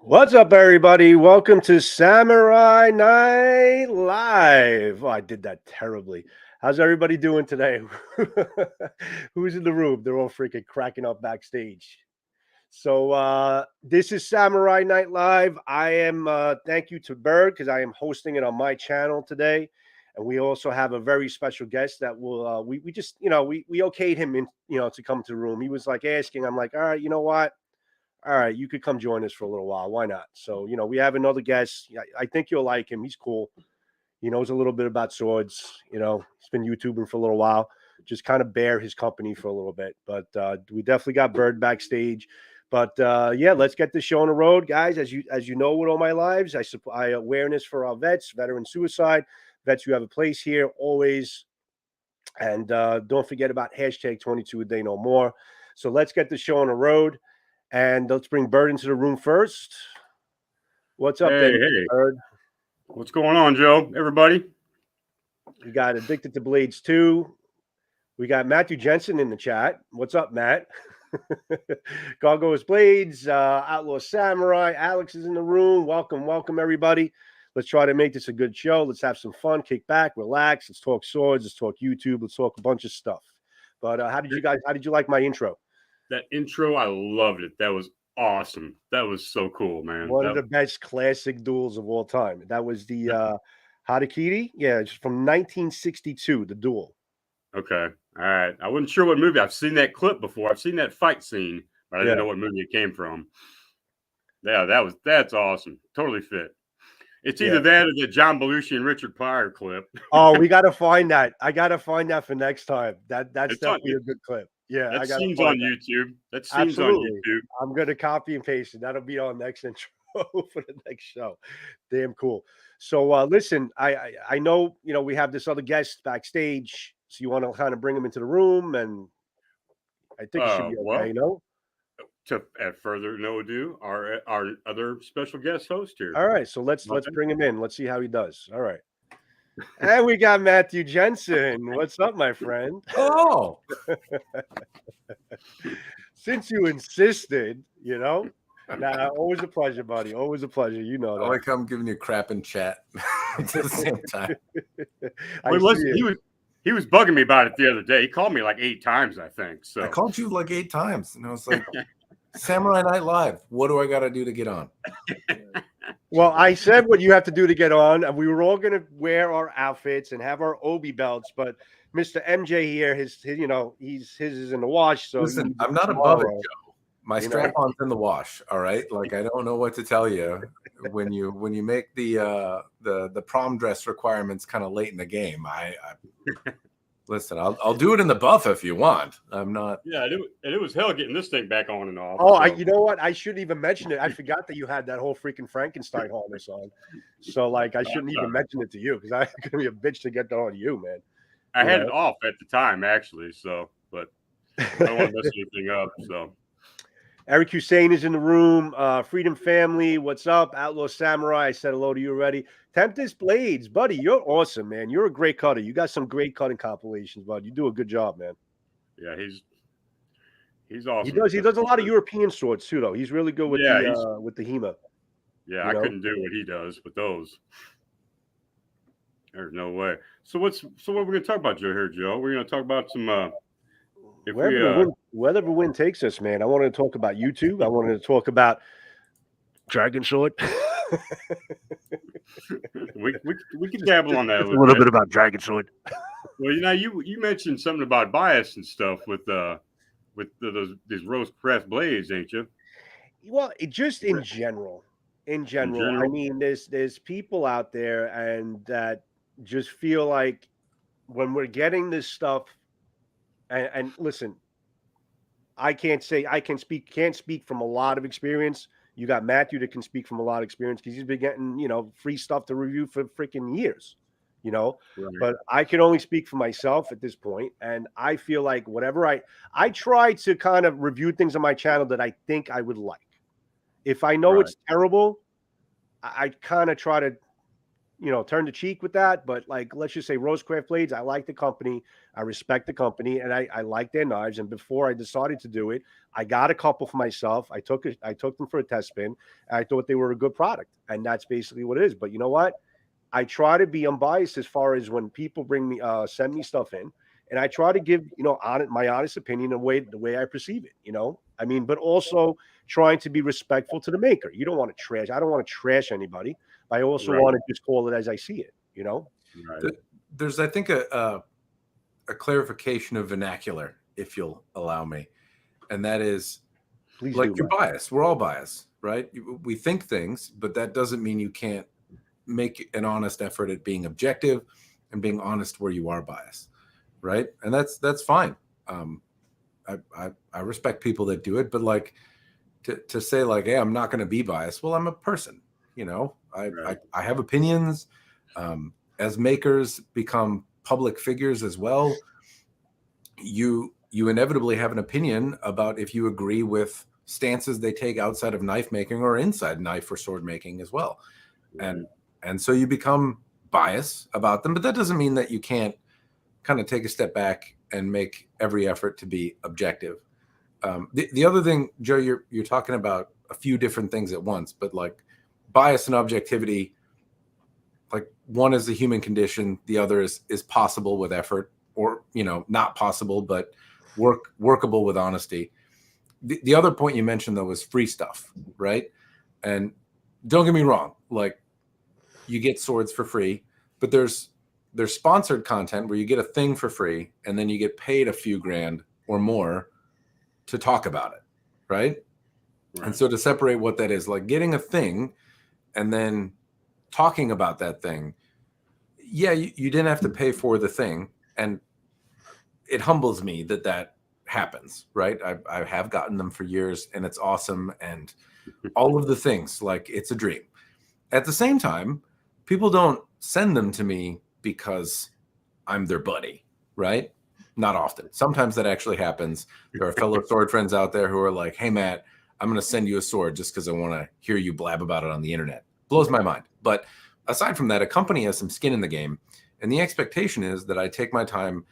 What's up, everybody? Welcome to Samurai Night Live. Oh, I did that terribly. How's everybody doing today? Who's in the room? They're all freaking cracking up backstage. So this is Samurai Night Live. I am thank you to Byrd because I am hosting it on my channel today. And we also have a very special guest that will we just we okayed him in to come to the room. He was like asking, I'm like, all right, you know what? All right, you could come join us for a little while. Why not? So, we have another guest. I think you'll like him. He's cool. He knows a little bit about swords. He's been YouTubing for a little while. Just kind of bear his company for a little bit. But we definitely got Byrd backstage. But yeah, let's get this show on the road, guys. As you know, with all my lives, I supply awareness for our vets, veteran suicide. Vets, you have a place here always. And don't forget about hashtag 22 a day no more. So let's get the show on the road. And let's bring Byrd into the room first. What's up, Hey, there, hey. Byrd? What's going on, Joe? Everybody? We got Addicted to Blades 2. We got Matthew Jensen in the chat. What's up, Matt? Gargoyles Blades, Outlaw Samurai. Alex is in the room. Welcome, everybody. Let's try to make this a good show. Let's have some fun, kick back, relax. Let's talk swords. Let's talk YouTube. Let's talk a bunch of stuff. But how did you like my intro? That intro, I loved it. That was awesome. That was so cool, man. One of the best classic duels of all time. That was the Hadakiri. Yeah, it's from 1962, the duel. Okay. All right. I wasn't sure what movie. I've seen that clip before. I've seen that fight scene, but I didn't know what movie it came from. Yeah, that's awesome. Totally fit. It's either that or the John Belushi and Richard Pryor clip. Oh, we got to find that. I got to find that for next time. That's definitely a good clip. Yeah, that scene's on YouTube. That scene's on YouTube. I'm going to copy and paste it. That'll be on next intro for the next show. Damn cool. So listen, I know we have this other guest backstage, so you want to kind of bring him into the room, and I think it should be okay. At further no ado, our other special guest host here. All right, so let's bring him in. Let's see how he does. All right. And we got Matthew Jensen. What's up, my friend? Oh, since you insisted, Nah, always a pleasure, buddy. Always a pleasure. You know that. I like I'm giving you crap in chat at the same time. He was bugging me about it the other day. He called me like 8 times, I think. So I called you like 8 times, and I was like, Samurai Night Live. What do I got to do to get on? Well, I said what you have to do to get on, and we were all going to wear our outfits and have our Obi belts. But Mr. MJ here, his his is in the wash. So listen, I'm not above it, Joe. My strap-on's in the wash. All right, like I don't know what to tell you when you make the prom dress requirements kind of late in the game. I listen. I'll do it in the buff if you want. I'm not. Yeah, it was hell getting this thing back on and off. Oh, so. You know what? I shouldn't even mention it. I forgot that you had that whole freaking Frankenstein harness on. So like, I shouldn't even mention it to you because I'm gonna be a bitch to get that on you, man. I had it off at the time, actually. So, but I don't want to mess anything up. So. Eric Hussein is in the room. Freedom Family, what's up? Outlaw Samurai, I said hello to you already. Tempest Blades, buddy, you're awesome, man. You're a great cutter. You got some great cutting compilations, bud. You do a good job, man. Yeah, he's awesome. He does a lot of European swords too, though. He's really good with the HEMA. Yeah, I couldn't do what he does with those. There's no way. So what we're gonna talk about, Joe? Here, Joe. We're gonna talk about some. Wherever the wind takes us, man. I wanted to talk about YouTube. I wanted to talk about Dragon Sword. we can dabble on that a little bit about Dragon Sword. Well, you mentioned something about bias and stuff with these rose pressed blades, ain't you? Well, just in general. In general, I mean, there's people out there and that just feel like when we're getting this stuff. And listen, I can't speak from a lot of experience. You got Matthew that can speak from a lot of experience because he's been getting, free stuff to review for freaking years, Right. But I can only speak for myself at this point. And I feel like whatever I try to kind of review things on my channel that I think I would like. If I know it's terrible, I kind of try to, turn the cheek with that. But like, let's just say Rosecraft Blades, I like the company, I respect the company, and I like their knives. And before I decided to do it, I got a couple for myself. I took them for a test spin. And I thought they were a good product, and that's basically what it is. But you know what? I try to be unbiased as far as when people send me stuff in, and I try to give my honest opinion the way I perceive it. I mean, but also trying to be respectful to the maker. You don't want to trash. I don't want to trash anybody. I also want to just call it as I see it. Right. There's, I think, a clarification of vernacular, if you'll allow me, and that is, please, like, you're biased. We're all biased, right? We think things, but that doesn't mean you can't make an honest effort at being objective and being honest where you are biased, right? And that's fine. I respect people that do it, but like to say like, hey, I'm not going to be biased. Well, I'm a person, I have opinions. As makers become public figures as well, you inevitably have an opinion about if you agree with stances they take outside of knife making or inside knife or sword making as well. And so you become biased about them, but that doesn't mean that you can't kind of take a step back and make every effort to be objective. The other thing, Joe, you're talking about a few different things at once, but like bias and objectivity, like one is the human condition, the other is possible with effort, or not possible but workable with honesty. The other point you mentioned though was free stuff, right? And don't get me wrong, like you get swords for free, but there's sponsored content where you get a thing for free and then you get paid a few grand or more to talk about it, right? And so to separate what that is, like getting a thing and then talking about that thing, yeah, you didn't have to pay for the thing, and it humbles me that happens, right? I have gotten them for years and it's awesome, and all of the things, like it's a dream. At the same time, people don't send them to me because I'm their buddy, right? Not often. Sometimes that actually happens. There are fellow sword friends out there who are like, hey, Matt, I'm going to send you a sword just because I want to hear you blab about it on the internet. Blows my mind. But aside from that, a company has some skin in the game. And the expectation is that I take my time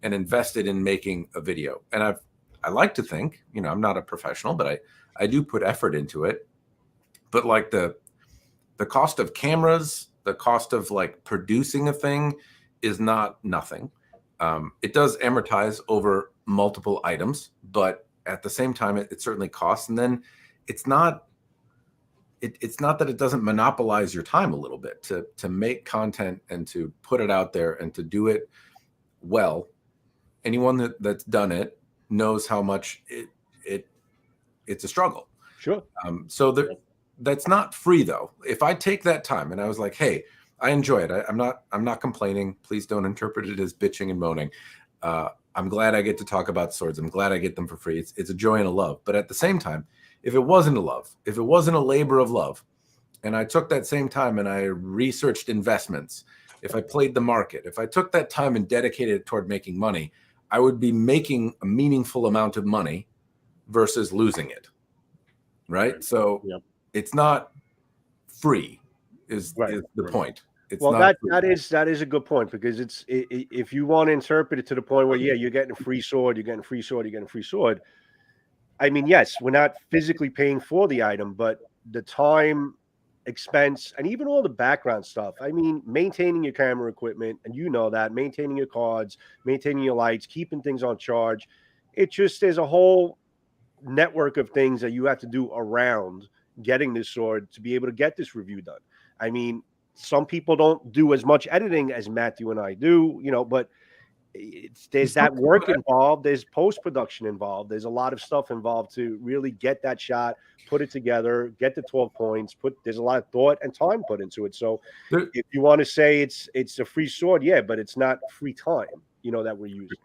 and invest it in making a video. And I like to think, I'm not a professional, but I do put effort into it. But like the cost of cameras, the cost of like producing a thing is not nothing. It does amortize over multiple items, but at the same time, it certainly costs. And then it's not that it doesn't monopolize your time a little bit to make content and to put it out there and to do it well. Anyone that's done it knows how much it's a struggle. Sure. So that's not free though. If I take that time and I was like, hey, I enjoy it. I'm not complaining. Please don't interpret it as bitching and moaning. I'm glad I get to talk about swords. I'm glad I get them for free. It's a joy and a love. But at the same time, if it wasn't a love, if it wasn't a labor of love, and I took that same time and I researched investments, if I played the market, if I took that time and dedicated it toward making money, I would be making a meaningful amount of money versus losing it. Right? So it's not free is the point. It's that is a good point, because if you want to interpret it to the point where you're getting a free sword, you're getting a free sword, you're getting a free sword. I mean, yes, we're not physically paying for the item, but the time, expense, and even all the background stuff. I mean, maintaining your camera equipment, and that, maintaining your cards, maintaining your lights, keeping things on charge. It just, there's a whole network of things that you have to do around getting this sword to be able to get this review done. I mean, some people don't do as much editing as Matthew and I do, but there's that work involved. There's post-production involved. There's a lot of stuff involved to really get that shot, put it together, get the 12 points, there's a lot of thought and time put into it. So if you want to say it's a free sword, but it's not free time, that we're using,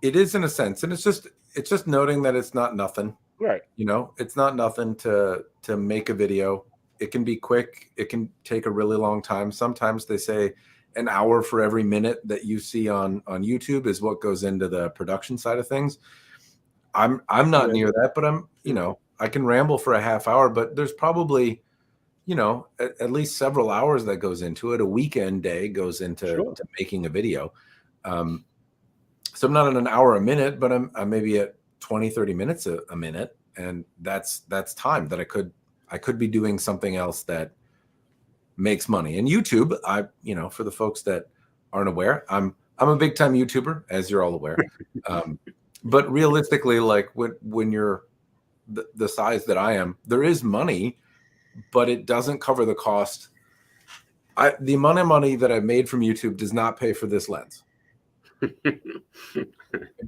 It is in a sense. And it's just noting that it's not nothing. Right. It's not nothing to make a video. It can be quick. It can take a really long time. Sometimes they say an hour for every minute that you see on YouTube is what goes into the production side of things. I'm not near that, but I can ramble for a half hour, but there's probably, you know, at least several hours that goes into it. A weekend day goes into to making a video. So I'm not at an hour a minute, but I'm maybe at 20, 30 minutes a minute. And that's time that I could be doing something else that makes money. And YouTube, you know, for the folks that aren't aware, I'm a big time YouTuber, as you're all aware. But realistically, like when you're the size that I am, there is money, but it doesn't cover the cost. The amount of money that I've made from YouTube does not pay for this lens.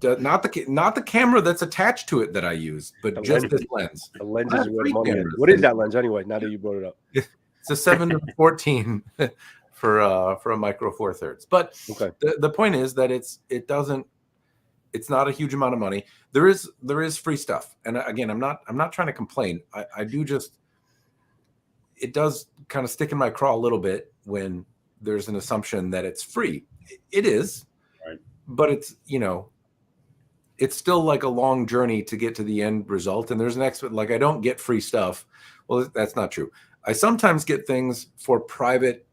Not the camera that's attached to it that I use, but just this lens. The lens is where the money is. What is that lens anyway? Now that you brought it up, it's a 7-14 for a micro four thirds. But the point is that it's not a huge amount of money. There is free stuff, and again, I'm not trying to complain. I do just, it does kind of stick in my craw a little bit when there's an assumption that it's free. It is, right. But it's, you know, it's still like a long journey to get to the end result. And there's like, I don't get free stuff. Well, that's not true. I sometimes get things for private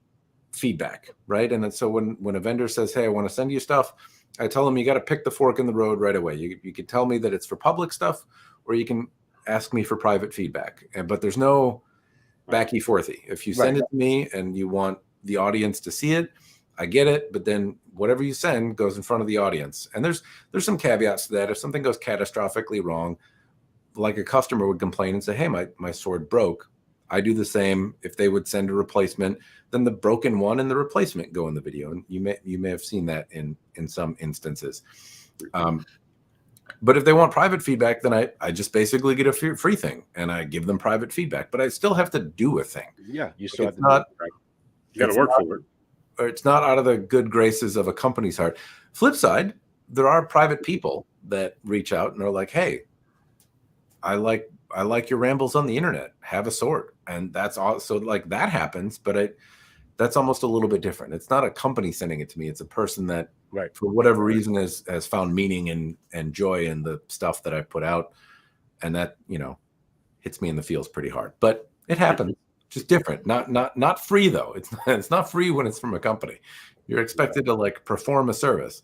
feedback, right? And then so when a vendor says, hey, I want to send you stuff, I tell them, you got to pick the fork in the road right away. You can tell me that it's for public stuff, or you can ask me for private feedback. But there's no backy forthy. If you send it to me and you want the audience to see it, I get it. But then whatever you send goes in front of the audience. And there's some caveats to that. If something goes catastrophically wrong, like a customer would complain and say, hey, my sword broke, I do the same. If they would send a replacement, then the broken one and the replacement go in the video. And you may have seen that in some instances. But if they want private feedback, then I just basically get a free thing and I give them private feedback. But I still have to do a thing. Yeah, you still have to do it. You got to work for it. Or it's not out of the good graces of a company's heart. Flip side, there are private people that reach out and are like, hey, I like your rambles on the internet. Have a sword. And that's also like that happens, but that's almost a little bit different. It's not a company sending it to me. It's a person that, for whatever reason, has found meaning and joy in the stuff that I put out. And that, you know, hits me in the feels pretty hard. But it happens. Just different. Not free though. It's not free when it's from a company. You're expected to like perform a service.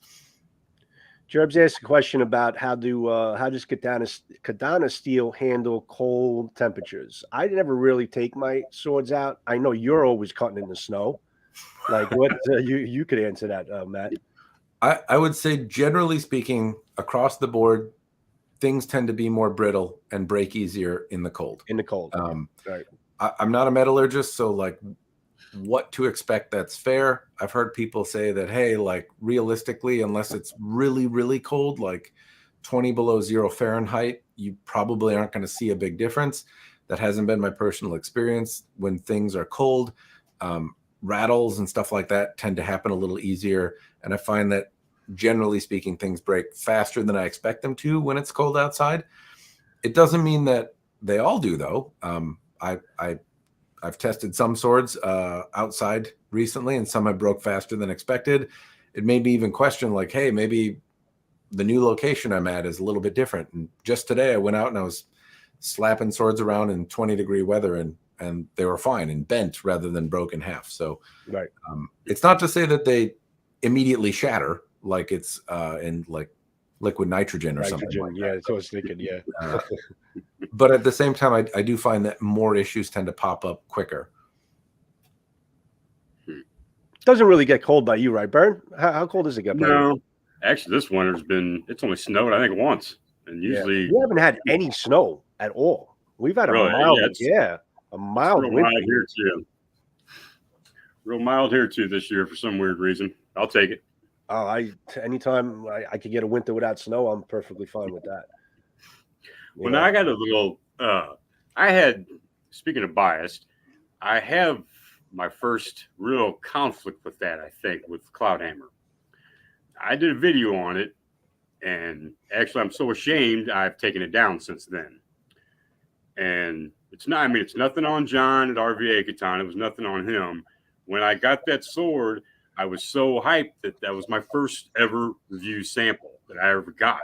Jerb's asked a question about how does katana steel handle cold temperatures? I never really take my swords out. I know you're always cutting in the snow. Like what you could answer that, Matt. I would say generally speaking, across the board, things tend to be more brittle and break easier in the cold. Right. I'm not a metallurgist, so like what to expect, that's fair. I've heard people say that, hey, like realistically, unless it's really, really cold, like 20 below 0 Fahrenheit, you probably aren't going to see a big difference. That hasn't been my personal experience. When things are cold, rattles and stuff like that tend to happen a little easier. And I find that generally speaking, things break faster than I expect them to when it's cold outside. It doesn't mean that they all do though. I've tested some swords outside recently, and some I broke faster than expected. It made me even question, like, hey, maybe the new location I'm at is a little bit different. And just today, I went out and I was slapping swords around in 20-degree weather, and they were fine and bent rather than broke in half. So, it's not to say that they immediately shatter like it's in like liquid nitrogen or something. Like yeah, that's what I was thinking. Yeah. But at the same time, I do find that more issues tend to pop up quicker. Doesn't really get cold by you, right, Byrd? How cold does it get by you? No, actually, this winter's it's only snowed, I think, once. And usually... We haven't had any snow at all. We've had a mild winter. Here too. Real mild here, too, this year for some weird reason. I'll take it. Anytime I could get a winter without snow, I'm perfectly fine with that. When I got a little, speaking of biased, I have my first real conflict with that, I think, with Cloudhammer. I did a video on it, and actually I'm so ashamed I've taken it down since then. And it's nothing on John at RVA Katana. It was nothing on him. When I got that sword, I was so hyped that was my first ever review sample that I ever got.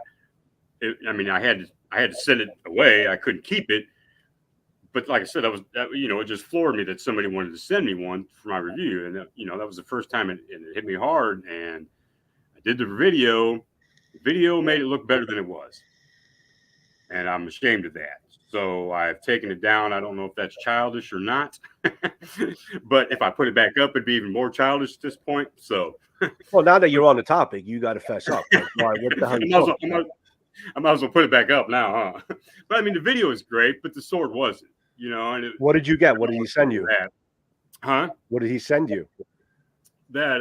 I had to send it away. I couldn't keep it, but like I said, it just floored me that somebody wanted to send me one for my review, and that was the first time it hit me hard. And I did the video. The video made it look better than it was, and I'm ashamed of that. So I've taken it down. I don't know if that's childish or not, but if I put it back up, it'd be even more childish at this point. So, well, now that you're on the topic, you got to fess up. Like, why, what the hell? I might as well put it back up now, huh? But I mean, the video is great, but the sword wasn't. And what did you get? What did he send you? Huh? What did he send you? That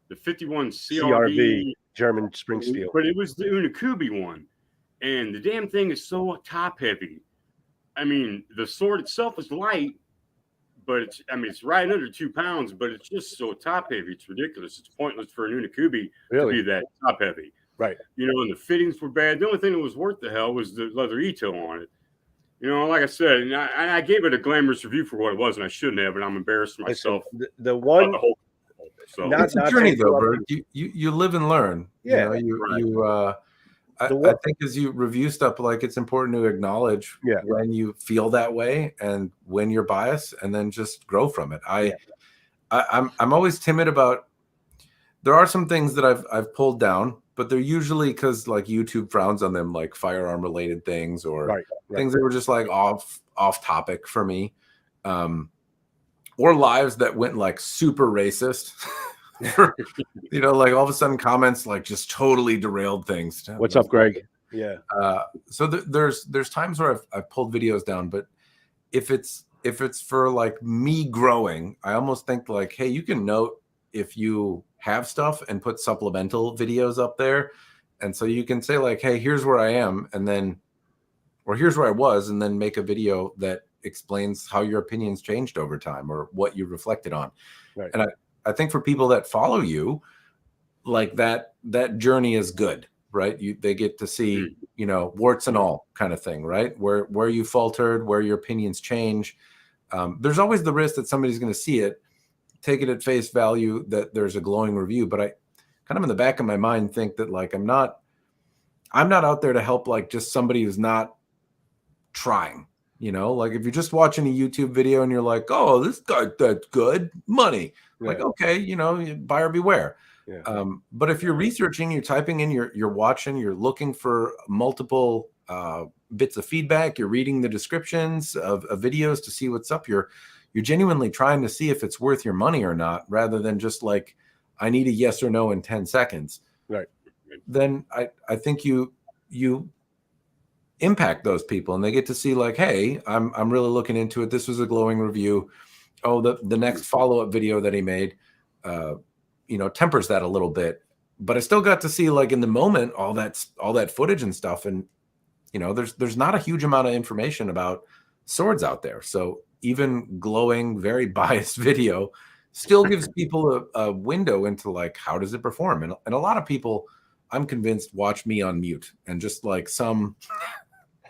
the 51 CRV German spring steel. But it was the Unakubi one, and the damn thing is so top heavy. I mean, the sword itself is light, but it's right under 2 pounds, but it's just so top heavy. It's ridiculous. It's pointless for an Unakubi to be that top heavy. Right. And the fittings were bad. The only thing that was worth the hell was the leather Ito on it. Like I said, and I gave it a glamorous review for what it was, and I shouldn't have, and I'm embarrassed myself. Listen, the one. So it's a journey, though, Byrd. You live and learn. Yeah. I think as you review stuff, like it's important to acknowledge when you feel that way and when you're biased, and then just grow from it. I'm always timid about. There are some things that I've pulled down, but they're usually because like YouTube frowns on them, like firearm related things or things that were just like off topic for me, or lives that went like super racist. Like all of a sudden comments like just totally derailed things. What's up, Greg? Yeah. So there's times where I've pulled videos down, but if it's for like me growing, I almost think like, hey, you can note if you have stuff and put supplemental videos up there. And so you can say like, hey, here's where I am. And then, or here's where I was, and then make a video that explains how your opinions changed over time or what you reflected on. Right. And I think for people that follow you, like that journey is good, right? They get to see, warts and all kind of thing, right? Where you faltered, where your opinions change. There's always the risk that somebody's going to see it, take it at face value that there's a glowing review. But I kind of in the back of my mind think that like, I'm not out there to help like just somebody who's not trying, like if you're just watching a YouTube video and you're like, oh, this guy, that's good money. Like, okay, buyer beware. Yeah. But if you're researching, you're typing in, you're watching, you're looking for multiple bits of feedback, you're reading the descriptions of videos to see what's up. You're genuinely trying to see if it's worth your money or not, rather than just like, I need a yes or no in 10 seconds. Right. Then I think you impact those people and they get to see like, hey, I'm really looking into it. This was a glowing review. Oh, the next follow-up video that he made, tempers that a little bit, but I still got to see like in the moment, all that footage and stuff. And, there's not a huge amount of information about swords out there. So even glowing, very biased video still gives people a window into like, how does it perform? And a lot of people, I'm convinced, watch me on mute and just like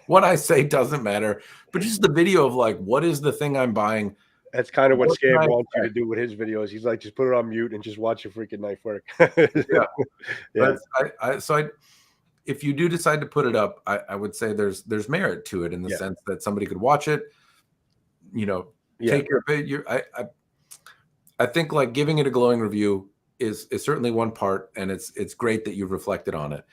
what I say doesn't matter, but just the video of like, what is the thing I'm buying? That's kind of what Scam wants you to do with his videos. He's like, just put it on mute and just watch your freaking knife work. Yeah. But if you do decide to put it up, I would say there's merit to it in the sense that somebody could watch it, take your opinion. I think like giving it a glowing review is certainly one part, and it's great that you've reflected on it,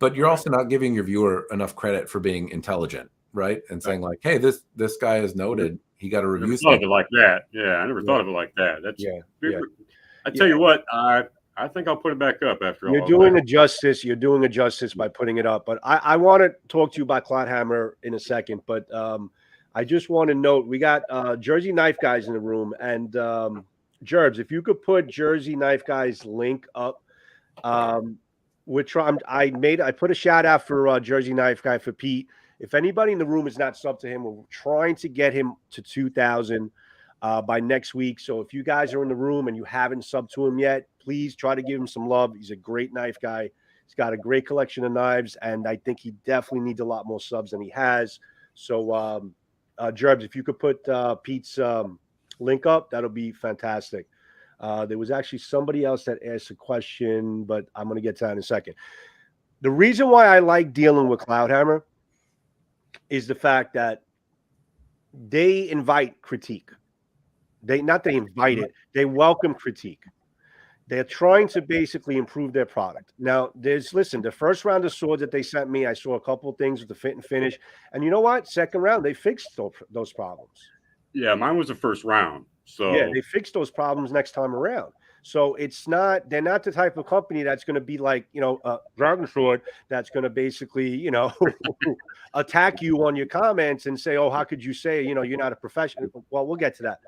but you're also not giving your viewer enough credit for being intelligent, right? And saying like, hey, this guy is noted. He got a review. I never thought of it like that. Yeah, I never thought of it like that. That's I tell you what, I think I'll put it back up after all. You're doing a justice. You're doing a justice by putting it up. But I want to talk to you about Cloudhammer in a second. But I just want to note we got Jersey Knife Guys in the room, and Jerbs, if you could put Jersey Knife Guys link up. We're trying. I put a shout out for Jersey Knife Guy for Pete. If anybody in the room is not subbed to him, we're trying to get him to 2,000 by next week. So if you guys are in the room and you haven't subbed to him yet, please try to give him some love. He's a great knife guy. He's got a great collection of knives, and I think he definitely needs a lot more subs than he has. So, Jerbs, if you could put Pete's link up, that'll be fantastic. There was actually somebody else that asked a question, but I'm going to get to that in a second. The reason why I like dealing with Cloudhammer is the fact that they invite critique. They invite it, they welcome critique. They're trying to basically improve their product. Now, listen, the first round of swords that they sent me, I saw a couple of things with the fit and finish. And you know what? Second round, they fixed those problems. Yeah, mine was the first round. Yeah, So they fixed those problems next time around. So they're not the type of company that's going to be like, Dragon Sword that's going to basically, attack you on your comments and say, oh, how could you say, you're not a professional? Well, we'll get to that.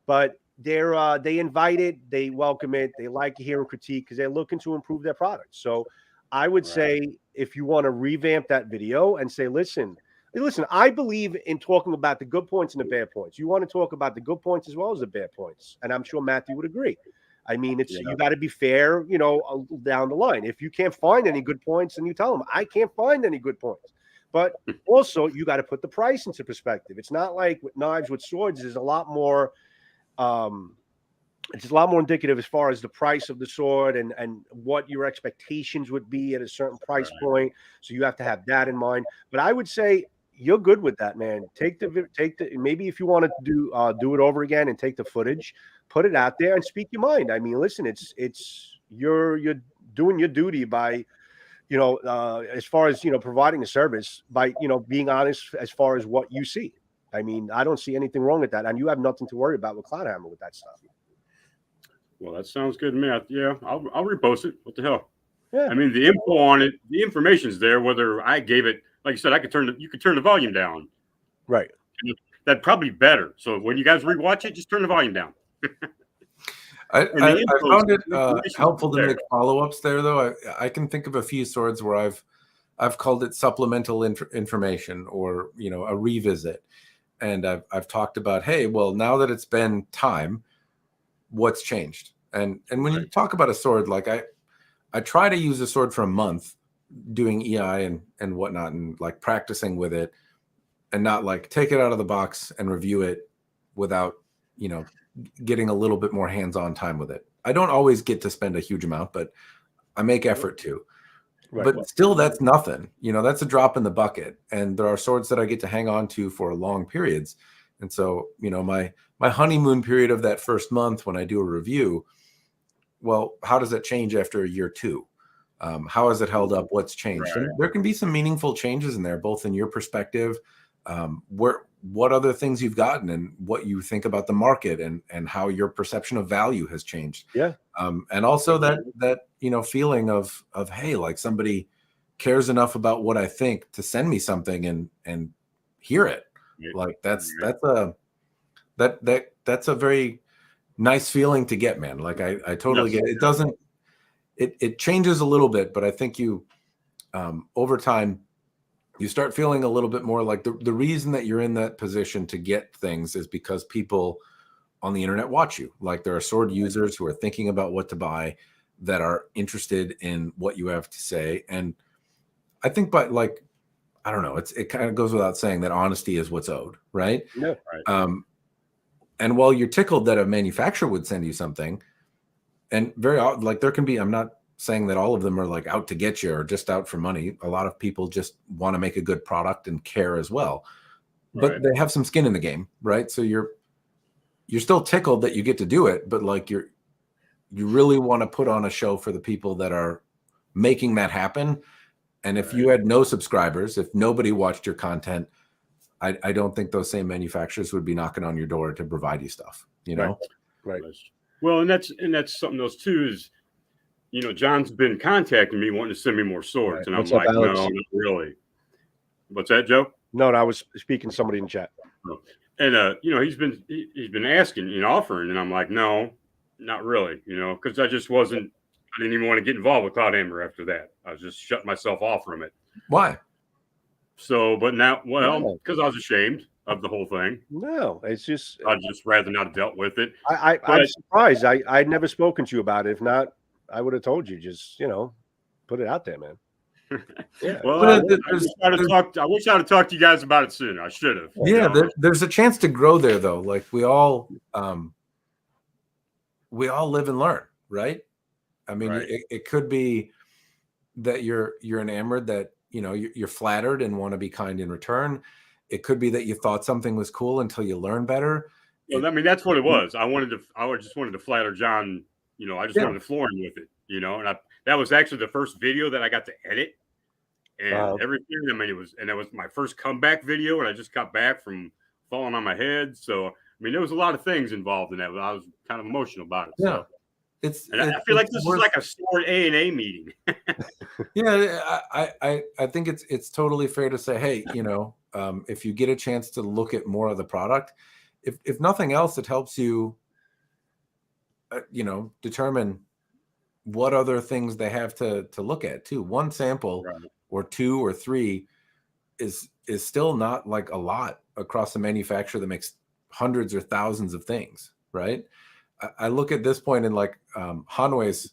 But they invite it, they welcome it, they like hearing critique because they're looking to improve their product. So I would say if you want to revamp that video and say, listen, I believe in talking about the good points and the bad points. You want to talk about the good points as well as the bad points. And I'm sure Matthew would agree. I mean, you got to be fair, down the line. If you can't find any good points, then you tell them, I can't find any good points. But also, you got to put the price into perspective. It's not like with knives, with swords, there's a lot more. It's a lot more indicative as far as the price of the sword and what your expectations would be at a certain price point. So you have to have that in mind. But I would say you're good with that, man. Take the maybe if you want to do it over again and take the footage, put it out there and speak your mind. I mean, listen, it's you're doing your duty by as far as providing a service by being honest as far as what you see. I mean, I don't see anything wrong with that, and you have nothing to worry about with Cloudhammer with that stuff. Well, that sounds good to me. I'll repost it. What the hell? Yeah. I mean, the info on it, the information's there. Whether I gave it, like you said, you could turn the volume down. Right. That'd probably be better. So when you guys rewatch it, just turn the volume down. I found it helpful to make follow-ups there, though. I can think of a few swords where I've called it supplemental information or a revisit, and I've talked about, hey, well, now that it's been time, what's changed? And when you talk about a sword, like I try to use a sword for a month, doing EI and whatnot, and like practicing with it, and not like take it out of the box and review it without getting a little bit more hands-on time with it. I don't always get to spend a huge amount, but I make effort to. Right. But still, that's nothing. That's a drop in the bucket. And there are swords that I get to hang on to for long periods. And so, my honeymoon period of that first month when I do a review, well, how does that change after a year two? How has it held up? What's changed? Right. And there can be some meaningful changes in there, both in your perspective, what other things you've gotten and what you think about the market and how your perception of value has changed. Yeah. And also that feeling of, hey, like somebody cares enough about what I think to send me something and hear it. Like that's a very nice feeling to get, man. Like I totally get it. It changes a little bit, but I think you over time you start feeling a little bit more like the reason that you're in that position to get things is because people on the internet watch you. Like there are sword users who are thinking about what to buy that are interested in what you have to say. And I think, but like, I don't know, it kind of goes without saying that honesty is what's owed, right? Yeah. Right. And while you're tickled that a manufacturer would send you something, and very like there can be, I'm not saying that all of them are like out to get you or just out for money. A lot of people just want to make a good product and care as well, but they have some skin in the game, right? So you're still tickled that you get to do it, but like you really want to put on a show for the people that are making that happen. And if you had no subscribers, if nobody watched your content, I don't think those same manufacturers would be knocking on your door to provide you stuff, Right. Well, and that's something else too is, John's been contacting me wanting to send me more swords. And What's I'm up, like, Alex? no, not really. What's that, Joe? No, I was speaking to somebody in chat. No. And he's been asking, offering, and I'm like, no, not really, because I didn't even want to get involved with Cloudhammer after that. I was just shutting myself off from it. Why? So, but now, because I was ashamed of the whole thing. No, it's just I'd just rather not have dealt with it. I'm surprised. I'd never spoken to you about it. If not, I would have told you. Just put it out there, man. Yeah. Well, I wish I'd have talked to you guys about it sooner. I should have. Yeah, there's a chance to grow there, though. Like we all live and learn, right? I mean, it could be that you're enamored that you're flattered and want to be kind in return. It could be that you thought something was cool until you learn better. Well, I mean, that's what it was. I just wanted to flatter John. I just wanted to floor him with it. And that was actually the first video that I got to edit and everything. I mean, it was my first comeback video, and I just got back from falling on my head. So, I mean, there was a lot of things involved in that. But I was kind of emotional about it. Yeah. So. I feel like this is like a sword A&A meeting. Yeah, I think it's totally fair to say, hey, if you get a chance to look at more of the product, if nothing else, it helps you, determine what other things they have to look at too. One sample or two or three is still not like a lot across a manufacturer that makes hundreds or thousands of things, right? I look at this point in like Hanway's.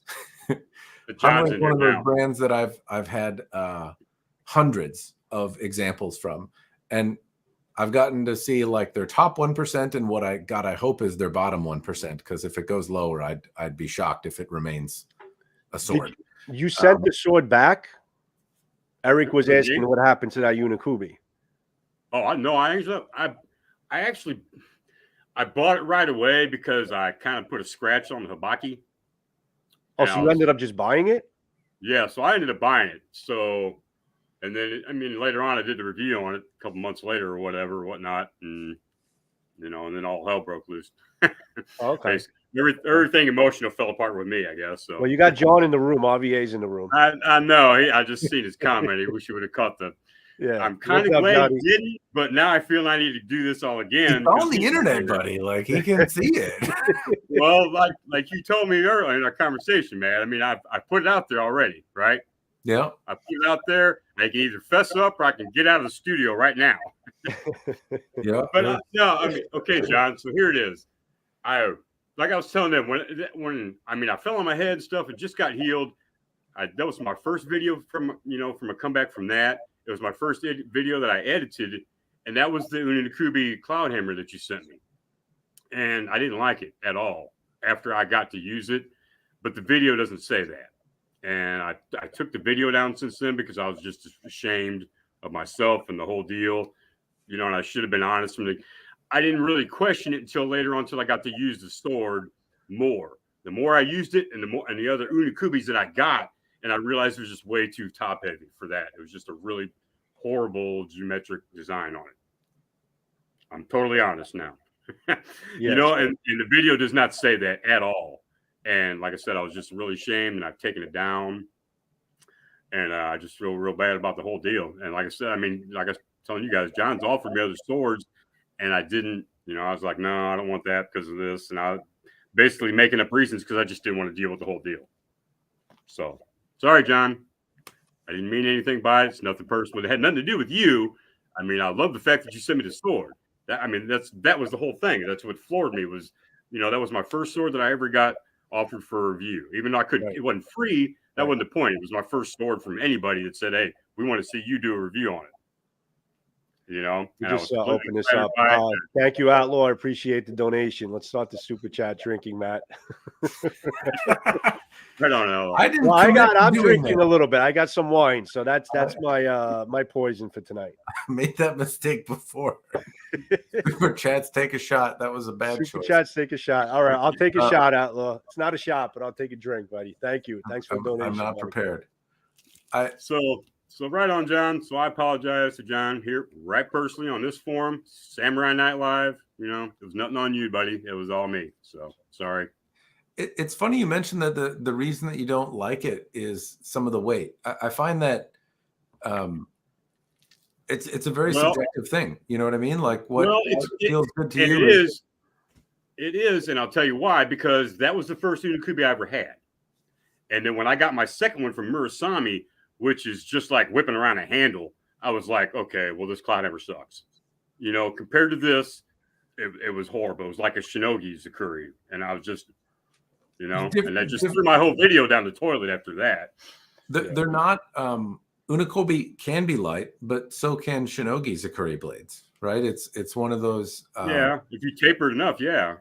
Hanway's one of those brands that I've had hundreds of examples from, and I've gotten to see like their top 1% and what I hope is their bottom 1%, because if it goes lower, I'd be shocked if it remains a sword. You sent the sword back? Eric was asking what happened to that Unakubi. Oh, no, I bought it right away because I kind of put a scratch on the Habaki. Oh, so you ended up just buying it? Yeah, so I ended up buying it. So, and then, later on I did the review on it a couple months later or whatever, or whatnot. And, and then all hell broke loose. Okay. Everything emotional fell apart with me, I guess. So. Well, you got John in the room. RVA's in the room. I know. I just seen his comment. He wish he would have caught the. Yeah. I'm kind of glad he didn't, but now I feel I need to do this all again. It's on the internet, buddy. Like, he can see it. Well, like you told me earlier in our conversation, man. I put it out there already, right? Yeah. I put it out there. I can either fess up or I can get out of the studio right now. Yeah. But okay, John. So here it is. Like I was telling them when I fell on my head and stuff. It just got healed. That was my first video from a comeback from that. It was my first video that I edited, and that was the Unakubi Cloud Hammer that you sent me. And I didn't like it at all after I got to use it, but the video doesn't say that. And I took the video down since then because I was just ashamed of myself and the whole deal, and I should have been honest from I didn't really question it until later on, until I got to use the sword more. The more I used it and the other Unakubis that I got, and I realized it was just way too top heavy for that. It was just a really horrible geometric design on it. I'm totally honest now. And the video does not say that at all. And like I said, I was just really ashamed, and I've taken it down. And I just feel real bad about the whole deal. And like I said, like I was telling you guys, John's offered me other swords, and I didn't, I was like, no, I don't want that because of this. And I was basically making up reasons because I just didn't want to deal with the whole deal. So, sorry, John. I didn't mean anything by it. It's nothing personal. It had nothing to do with you. I love the fact that you sent me the sword. That was the whole thing. That's what floored me was, that was my first sword that I ever got offered for review. Even though it wasn't free, that wasn't the point. It was my first sword from anybody that said, hey, we want to see you do a review on it. Just open this up. Thank you, Outlaw. I appreciate the donation. Let's start the super chat drinking, Matt. I don't know. I'm drinking a little bit. I got some wine, so that's my poison for tonight. I made that mistake before. Super chats, take a shot. That was a bad choice. Super chats, take a shot. All right, I'll take a shot, Outlaw. It's not a shot, but I'll take a drink, buddy. Thank you. Thanks for the donation. I'm not prepared. So right on, John. So I apologize to John here, right personally on this forum, Samurai Night Live. It was nothing on you, buddy. It was all me. So sorry. It's funny you mentioned that the reason that you don't like it is some of the weight. I find that it's a very subjective thing. You know what I mean? Like what feels good to you. It is, and I'll tell you why. Because that was the first Unakubi I ever had, and then when I got my second one from Murasami, which is just like whipping around a handle, I was like, okay, well, this Cloud Hammer sucks. Compared to this, it was horrible. It was like a Shinogi Zakuri. And I was just, and that just threw my whole video down the toilet after that. They're not, Unakobi can be light, but so can Shinogi Zakuri blades, right? It's one of those. If you taper it enough, yeah.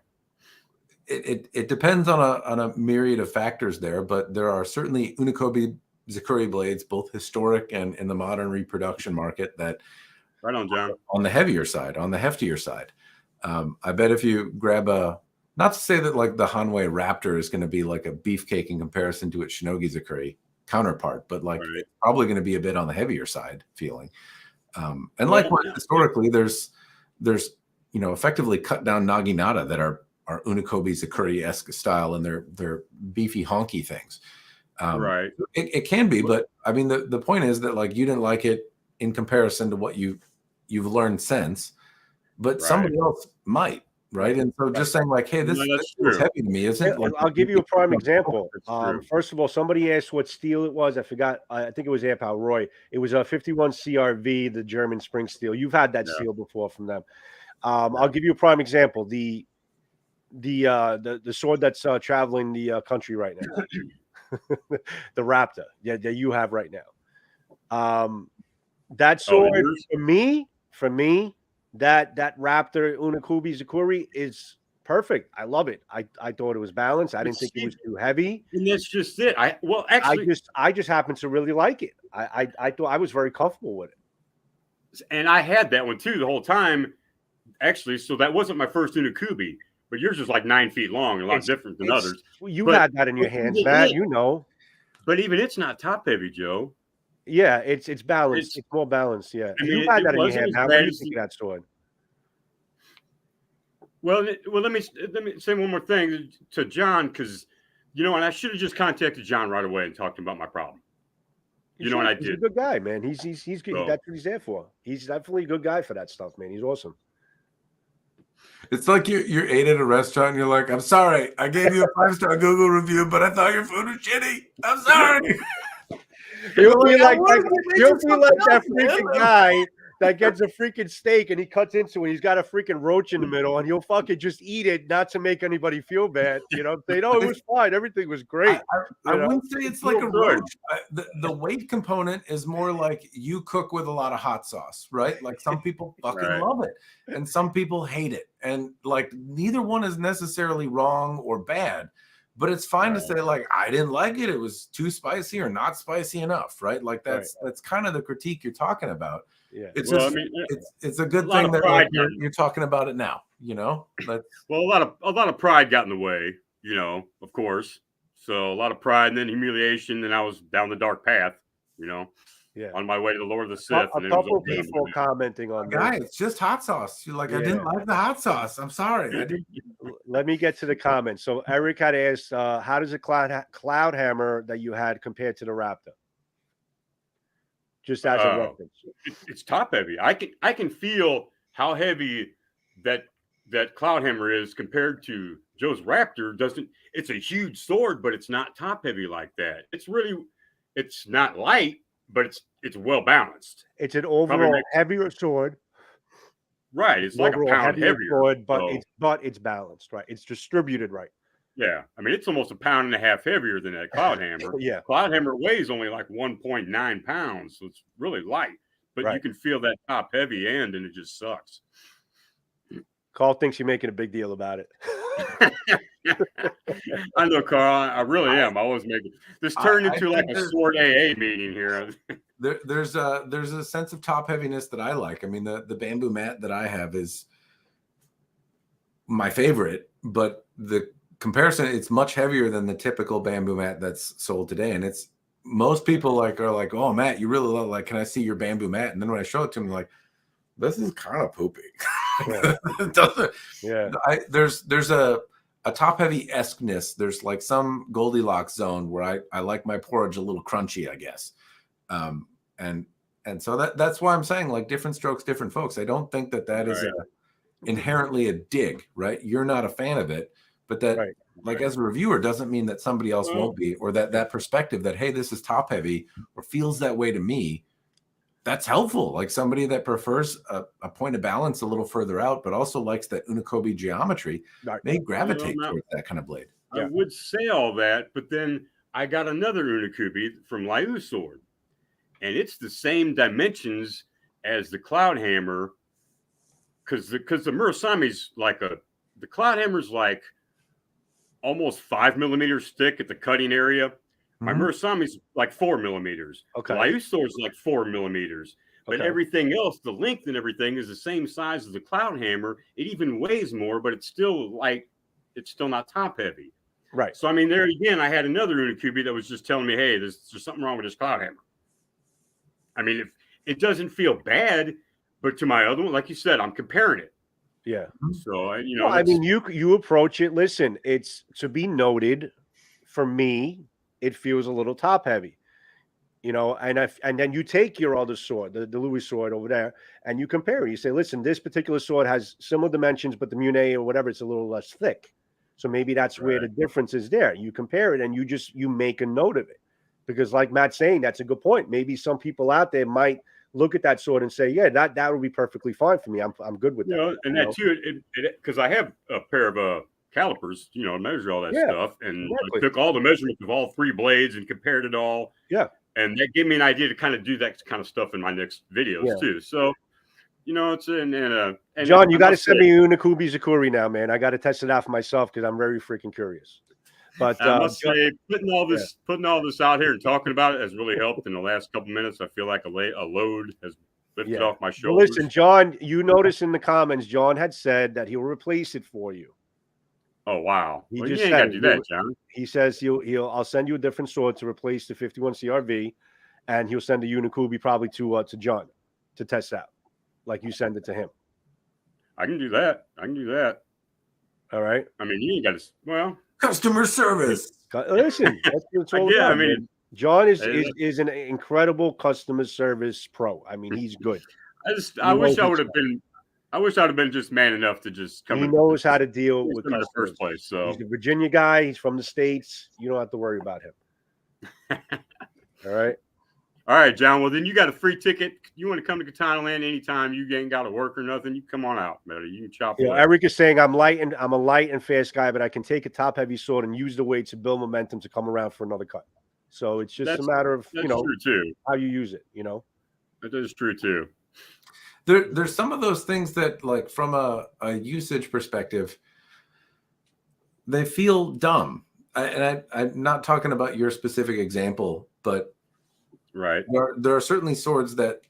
It depends on a myriad of factors there, but there are certainly Unakobi Zakuri blades, both historic and in the modern reproduction market, that Right on, John. On the heavier side, on the heftier side. I bet if you grab not to say that like the Hanwei Raptor is going to be like a beefcake in comparison to its Shinogi Zakuri counterpart, but like it's probably going to be a bit on the heavier side feeling. And likewise, historically, there's effectively cut down Naginata that are Unokobe Zakuri-esque style, and they're beefy honky things. Right. It can be, but I mean the point is that like you didn't like it in comparison to what you've learned since, but somebody else might, right? And so just saying like, hey, this feels heavy to me, isn't like, I'll give you a prime example. First of all, somebody asked what steel it was. I forgot. I think it was Airpower Roy. It was a 51 CRV, the German spring steel. You've had that steel before from them. I'll give you a prime example. The sword that's traveling the country right now, the Raptor, that you have right now. That sword for me, that Raptor Unokobe Zakuri is perfect. I love it. I thought it was balanced. I didn't think it was too heavy. And that's just it. I just happen to really like it. I thought I was very comfortable with it. And I had that one too the whole time. Actually, so that wasn't my first Unokobe, but yours is like 9 feet long, a lot different than others. You had that in your hands, Matt. You know. But even it's not top heavy, Joe. Yeah, it's balanced. It's more balanced. Yeah, you had that in your hand. How do you think of that sword? Well, let me say one more thing to John, because and I should have just contacted John right away and talked about my problem. And I did. He's a good guy, man. He's good. So, that's what he's there for. He's definitely a good guy for that stuff, man. He's awesome. It's like you're ate at a restaurant and you're like, I'm sorry, I gave you a 5-star Google review, but I thought your food was shitty. I'm sorry. You'll be like that freaking guy that gets a freaking steak and he cuts into it. He's got a freaking roach in the middle, and he'll fucking just eat it, not to make anybody feel bad. They know it was fine. Everything was great. I wouldn't say it's like a roach. The weight component is more like you cook with a lot of hot sauce, right? Like some people fucking love it, and some people hate it, and like neither one is necessarily wrong or bad. But it's fine to say like I didn't like it. It was too spicy or not spicy enough, right? Like that's kind of the critique you're talking about. Yeah, it's it's a good thing that like, you're talking about it now. A lot of pride got in the way. Of course. So a lot of pride and then humiliation, and I was down the dark path. On my way to the Lord of the Sith. A couple people commenting on that. Guy, it's just hot sauce. You're like, I didn't like the hot sauce. I'm sorry. I didn't. Let me get to the comments. So Eric had asked, how does a cloud hammer that you had compare to the Raptor? Just as a reference. It's top heavy. I can feel how heavy that cloud hammer is compared to Joe's Raptor. It's a huge sword, but it's not top heavy like that. It's not light, but it's well balanced. It's an overall heavier sword. Right. It's like a pound heavier. Sword, but it's balanced, right? It's distributed right. Yeah. I mean, it's almost 1.5 pounds heavier than that cloud hammer. Yeah. Cloud hammer weighs only like 1.9 pounds. So it's really light, but you can feel that top heavy end, and it just sucks. Carl thinks you're making a big deal about it. I know, Carl. I really am. I was making this turned into like a sword AA meeting here. There's a sense of top heaviness that I like. I mean, the bamboo mat that I have is my favorite, but the comparison, it's much heavier than the typical bamboo mat that's sold today. And it's most people are like, oh, Matt, you really love, like, can I see your bamboo mat? And then when I show it to them, they're like, this is kind of poopy. It doesn't. Yeah. There's a top heavy esqueness. There's like some Goldilocks zone where I like my porridge a little crunchy, I guess. And so that's why I'm saying like different strokes, different folks. I don't think that is inherently a dig, right? You're not a fan of it, but that as a reviewer doesn't mean that somebody else won't be, or that perspective that, hey, this is top heavy or feels that way to me. That's helpful. Like somebody that prefers a point of balance a little further out, but also likes that Unokobe geometry, may gravitate towards that kind of blade. I would say all that, but then I got another Unokobe from Liu's sword, and it's the same dimensions as the cloud hammer, because the Murasami's like the cloud hammer's like almost 5 millimeters thick at the cutting area. My Murasami's like 4 millimeters. Okay. Liu's sword's like 4 millimeters, But everything else, the length and everything is the same size as the Cloud Hammer. It even weighs more, but it's still not top heavy. Right. So, I mean, there again, I had another Unakubi that was just telling me, hey, there's something wrong with this Cloud Hammer. I mean, if it doesn't feel bad, but to my other one, like you said, I'm comparing it. Yeah. So, I mean, you approach it. Listen, it's to be noted. For me, it feels a little top heavy. And then you take your other sword, the Louis sword over there, and you compare it. You say, listen, this particular sword has similar dimensions, but the Mune or whatever, it's a little less thick. So maybe that's where the difference is there. You compare it and you make a note of it. Because like Matt's saying, that's a good point. Maybe some people out there might look at that sword and say, yeah, that would be perfectly fine for me. I'm good with that. That too, because I have a pair of calipers, to measure all that stuff. And I took all the measurements of all 3 blades and compared it all. Yeah. And that gave me an idea to kind of do that kind of stuff in my next videos too. So, it's and John, you got to send me Unakubi Zakuri now, man. I got to test it out for myself because I'm very freaking curious. But I must say, putting all this out here and talking about it has really helped in the last couple minutes. I feel like a load has lifted off my shoulders. Well, listen, John, you notice in the comments, John had said that he'll replace it for you. Oh wow! He just you ain't got to do that, John. He says I'll send you a different sword to replace the 51 CRV, and he'll send the Unakubi probably to John to test out, like you send it to him. I can do that. All right. I mean, you ain't got to. Customer service. Listen, that's what it's all about. I mean, man. John is an incredible customer service pro. I mean, he's good. I wish I would have been. I wish I'd have been just man enough to just come. He knows how to deal with customers in the first place. So he's a Virginia guy. He's from the States. You don't have to worry about him. All right, John. Well, then you got a free ticket. You want to come to Katana Land anytime? You ain't got to work or nothing. You come on out, buddy. You can chop. Eric is saying I'm a light and fast guy, but I can take a top heavy sword and use the weight to build momentum to come around for another cut. So it's just a matter of true too. How you use it. That is true too. There's some of those things that, like, from a usage perspective, they feel dumb. I'm not talking about your specific example, but there are certainly swords that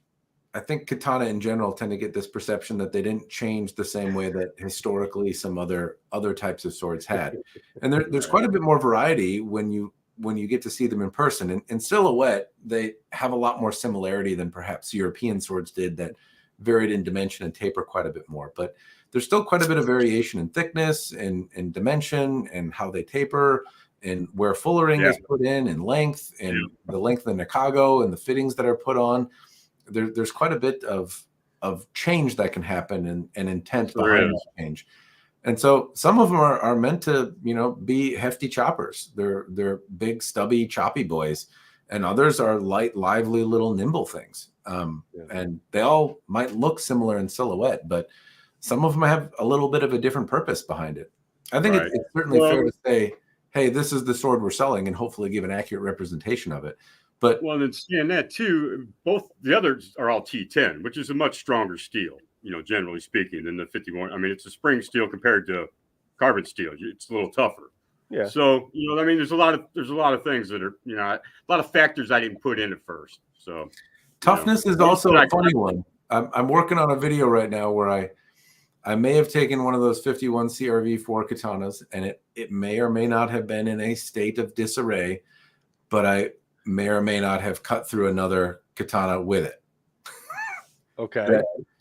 I think katana in general tend to get this perception that they didn't change the same way that historically some other types of swords had. And there's quite a bit more variety when you get to see them in person. In silhouette, they have a lot more similarity than perhaps European swords did that varied in dimension and taper quite a bit more. But there's still quite a bit of variation in thickness and dimension and how they taper and where fullering is put in and length and the length of the Nakago and the fittings that are put on. There's quite a bit of change that can happen and intent behind that change. And so some of them are meant to, be hefty choppers. They're big, stubby, choppy boys. And others are light, lively, little nimble things. And they all might look similar in silhouette, but some of them have a little bit of a different purpose behind it. I think it's certainly fair to say, hey, this is the sword we're selling, and hopefully give an accurate representation of it. But then seeing that too, both the others are all T10, which is a much stronger steel, generally speaking, than the 51. I mean, it's a spring steel compared to carbon steel. It's a little tougher. Yeah. So, I mean, there's a lot of things that are, a lot of factors I didn't put in at first. So toughness is also a funny one. I'm working on a video right now where I may have taken one of those 51 CRV4 katanas, and it may or may not have been in a state of disarray, but I may or may not have cut through another katana with it. Okay.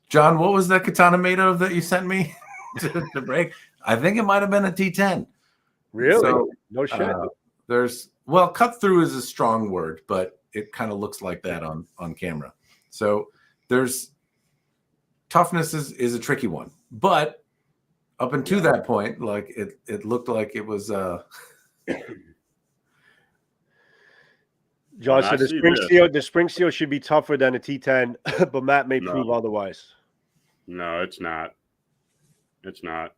John, what was that katana made of that you sent me to break? I think it might have been a T10. Really? So, no shit. Cut through is a strong word, but it kind of looks like that on camera. So toughness is a tricky one, but up until that point, like it looked like it was. John said the spring steel should be tougher than a T10, but Matt may prove otherwise. No, it's not. It's not.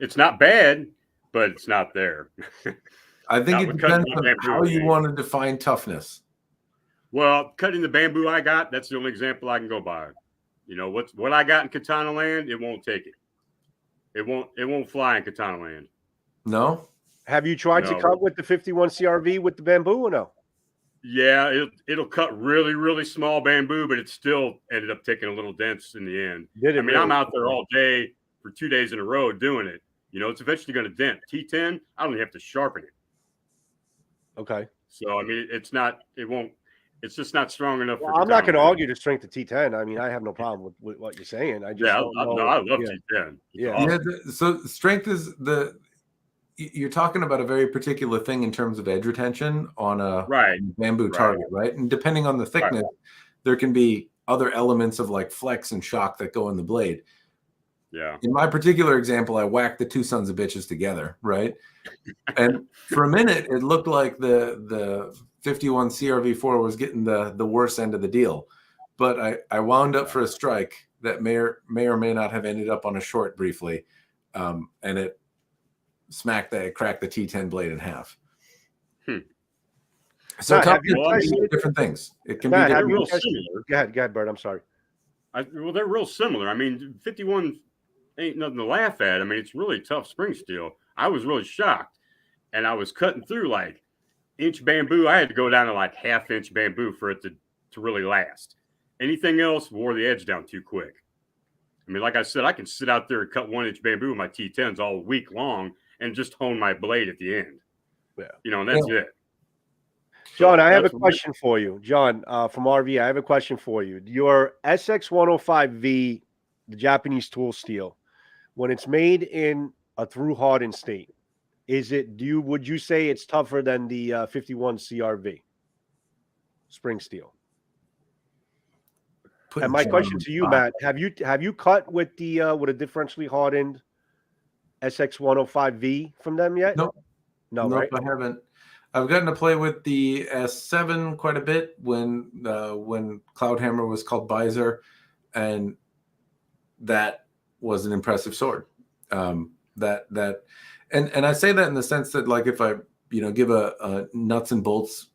It's not bad, but it's not there. I think it depends on how you want to define toughness. Well, cutting the bamboo I got, that's the only example I can go by. What I got in Katana Land, it won't take it. It won't fly in Katana Land. No. Have you tried to cut with the 51 CRV with the bamboo or no? Yeah, it'll cut really, really small bamboo, but it still ended up taking a little dents in the end. Did it I mean, really? I'm out there all day for 2 days in a row doing it. It's eventually going to dent. T10, I don't even have to sharpen it. Okay. So I mean, it's just not strong enough Well, for I'm not katana going to wood. argue the strength of T10. I mean, I have no problem with what you're saying. I just Yeah, don't know. no, I love Yeah. T10. It's Yeah. awesome. So strength is you're talking about a very particular thing in terms of edge retention on a bamboo target, right? And depending on the thickness, there can be other elements of like flex and shock that go in the blade. Yeah. In my particular example, I whacked the two sons of bitches together, right? And for a minute, it looked like the 51 CRV4 was getting the worst end of the deal. But I wound up for a strike that may or may not have ended up on a short briefly. And it cracked the T10 blade in half. So Matt, different things. It can Matt, be they're real similar. Go ahead, Byrd. I'm sorry. Well, they're real similar. I mean, 51 ain't nothing to laugh at. I mean, it's really tough spring steel. I was really shocked, and I was cutting through like inch bamboo. I had to go down to like half-inch bamboo for it to really last. Anything else wore the edge down too quick. I mean, like I said, I can sit out there and cut 1-inch bamboo with my T10s all week long and just hone my blade at the end. Yeah. And that's it. John, I have a question for you. John, from RV, I have a question for you. Your SX105V, the Japanese tool steel, when it's made in a through hardened state, would you say it's tougher than the 51 CRV spring steel? And my question to you, Matt, have you cut with the with a differentially hardened SX105V from them yet? No, right? I haven't. I've gotten to play with the S7 quite a bit when Cloudhammer was called Byrd, and that was an impressive sword. And I say that in the sense that, like, if I give a nuts and bolts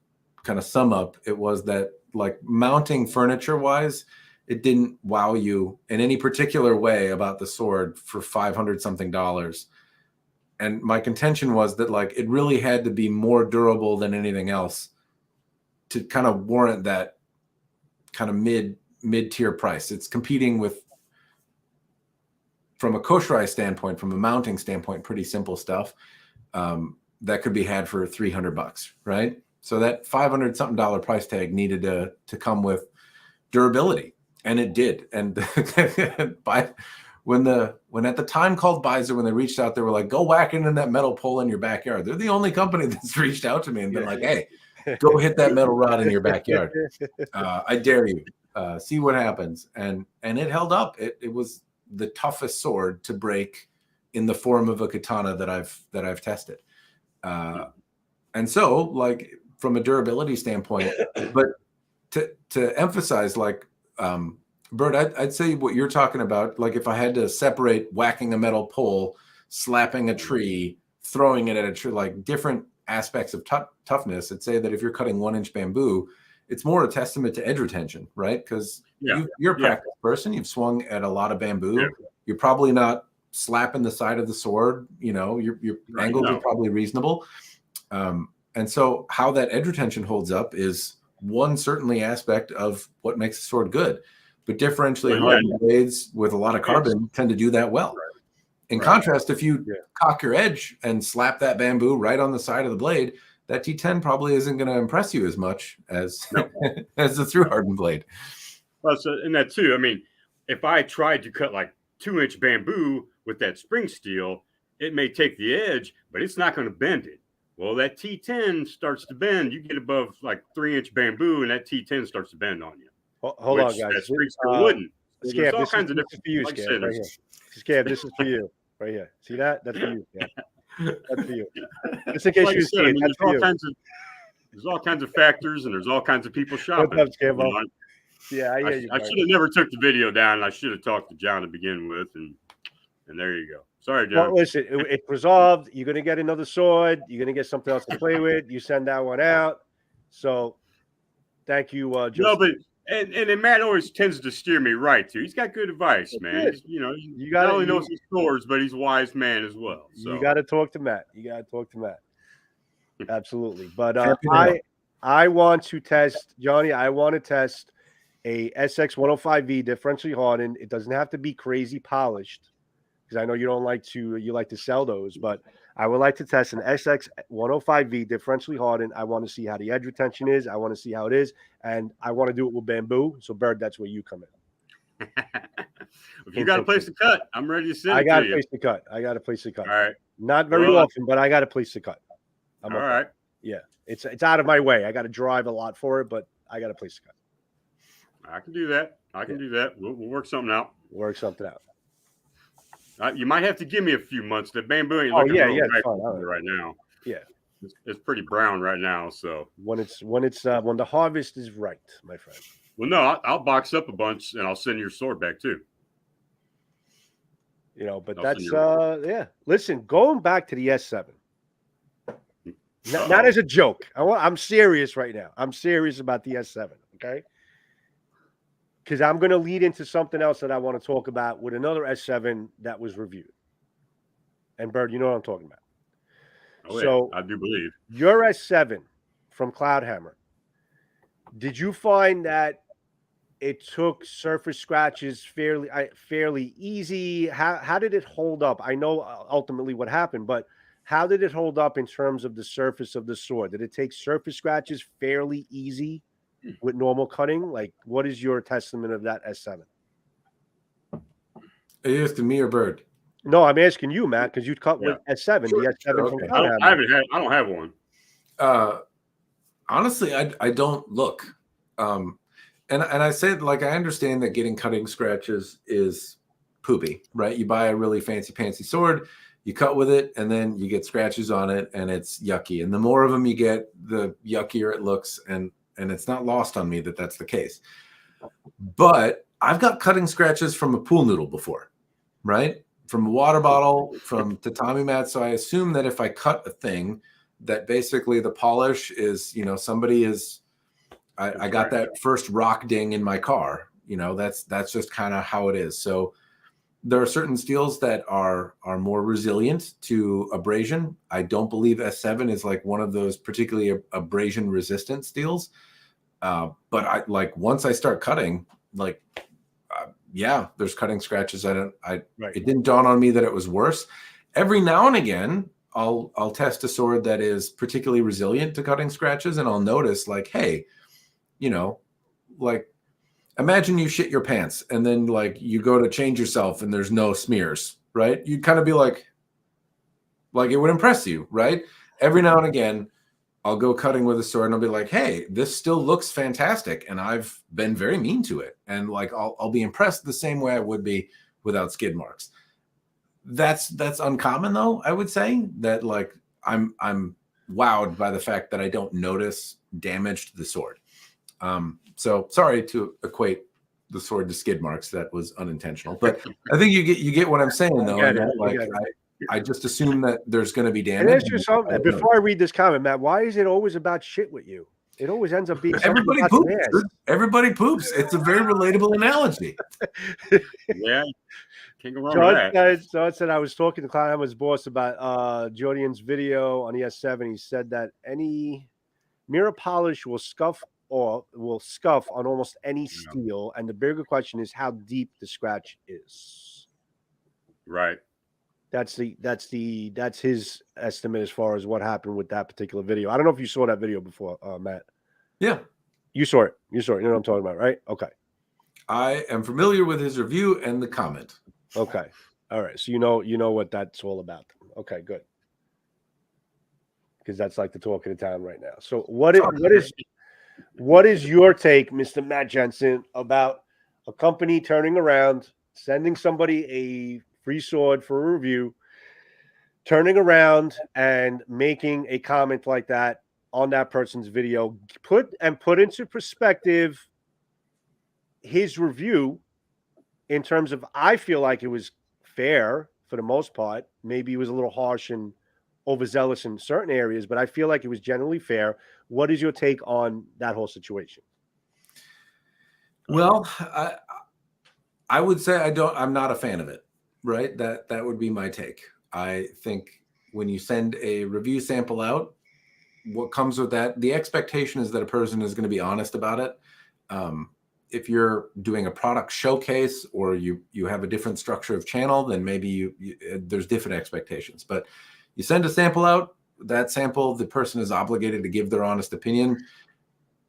kind of sum up, it was that, like, mounting furniture wise, it didn't wow you in any particular way about the sword for $500 something. And my contention was that, like, it really had to be more durable than anything else to kind of warrant that kind of mid-tier price. It's competing with, from a kosherai standpoint, from a mounting standpoint, pretty simple stuff that could be had for $300, right? So that $500 something price tag needed to come with durability, and it did. And when at the time called Byrd, when they reached out, they were like, go whack it in that metal pole in your backyard. They're the only company that's reached out to me and been like, hey, go hit that metal rod in your backyard. I dare you. See what happens. And it held up. It was the toughest sword to break in the form of a katana that I've tested. And so, like, from a durability standpoint, but to emphasize, like, Byrd, I'd say what you're talking about, like, if I had to separate whacking a metal pole, slapping a tree, throwing it at a tree, like different aspects of toughness, I'd say that if you're cutting 1-inch bamboo, it's more a testament to edge retention, right? Because you're a practiced person. You've swung at a lot of bamboo. Yeah. You're probably not slapping the side of the sword. Your angles are probably reasonable. And so how that edge retention holds up is one certainly aspect of what makes a sword good. But differentially hardened blades with a lot of carbon tend to do that well. In contrast, if you cock your edge and slap that bamboo right on the side of the blade, that T10 probably isn't going to impress you as much as as the through hardened blade. Well, so, and that too. I mean, if I tried to cut like 2-inch bamboo with that spring steel, it may take the edge, but it's not going to bend it. Well, that T10 starts to bend. You get above like 3-inch bamboo, and that T10 starts to bend on you. Hold on, guys. That spring steel wouldn't. So Scab, all kinds of different. This is for you, Scab. Right here. Scab, this is for you. Right here. See that? That's for you, Scab. That's for you. Just in case you see it, that's for you. There's all kinds of factors, and there's all kinds of people shopping. What's up, Scab? Yeah, I hear you. I should have never took the video down. I should have talked to John to begin with, and there you go. Sorry, John. Well, listen, it's resolved. You're going to get another sword. You're going to get something else to play with. You send that one out. So, thank you, Justin. No, but and Matt always tends to steer me right too. He's got good advice, man. He's, he not only knows his swords, but he's a wise man as well. So you got to talk to Matt. Absolutely. But I want to test, Johnny. I want to test a SX 105V differentially hardened. It doesn't have to be crazy polished because I know you don't like to. You like to sell those, but I would like to test an SX 105V differentially hardened. I want to see how the edge retention is. I want to see how it is, and I want to do it with bamboo. So, Byrd, that's where you come in. If you got a place to cut, I'm ready to send I it got to a you. place to cut. I got a place to cut. All right. Not very often, but I got a place to cut. All right. Yeah, it's out of my way. I got to drive a lot for it, but I got a place to cut. I can do that. I can do that. We'll work something out. Work something out. You might have to give me a few months. The bamboo ain't Oh looking yeah, right now. Yeah, it's pretty brown right now. So when the harvest is right, my friend. Well, no, I'll box up a bunch and I'll send your sword back too. You know, but that's yeah. Listen, going back to the S7. Not as a joke. I'm serious right now. I'm serious about the S7. Okay. Because I'm going to lead into something else that I want to talk about with another S7 that was reviewed. And Byrd, you know what I'm talking about. Oh, so yeah, I do believe. Your S7 from Cloudhammer, did you find that it took surface scratches fairly easy? How did it hold up? I know ultimately what happened, but how did it hold up in terms of the surface of the sword? Did it take surface scratches fairly easy with normal cutting? Like, what is your testament of that S7? Are you asking me or Byrd? No, I'm asking you, Matt, because you cut with S7, the S7 from Cloudhammer. I don't have one. Honestly, I don't look. And I said, like, I understand that getting cutting scratches is poopy, right? You buy a really fancy sword, you cut with it, and then you get scratches on it, and it's yucky. And the more of them you get, the yuckier it looks, and it's not lost on me that that's the case. But I've got cutting scratches from a pool noodle before, right? From a water bottle, from tatami mat. So I assume that if I cut a thing, that basically the polish is, somebody is. I got that first rock ding in my car. That's just kind of how it is. So there are certain steels that are more resilient to abrasion. I don't believe S7 is like one of those particularly abrasion resistant steels. But once I start cutting, there's cutting scratches. It didn't dawn on me that it was worse. Every now and again, I'll test a sword that is particularly resilient to cutting scratches, and I'll notice hey, imagine you shit your pants and then you go to change yourself and there's no smears, right? You'd kind of be like it would impress you, right? Every now and again, I'll go cutting with a sword and I'll be like, hey, this still looks fantastic. And I've been very mean to it. And I'll be impressed the same way I would be without skid marks. That's uncommon though. I would say that I'm wowed by the fact that I don't notice damage to the sword. So sorry to equate the sword to skid marks. That was unintentional, but I think you get what I'm saying though. I just assume that there's going to be damage. And before I read this comment, Matt, why is it always about shit with you? It always ends up being everybody poops. Everybody poops. It's a very relatable analogy. Yeah. Can't go wrong with that. John said I was talking to Cloudhammer's boss about Jordan's video on the S7. He said that any mirror polish will scuff on almost any steel, and the bigger question is how deep the scratch is. Right. That's his estimate as far as what happened with that particular video. I don't know if you saw that video before, Matt. Yeah. You saw it. You know what I'm talking about, right? Okay. I am familiar with his review and the comment. Okay. All right. So you know what that's all about. Okay, good. Because that's like the talk of the town right now. So what is your take, Mr. Matt Jensen, about a company turning around, sending somebody a free sword for a review, turning around and making a comment like that on that person's video, put into perspective his review in terms of, I feel like it was fair for the most part. Maybe it was a little harsh and overzealous in certain areas, but I feel like it was generally fair. What is your take on that whole situation? Well, I would say I'm not a fan of it. Right. That would be my take. I think when you send a review sample out, what comes with that, the expectation is that a person is going to be honest about it. If you're doing a product showcase or you have a different structure of channel, then maybe there's different expectations. But you send a sample out, that sample, the person is obligated to give their honest opinion,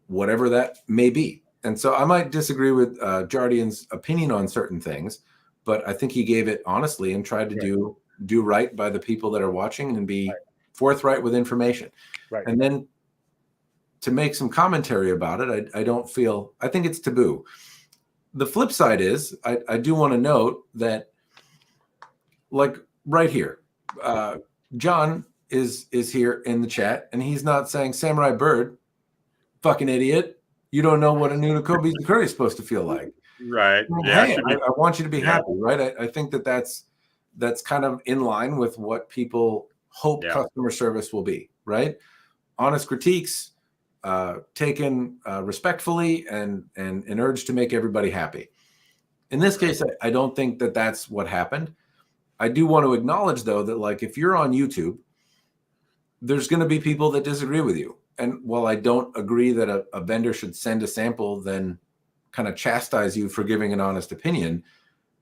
whatever that may be. And so I might disagree with Jardian's opinion on certain things, but I think he gave it honestly and tried to do right by the people that are watching and be forthright with information. Right. And then to make some commentary about it, I think it's taboo. The flip side is I do want to note that, like right here, John is here in the chat, and he's not saying Samurai Byrd, fucking idiot, you don't know what a new Kobe Curry is supposed to feel like. Right. Hey, I want you to be happy, right? I think that's kind of in line with what people hope customer service will be, right? Honest critiques, taken respectfully, and an urge to make everybody happy. In this case, I don't think that that's what happened. I do want to acknowledge, though, that like if you're on YouTube, there's going to be people that disagree with you. And while I don't agree that a vendor should send a sample, then kind of chastise you for giving an honest opinion,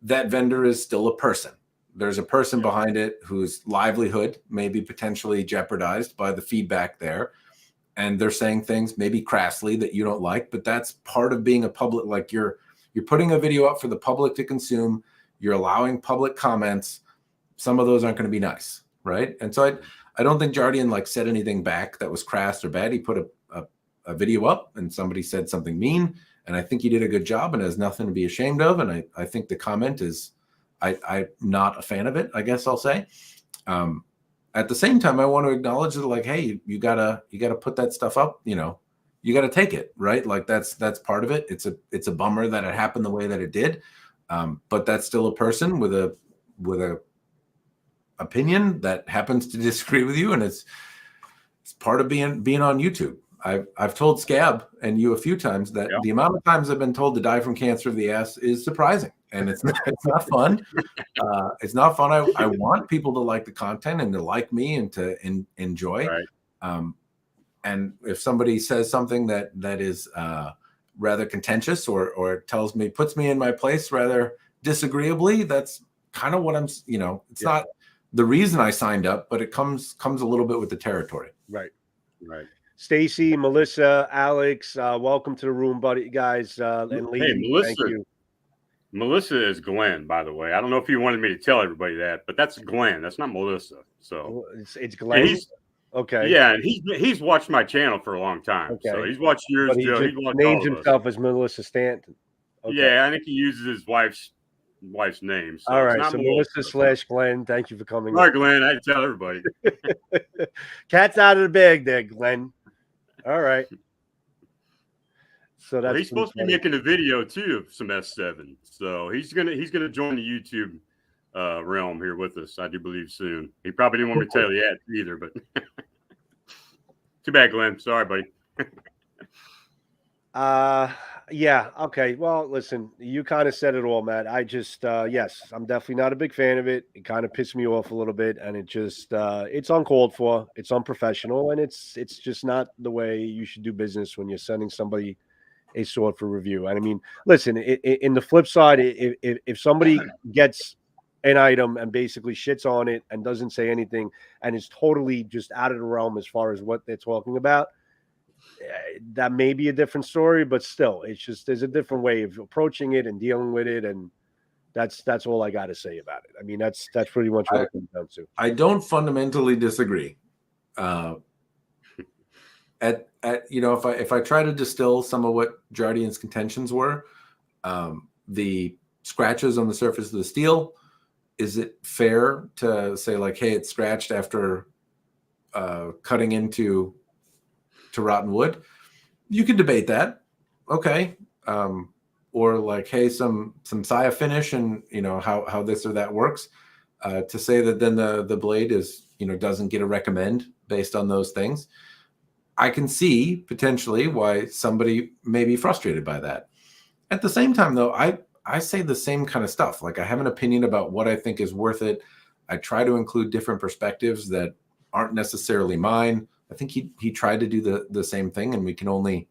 that vendor is still a person. There's a person behind it whose livelihood may be potentially jeopardized by the feedback there. And they're saying things maybe crassly that you don't like, but that's part of being a public, like you're putting a video up for the public to consume. You're allowing public comments. Some of those aren't going to be nice, right? And so I don't think Jardian like said anything back that was crass or bad. He put a video up and somebody said something mean, and I think he did a good job and has nothing to be ashamed of. And I think the comment is, I'm not a fan of it, I guess I'll say. At the same time, I want to acknowledge that, like, hey, you gotta put that stuff up. You know, you gotta take it, right? Like that's part of it. It's a bummer that it happened the way that it did, but that's still a person with a opinion that happens to disagree with you, and it's part of being on YouTube. I've told Scab and you a few times that the amount of times I've been told to die from cancer of the ass is surprising, and it's not fun. It's not fun. I want people to like the content and to like me and to enjoy. Right. And if somebody says something that is rather contentious or puts me in my place rather disagreeably, that's kind of what I'm. You know, it's not the reason I signed up, but it comes a little bit with the territory. Right. Right. Stacy, Melissa, Alex, welcome to the room, buddy, guys. And Lee, hey, Melissa, thank you. Melissa is Glenn, by the way. I don't know if you wanted me to tell everybody that, but that's Glenn. That's not Melissa. So it's Glenn. Okay. Yeah, and he's watched my channel for a long time. Okay. So he's watched yours. But he names himself as Melissa Stanton. Okay. Yeah, I think he uses his wife's name. So all right, so Melissa / Glenn, thank you for coming. All right, Glenn, I had to tell everybody. Cat's out of the bag there, Glenn. All right. So that's he's supposed to be making a video too of some S7. So he's gonna join the YouTube realm here with us, I do believe, soon. He probably didn't want me to tell you that either, but too bad, Glenn. Sorry, buddy. Yeah, okay. Well, listen, you kind of said it all, Matt. I just yes, I'm definitely not a big fan of it. It kind of pissed me off a little bit, and it just it's uncalled for, it's unprofessional, and it's just not the way you should do business when you're sending somebody a sword for review. And I mean, listen, in the flip side, if somebody gets an item and basically shits on it and doesn't say anything and is totally just out of the realm as far as what they're talking about, that may be a different story, but still, it's just there's a different way of approaching it and dealing with it, and that's all I got to say about it. I mean, that's pretty much what it comes down to. I don't fundamentally disagree. If I try to distill some of what Jardian's contentions were, the scratches on the surface of the steel, is it fair to say like, hey, it's scratched after cutting into rotten wood? You could debate that. Okay. Or like, hey, some Saya finish and how this or that works. To say that then the blade is, doesn't get a recommend based on those things. I can see potentially why somebody may be frustrated by that. At the same time, though, I say the same kind of stuff. Like, I have an opinion about what I think is worth it. I try to include different perspectives that aren't necessarily mine. I think he tried to do the same thing, and we can only,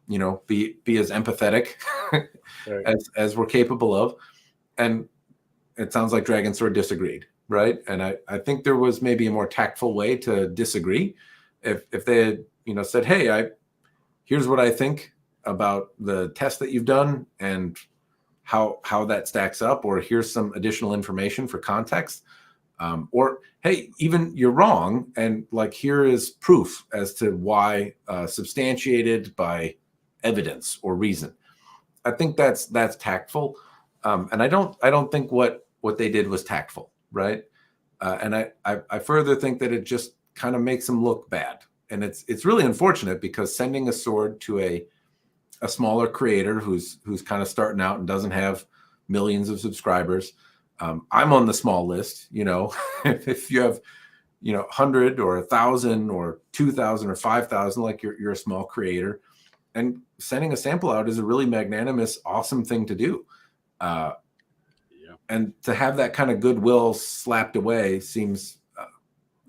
you know, be as empathetic right. as we're capable of. And it sounds like Dragon Sword disagreed, right? And I think there was maybe a more tactful way to disagree. If they had, you know, said, hey, here's what I think about the test that you've done and how that stacks up, or here's some additional information for context, or hey, even you're wrong, and like here is proof as to why, substantiated by evidence or reason. I think that's tactful, and I don't think what they did was tactful, right? And I further think that it just kind of makes them look bad, and it's really unfortunate, because sending a sword to a smaller creator who's kind of starting out and doesn't have millions of subscribers. I'm on the small list, you know. if you have, you know, 100 or 1,000 or 2,000 or 5,000, like you're a small creator, and sending a sample out is a really magnanimous, awesome thing to do. And to have that kind of goodwill slapped away seems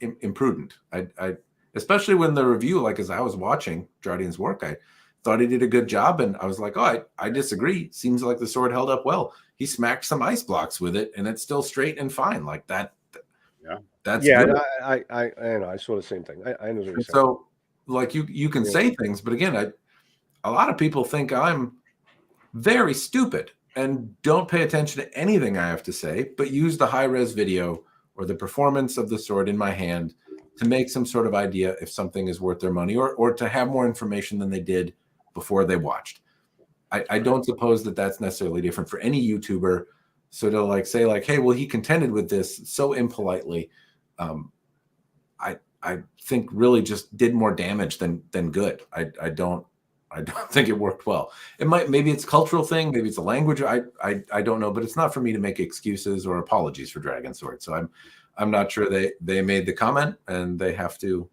imprudent. I especially when the review, like as I was watching Jardine's work, I thought he did a good job, and I was like, oh, I disagree. Seems like the sword held up well. He smacked some ice blocks with it, and it's still straight and fine. Like that. Yeah, that's good. I know. I saw the same thing. I know what you're saying. So, like you can say things, but again, a lot of people think I'm very stupid and don't pay attention to anything I have to say, but use the high-res video or the performance of the sword in my hand to make some sort of idea if something is worth their money, or to have more information than they did before they watched. I don't suppose that that's necessarily different for any YouTuber. So to like say like, hey, well, he contended with this so impolitely, I think really just did more damage than good. I don't think it worked well. Maybe it's a cultural thing, maybe it's a language. I don't know, but it's not for me to make excuses or apologies for Dragon Sword. So I'm not sure they made the comment, and they have to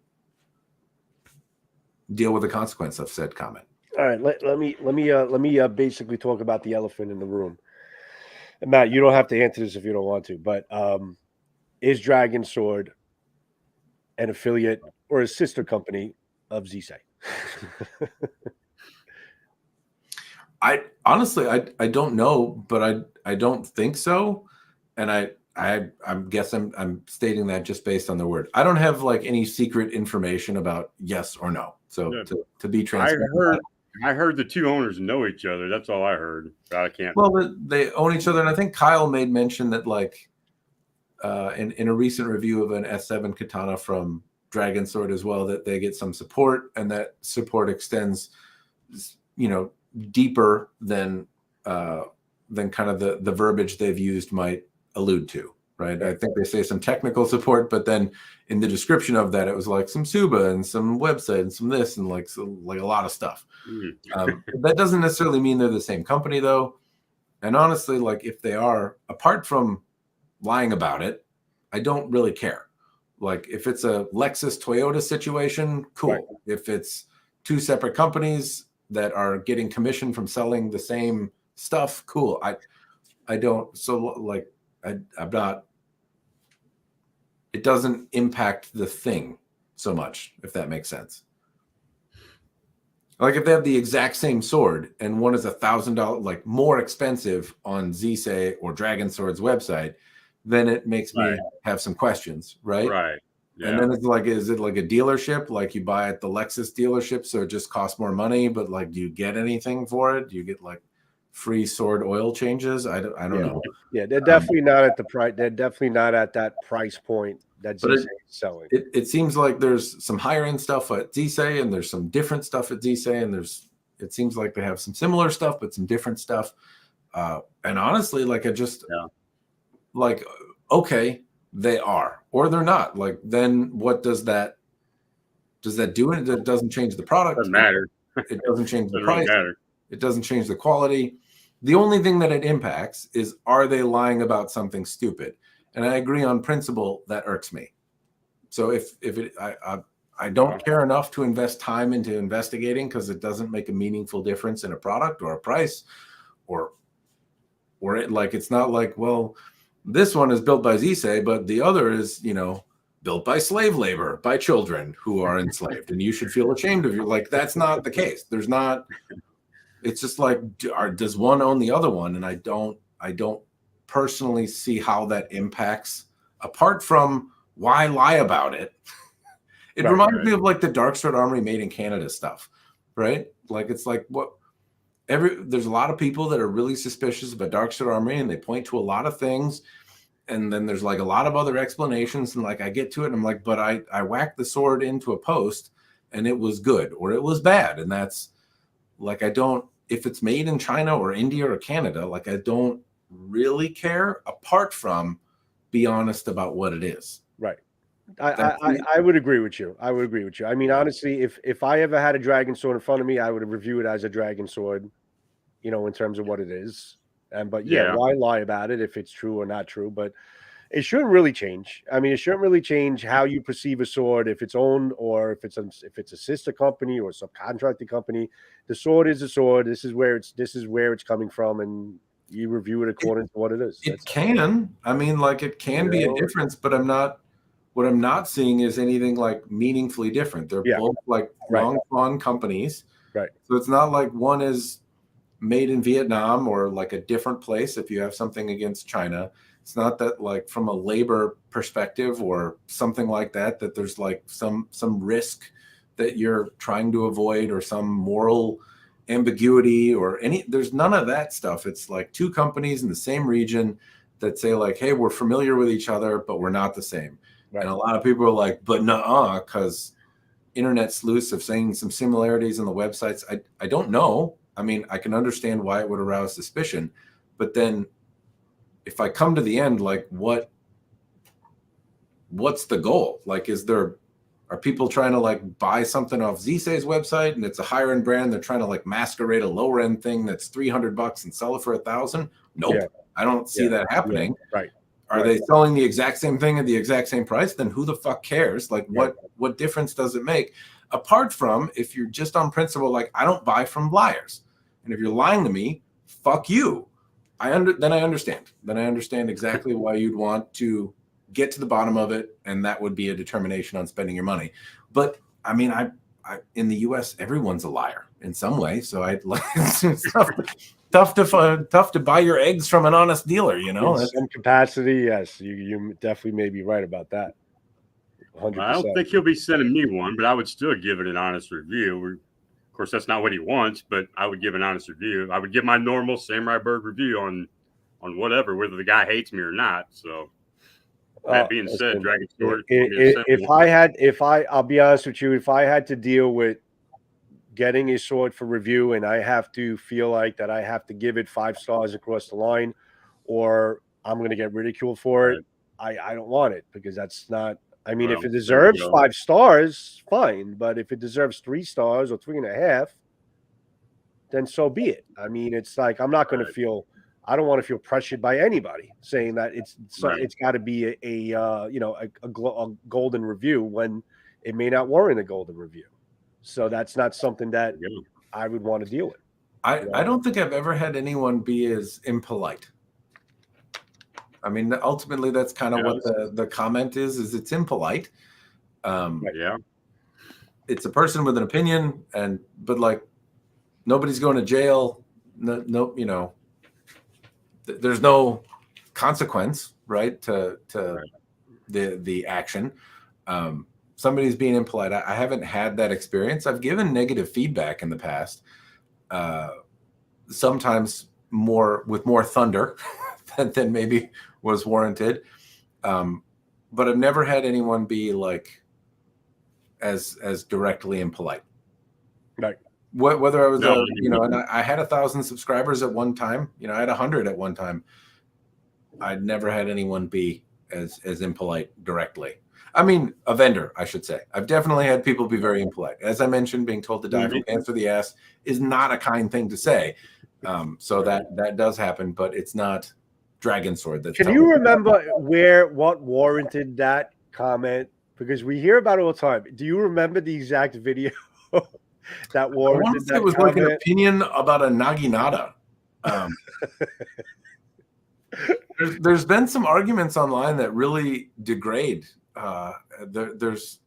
deal with the consequence of said comment. All right, let me basically talk about the elephant in the room. And Matt, you don't have to answer this if you don't want to, but is Dragon Sword an affiliate or a sister company of Zisei? I honestly I don't know, but I don't think so, and I guess I'm stating that just based on the word. I don't have like any secret information about yes or no. So to be transparent, I heard the two owners know each other. That's all I heard. I can't. Well, they own each other, and I think Kyle made mention that like in a recent review of an S7 katana from Dragon Sword as well, that they get some support, and that support extends, you know, deeper than kind of the verbiage they've used might allude to, right? I think they say some technical support, but then in the description of that, it was like some Suba and some website and some this and like a lot of stuff. That doesn't necessarily mean they're the same company, though. And honestly, like if they are, apart from lying about it, I don't really care. Like if it's a Lexus Toyota situation, cool. Right. If it's two separate companies that are getting commission from selling the same stuff, cool. I don't, so like I'm not, it doesn't impact the thing so much, if that makes sense. Like if they have the exact same sword and one is $1,000, like more expensive on Zisei or Dragon Sword's website, then it makes me have some questions, right? Right. Yeah. And then it's like, is it like a dealership? Like you buy at the Lexus dealership, so it just costs more money, but like, do you get anything for it? Do you get like free sword oil changes? I don't know. Yeah, they're definitely not at the price. They're definitely not at that price point that Zisei is selling. It seems like there's some higher end stuff at Zisei, and there's some different stuff at Zisei, and it seems like they have some similar stuff, but some different stuff. And honestly, like I just like, okay, they are, or they're not. Like, then what does that do? It doesn't change the product. Doesn't matter. It doesn't change the Doesn't price. really matter. It doesn't change the quality. The only thing that it impacts is, are they lying about something stupid? And I agree on principle, that irks me. So I don't care enough to invest time into investigating, because it doesn't make a meaningful difference in a product or a price, or it, like, it's not like, well, this one is built by Zisei, but the other is, you know, built by slave labor, by children who are enslaved, and you should feel ashamed of you. Like, that's not the case. There's not. It's just like, does one own the other one? And I don't personally see how that impacts, apart from why lie about it. It reminds me of like the Dark Sword Armory made in Canada stuff, right? Like, it's like, there's a lot of people that are really suspicious about Dark Sword Armory, and they point to a lot of things. And then there's like a lot of other explanations. And like, I get to it and I'm like, but I whacked the sword into a post and it was good or it was bad. And that's like, if it's made in China or India or Canada, like, I don't really care, apart from be honest about what it is. Right. I would agree with you. I mean, honestly, if I ever had a dragon sword in front of me, I would review it as a dragon sword, in terms of what it is. But why lie about it if it's true or not true? But it shouldn't really change. I mean, it shouldn't really change how you perceive a sword, if it's owned or if it's a sister company or subcontracted company. The sword is a sword. This is where it's coming from, and you review it according to what it is. It can be a difference, but what I'm not seeing is anything like meaningfully different. They're both like long companies. Right. So it's not like one is made in Vietnam or like a different place. If you have something against China, it's not that, like, from a labor perspective or something like that there's like some risk that you're trying to avoid, or some moral ambiguity or there's none of that stuff. It's like two companies in the same region that say like, hey, we're familiar with each other, but we're not the same. Right. And a lot of people are like, but nuh-uh, because internet sleuths have seen some similarities in the websites. I don't know. I mean, I can understand why it would arouse suspicion, but then if I come to the end, like, what's the goal? Like, are people trying to like buy something off Zisei's website and it's a higher end brand? They're trying to like masquerade a lower end thing that's $300 and sell it for $1,000. Nope. Yeah. I don't see that happening. Yeah. Right. Are they selling the exact same thing at the exact same price? Then who the fuck cares? Like, what difference does it make? Apart from if you're just on principle, like, I don't buy from liars. And if you're lying to me, fuck you. Then I understand. Then I understand exactly why you'd want to get to the bottom of it, and that would be a determination on spending your money. But I mean, I in the U.S., everyone's a liar in some way. So it's tough to buy your eggs from an honest dealer. In some capacity, yes, you definitely may be right about that. 100%. I don't think he'll be sending me one, but I would still give it an honest review. Of course, that's not what he wants, but I would give an honest review. I would give my normal Samurai Byrd review on whatever, whether the guy hates me or not. So that being said, Dragon Sword. I'll be honest with you, if I had to deal with getting a sword for review and I have to feel like that I have to give it 5 stars across the line, or I'm going to get ridiculed for it, I don't want it, because that's not. I mean, if it deserves 5 stars, fine. But if it deserves 3 stars or 3.5, then so be it. I mean, it's like, I'm not going to feel. I don't want to feel pressured by anybody saying that it's got to be a golden review when it may not warrant a golden review. So that's not something that I would want to deal with. I don't think I've ever had anyone be as impolite. I mean, ultimately, that's kind of what the comment is it's impolite. It's a person with an opinion, but like, nobody's going to jail. No, there's no consequence, right, to the action. Somebody's being impolite. I haven't had that experience. I've given negative feedback in the past, sometimes with more thunder than maybe was warranted. But I've never had anyone be like as directly impolite. Right. Whether I was, and I had 1,000 subscribers at one time, I had 100 at one time. I'd never had anyone be as impolite directly. I mean, a vendor, I should say. I've definitely had people be very impolite. As I mentioned, being told to die from cancer of the ass is not a kind thing to say. So that does happen, but it's not Dragon Sword. Can you remember what warranted that comment? Because we hear about it all the time. Do you remember the exact video that warranted that? It was comment? Like an opinion about a naginata. There's been some arguments online that really degrade there's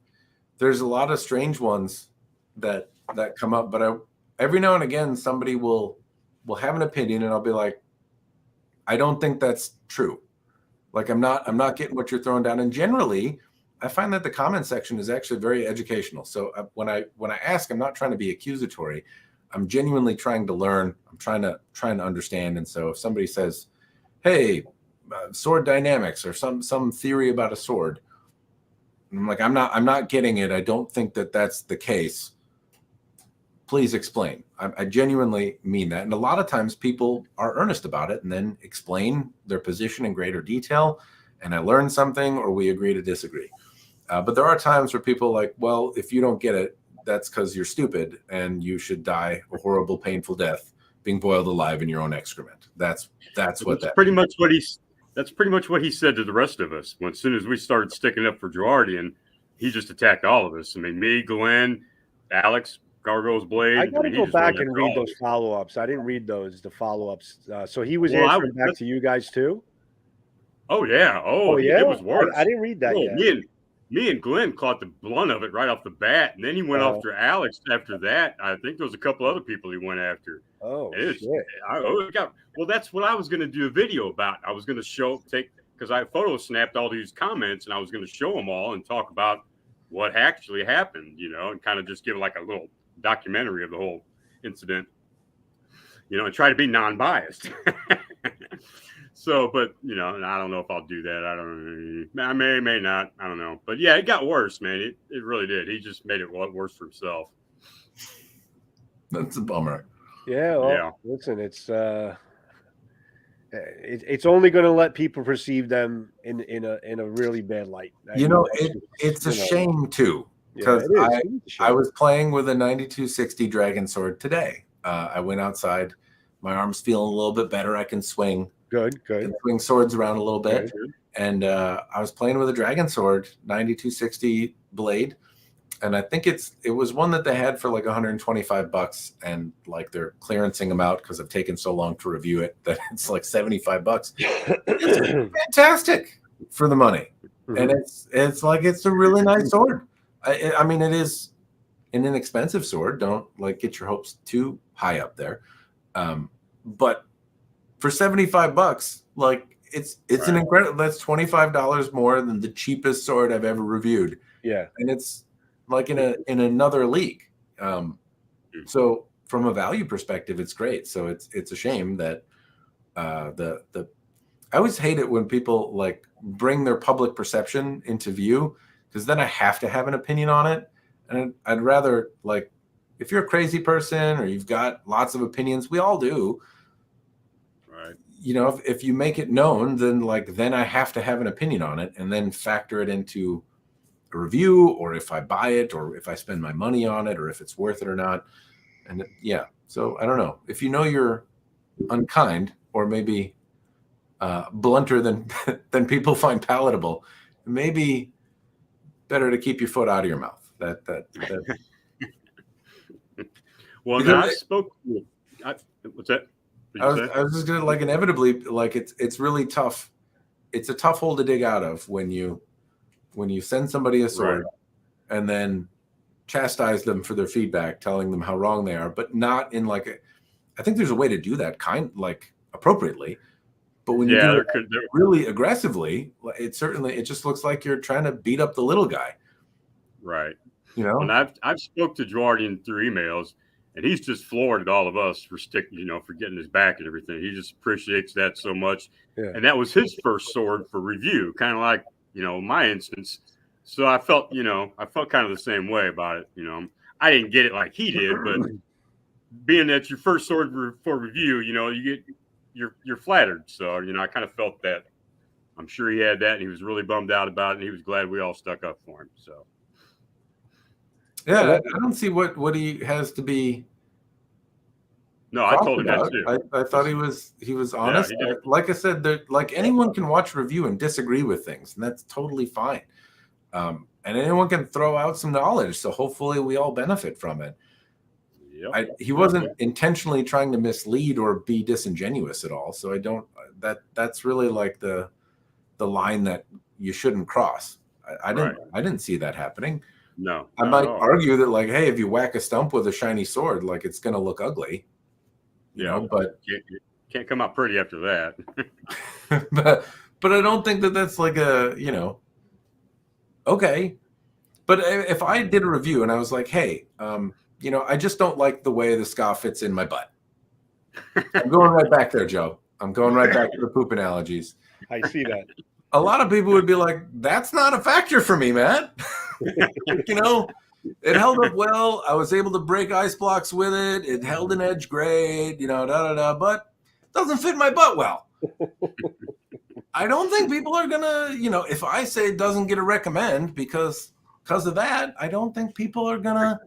a lot of strange ones that come up, but every now and again somebody will have an opinion, and I'll be like, I don't think that's true. Like I'm not getting what you're throwing down. And generally, I find that the comment section is actually very educational. So when I ask, I'm not trying to be accusatory. I'm genuinely trying to learn. I'm trying to understand. And so if somebody says, "Hey, sword dynamics," or some theory about a sword, I'm like, I'm not getting it. I don't think that that's the case. Please explain. I genuinely mean that. And a lot of times people are earnest about it and then explain their position in greater detail. And I learn something, or we agree to disagree. But there are times where people are like, well, if you don't get it, that's because you're stupid and you should die a horrible, painful death being boiled alive in your own excrement. That's pretty much what he said to the rest of us. As soon as we started sticking up for Gerardian, he just attacked all of us. I mean, me, Glenn, Alex, Gargoyle's Blade. I got to go back and read those follow-ups. I didn't read the follow-ups. So he was answering back to you guys too? Oh, yeah. Oh, yeah? It was worse. I didn't read that yet. Me and Glenn caught the blunt of it right off the bat, and then he went after Alex after that. I think there was a couple other people he went after. Oh, shit. Well, that's what I was going to do a video about. I was going to because I photo snapped all these comments, and I was going to show them all and talk about what actually happened, and kind of just give like a little documentary of the whole incident, and try to be non-biased. So, but and I don't know if I'll do that. I don't know. I may not. I don't know. But yeah, it got worse, man. It really did. He just made it a lot worse for himself. That's a bummer. Yeah. Well, listen, it's only going to let people perceive them in a really bad light. It's a shame too, because I was playing with a 9260 Dragon Sword today. I went outside. My arm's feeling a little bit better. I can swing. Good. Can swing swords around a little bit. Good. And I was playing with a Dragon Sword 9260 blade, and I think it was one that they had for like $125, and like they're clearancing them out because I've taken so long to review it that it's like $75. It's fantastic for the money. Mm-hmm. And it's a really nice sword. I mean, it is an inexpensive sword. Don't get your hopes too high up there. But for $75, it's right. An incredible. That's $25 more than the cheapest sword I've ever reviewed. Yeah, and it's like in another league. So from a value perspective, it's great. So it's a shame that I always hate it when people bring their public perception into view, because then I have to have an opinion on it. And I'd rather, if you're a crazy person or you've got lots of opinions, we all do. Right. If you make it known, then I have to have an opinion on it and then factor it into a review, or if I buy it, or if I spend my money on it, or if it's worth it or not. And so I don't know. If you're unkind or maybe blunter than people find palatable, maybe better to keep your foot out of your mouth. That Well, now I spoke. What's that? I was just gonna inevitably it's really tough. It's a tough hole to dig out of when you send somebody a sword, right, and then chastise them for their feedback, telling them how wrong they are, but not in I think there's a way to do that appropriappropriately. But when you do it really aggressively, it just looks like you're trying to beat up the little guy. Right. And I've spoke to Jordan through emails, and he's just floored at all of us for for getting his back and everything. He just appreciates that so much. Yeah. And that was his first sword for review, kind of like, my instance. So I felt kind of the same way about it. I didn't get it like he did, but being that your first sword for review, you're flattered. So, I kind of felt that. I'm sure he had that, and he was really bummed out about it, and he was glad we all stuck up for him. So. Yeah, I don't see what he has to be. No, I told him that too. I thought he was honest. Yeah, like I said, anyone can watch a review and disagree with things, and that's totally fine. And anyone can throw out some knowledge, so hopefully we all benefit from it. Yep. He wasn't intentionally trying to mislead or be disingenuous at all. So I don't. That's really the line that you shouldn't cross. I didn't see that happening. No, I might argue that, like, hey, if you whack a stump with a shiny sword, like, it's going to look ugly, you know, but can't come out pretty after that. but I don't think that that's like a, you know, okay. But if I did a review and I was like, hey, you know, I just don't like the way the ska fits in my butt. I'm going right back there, Joe. I'm going right back to the poop analogies. I see that. A lot of people would be like, that's not a factor for me, man. You know, it held up well. I was able to break ice blocks with it. It held an edge great, you know, but it doesn't fit my butt well. I don't think people are going to, you know, if I say it doesn't get a recommend because of that, I don't think people are going to.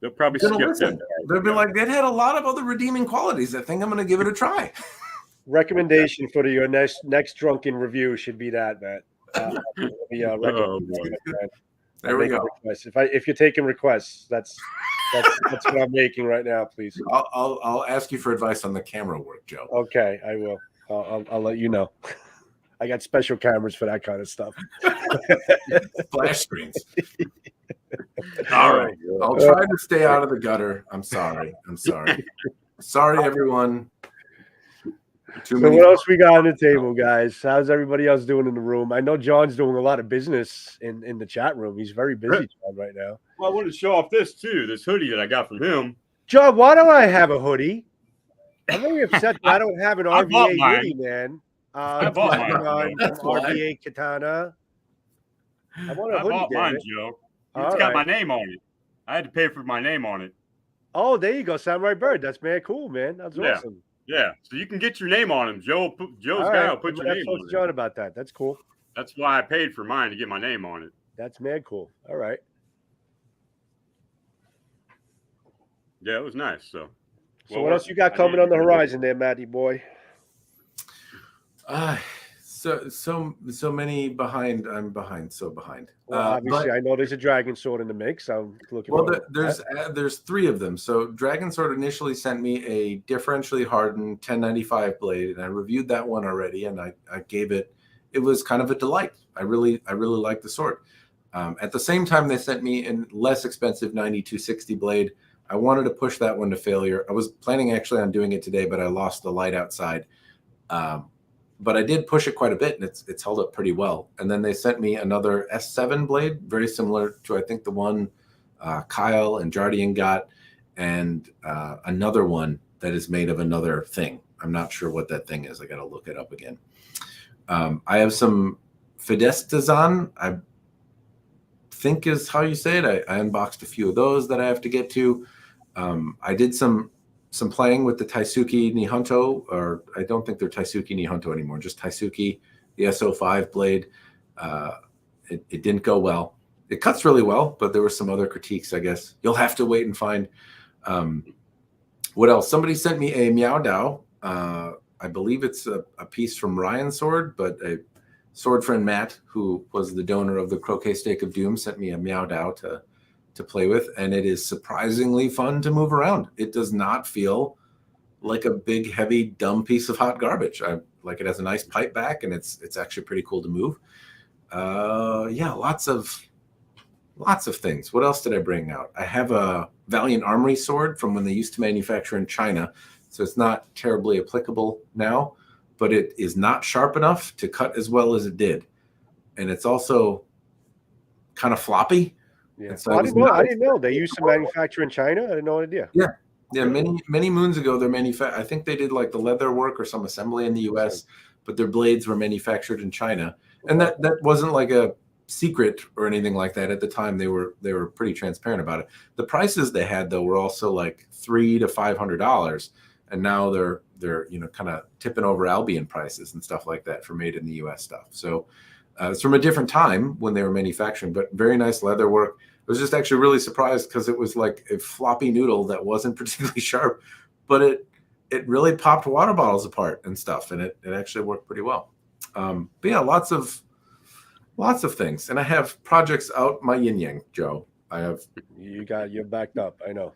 They'll probably skip that. They'll be like, that had a lot of other redeeming qualities. I think I'm going to give it a try. Recommendation for your next drunken review should be that, Matt. There we go. If you're taking requests, that's what I'm making right now. Please. I'll ask you for advice on the camera work, Joe. Okay, I will. I'll let you know. I got special cameras for that kind of stuff. Flash screens. All right. I'll try to stay out of the gutter. I'm sorry. Sorry, everyone. So what else we got on the table, guys? How's everybody else doing in the room? I know John's doing a lot of business in the chat room. He's very busy, John, right now. Well, I wanted to show off this hoodie that I got from him. John, why do I have a hoodie? I'm very upset that I don't have an RVA hoodie, man. I bought mine. RVA Katana. I bought mine, Joe. It's got my name on it. I had to pay for my name on it. Oh, there you go, Samurai Byrd. That's man cool, man. That's awesome. Yeah, so you can get your name on him. Joe's guy will put your name on it. John about that. That's cool. That's why I paid for mine, to get my name on it. That's mad cool. All right. Yeah, it was nice. So what else you got coming on the horizon there, Matty boy? So many behind. I'm behind. So behind. Well, obviously, I know there's a dragon sword in the mix. I'm looking. Well, there's three of them. So dragon sword initially sent me a differentially hardened 1095 blade, and I reviewed that one already, and I gave it. It was kind of a delight. I really liked the sword. At the same time, they sent me a less expensive 9260 blade. I wanted to push that one to failure. I was planning actually on doing it today, but I lost the light outside. But I did push it quite a bit, and it's held up pretty well. And then they sent me another S7 blade, very similar to, I think, the one Kyle and Jardian got, and another one that is made of another thing. I'm not sure what that thing is. I got to look it up again. I have some Fidestazan, I think is how you say it. I unboxed a few of those that I have to get to. I did some playing with the Taisuki Nihonto, or I don't think they're Taisuki Nihonto anymore, just Taisuki, the SO5 blade. It didn't go well. It cuts really well, but there were some other critiques, I guess. You'll have to wait and find. What else? Somebody sent me a Meow Dao. I believe it's a piece from Ryan's sword, but a sword friend, Matt, who was the donor of the Croquet Stake of Doom, sent me a Meow Dao to play with, and it is surprisingly fun to move around. It does not feel like a big, heavy, dumb piece of hot garbage. I like it has a nice pipe back, and it's actually pretty cool to move. Yeah, lots of things. What else did I bring out? I have a Valiant Armory sword from when they used to manufacture in China, so it's not terribly applicable now, but it is not sharp enough to cut as well as it did, and it's also kind of floppy. Yeah, so I didn't know they used to manufacture in China. I had no idea. Yeah. Many moons ago, I think they did like the leather work or some assembly in the U.S., but their blades were manufactured in China, and that wasn't like a secret or anything like that at the time. They were pretty transparent about it. The prices they had though were also like $300 to $500, and now they're kind of tipping over Albion prices and stuff like that for made in the U.S. stuff. So it's from a different time when they were manufacturing, but very nice leather work. I was just actually really surprised because it was like a floppy noodle that wasn't particularly sharp, but it really popped water bottles apart and stuff, and it actually worked pretty well. But yeah, lots of things, and I have projects out my yin yang, Joe. You're backed up. I know.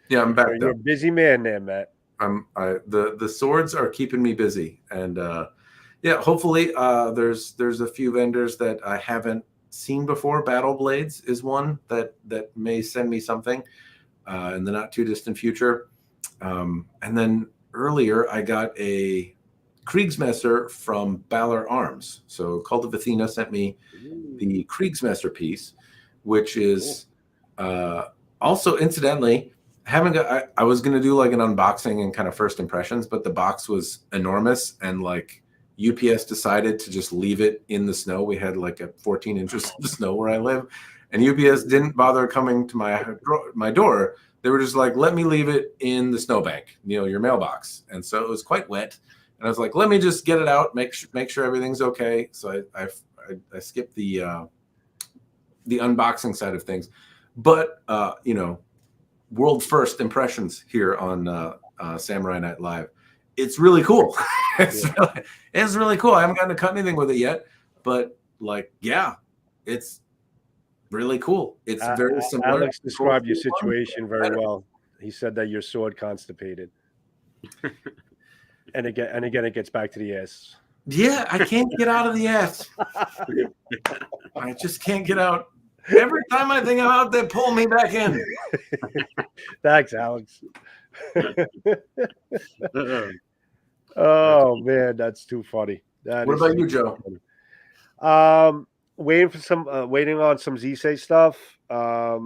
Yeah, I'm backed up. You're a busy man there, Matt. The swords are keeping me busy, and Yeah, hopefully there's a few vendors that I haven't seen before. Battle Blades is one that may send me something in the not too distant future. And then earlier I got a Kriegsmesser from Balor Arms. So Cult of Athena sent me the Kriegsmesser piece, which is also incidentally, I was gonna do like an unboxing and kind of first impressions, but the box was enormous and like UPS decided to just leave it in the snow. We had like a 14 inches of snow where I live, and UPS didn't bother coming to my door. They were just like, let me leave it in the snowbank, your mailbox. And so it was quite wet. And I was like, let me just get it out, make sure everything's okay. So I skipped the unboxing side of things, but world first impressions here on Samurai Night Live. It's really cool. It's really cool. I haven't gotten to cut anything with it yet, but it's really cool. It's very similar. Alex described your situation very well. He said that your sword constipated. And again, it gets back to the ass. Yeah, I can't get out of the ass. I just can't get out. Every time I think I'm out, they pull me back in. Thanks, Alex. Oh man, that's too funny. What about you, Joe? Waiting on some Zisei stuff. I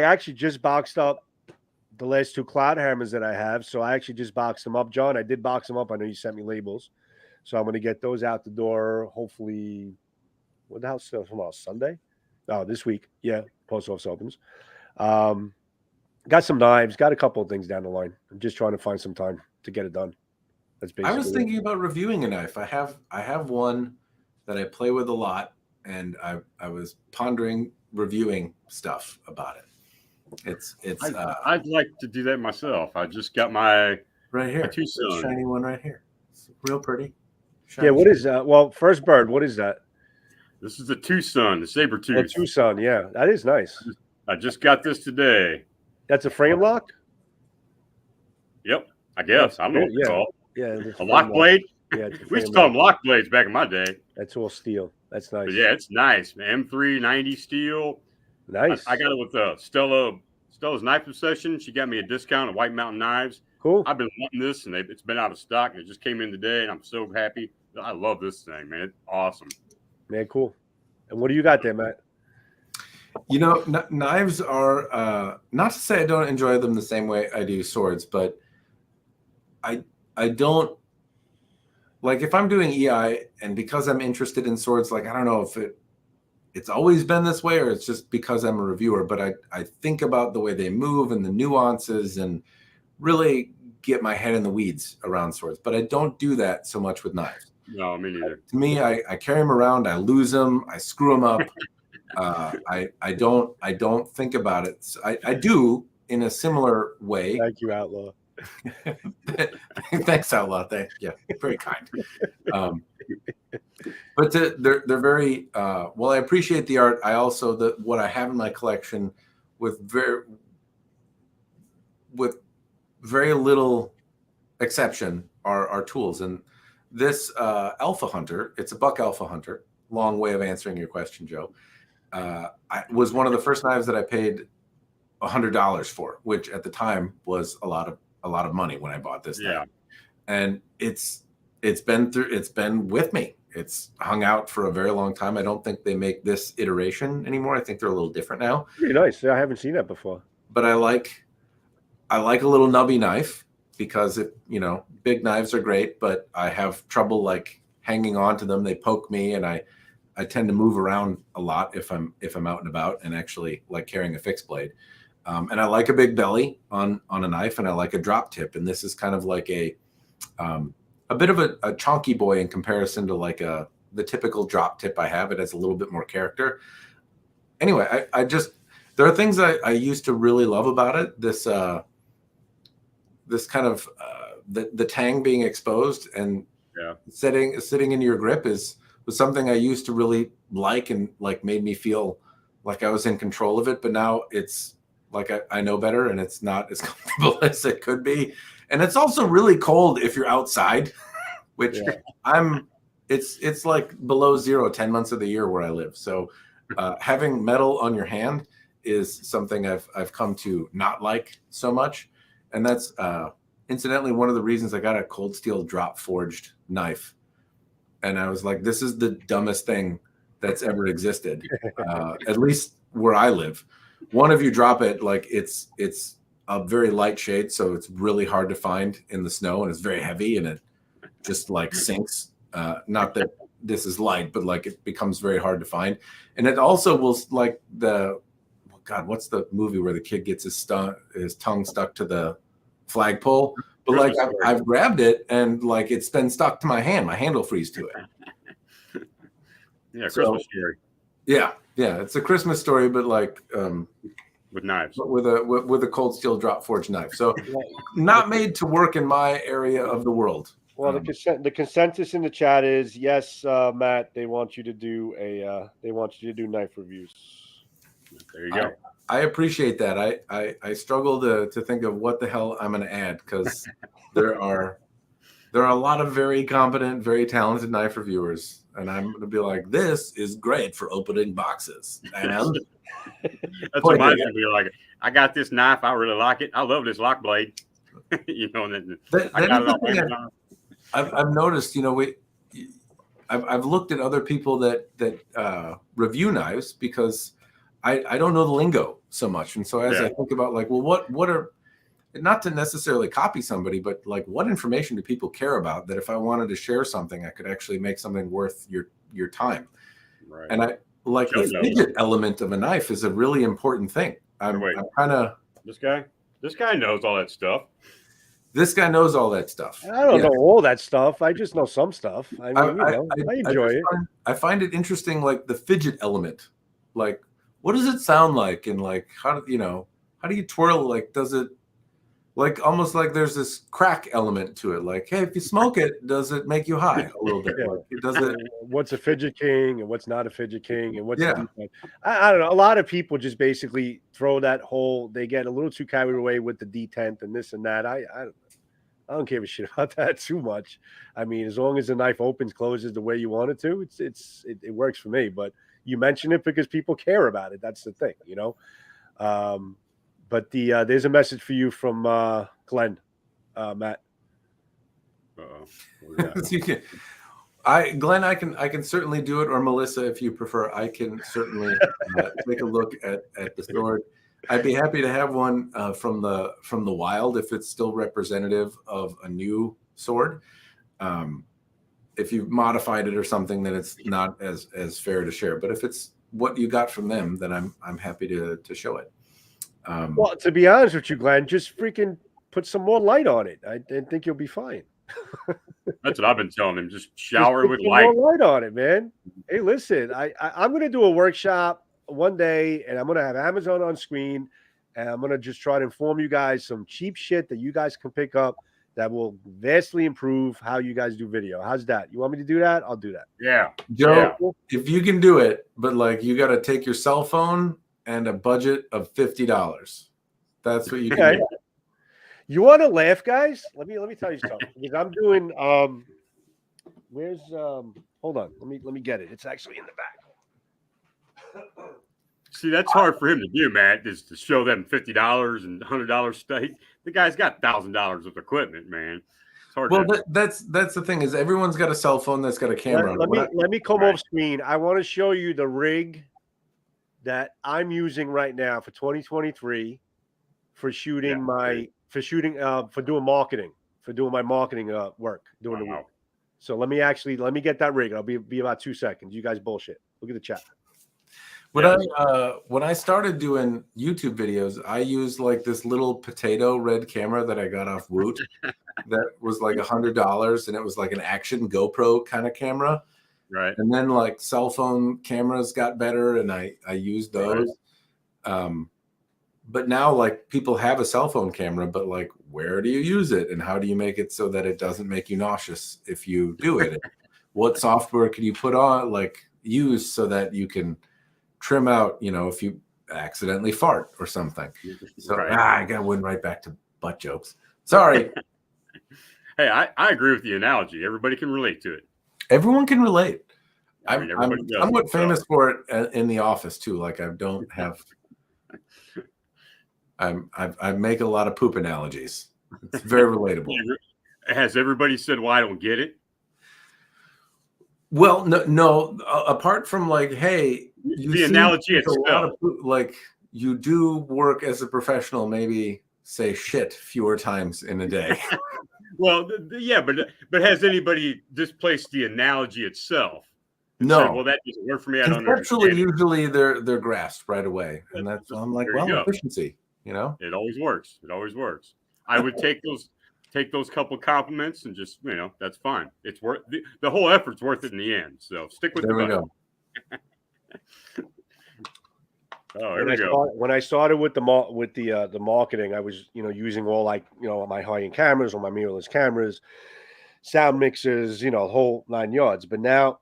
actually just boxed up the last two cloud hammers that I have. So I actually just boxed them up, John. I did box them up. I know you sent me labels. So I'm going to get those out the door. Hopefully, what the hell's tomorrow? Sunday? Oh, this week. Yeah. Post office opens. Got some knives, got a couple of things down the line. I'm just trying to find some time to get it done. That's basically I was thinking about reviewing a knife. I have one that I play with a lot, and I was pondering reviewing stuff about it. I'd like to do that myself. I just got my right here, Tucson. Shiny one right here. It's real pretty. Shiny. Yeah, what is that? Well, first Byrd, what is that? This is the Tucson, the saber tooth. Oh, Tucson, yeah, that is nice. I just got this today. That's a frame lock. Yep, I guess. I don't know what it's called. Yeah, a lock blade. Yeah, we used to call them lock blades back in my day. That's all steel. That's nice. But yeah, it's nice. M390 steel. Nice. I got it with Stella's Knife Obsession. She got me a discount at White Mountain Knives. Cool. I've been wanting this, and it's been out of stock. And it just came in today, and I'm so happy. I love this thing, man. It's awesome. Man, cool. And what do you got there, Matt? Knives are not to say I don't enjoy them the same way I do swords, but I don't like if I'm doing EI, and because I'm interested in swords, like I don't know if it's always been this way or it's just because I'm a reviewer, but I think about the way they move and the nuances and really get my head in the weeds around swords. But I don't do that so much with knives. No, me neither. To me, I carry them around, I lose them, I screw them up. I don't think about it. I do in a similar way. Thank you, Outlaw. Thanks, Outlaw. Yeah, very kind. But they're very well. I appreciate the art. I also what I have in my collection with very little exception are tools. And this Alpha Hunter, it's a buck Alpha Hunter. Long way of answering your question, Joe. Was one of the first knives that I paid $100 for, which at the time was a lot of money when I bought this thing. And it's been with me. It's hung out for a very long time. I don't think they make this iteration anymore. I think they're a little different now. Pretty nice. I haven't seen that before. But I like a little nubby knife because big knives are great, but I have trouble like hanging on to them. They poke me, and I tend to move around a lot if I'm out and about, and actually like carrying a fixed blade. And I like a big belly on a knife, and I like a drop tip. And this is kind of like a bit of a chunky boy in comparison to like the typical drop tip I have. It has a little bit more character. Anyway, there are things I used to really love about it. This kind of the tang being exposed and sitting in your grip was something I used to really like, and like made me feel like I was in control of it. But now it's like I know better, and it's not as comfortable as it could be. And it's also really cold if you're outside which it's like below 0 10 months of the year where I live. So having metal on your hand is something I've come to not like so much. And that's incidentally one of the reasons I got a cold steel drop forged knife. And I was like, this is the dumbest thing that's ever existed, at least where I live. One of you drop it, like it's a very light shade, so it's really hard to find in the snow, and it's very heavy, and it just like sinks. Not that this is light, but like it becomes very hard to find. And it also will, like what's the movie where the kid gets his tongue stuck to the flagpole? But like I've grabbed it and like it's been stuck to my hand. My hand will freeze to it. Yeah, Christmas story. Yeah, it's a Christmas story, but like with knives, but with a cold steel drop forged knife. So not made to work in my area of the world. Well, the consensus in the chat is yes, Matt. They want you to do knife reviews. There you go. I appreciate that. I struggle to think of what the hell I'm going to add, because there are a lot of very competent, very talented knife reviewers, and I'm going to be like, this is great for opening boxes. And that's what mine's going to be like. I got this knife. I really like it. I love this lock blade. And then I've noticed. I've looked at other people that review knives, because I don't know the lingo so much. And so as I think about like, well, what are, not to necessarily copy somebody, but like what information do people care about that if I wanted to share something, I could actually make something worth your time. Right. And I like the fidget element of a knife is a really important thing. I'm kind of, this guy knows all that stuff. This guy knows all that stuff. I don't know all that stuff. I just know some stuff. I mean, I enjoy it. I find it interesting, like the fidget element. Like, what does it sound like? And like, how do you twirl? Like, does it, like, almost like there's this crack element to it. Like, hey, if you smoke it, does it make you high a little bit? Like, does it? What's a fidget king and what's not a fidget king and what's I don't know. A lot of people just basically throw that whole. They get a little too carried away with the detent and this and that. I don't give a shit about that too much. I mean, as long as the knife opens, closes the way you want it to, it works for me. But you mention it because people care about it. That's the thing, But there's a message for you from Glenn, Matt. Glenn, I can certainly do it, or Melissa, if you prefer. I can certainly take a look at the sword. I'd be happy to have one from the wild if it's still representative of a new sword. If you've modified it or something, then it's not as fair to share. But if it's what you got from them, then I'm happy to show it. Well, to be honest with you, Glenn, just freaking put some more light on it. I think you'll be fine. That's what I've been telling him. Just shower with light. More light on it, man. Hey, listen, I'm going to do a workshop one day, and I'm going to have Amazon on screen, and I'm going to just try to inform you guys some cheap shit that you guys can pick up that will vastly improve how you guys do video. How's that? You want me to do that? I'll do that. Yeah. Joe, if you can do it, but like you got to take your cell phone and a budget of $50. That's what you can do. You want to laugh, guys? Let me tell you something. Because I'm doing where's hold on. Let me get it. It's actually in the back. See, that's hard for him to do, Matt, is to show them $50 and $100 steak. The guy's got $1,000 of equipment, man. It's hard. Well, that's the thing, is everyone's got a cell phone that's got a camera. Let me come off screen. I want to show you the rig that I'm using right now for 2023 for shooting for doing marketing, for doing my marketing work during the week. So let me get that rig. I'll be about 2 seconds. You guys bullshit. Look at the chat. When I started doing YouTube videos, I used like this little potato red camera that I got off Woot that was like $100, and it was like an action GoPro kind of camera. Right. And then like cell phone cameras got better, and I used those. Right. But now like people have a cell phone camera, but like where do you use it, and how do you make it so that it doesn't make you nauseous if you do it? What software can you put on, like use so that you can trim out, if you accidentally fart or something. So I got one right back to butt jokes. Sorry. Hey, I agree with the analogy. Everybody can relate to it. Everyone can relate. I mean, I'm everybody does. somewhat famous for it in the office too. Like I don't have. I make a lot of poop analogies. It's very relatable. Has everybody said, "Well, I don't get it"? Well, no. Apart from like, hey, the analogy itself, like you do work as a professional, maybe say shit fewer times in a day. Well, yeah, but has anybody displaced the analogy itself? No. Said, well, that doesn't work for me. I don't understand. Usually they're grasped right away, and that's I'm like, well, efficiency. You know, it always works. It always works. I would take those couple compliments and just that's fine. It's worth the whole effort's worth it in the end. So stick with there we go. Oh, here we go. When I started with the marketing, I was using all my high-end cameras or my mirrorless cameras, sound mixers, the whole 9 yards. But now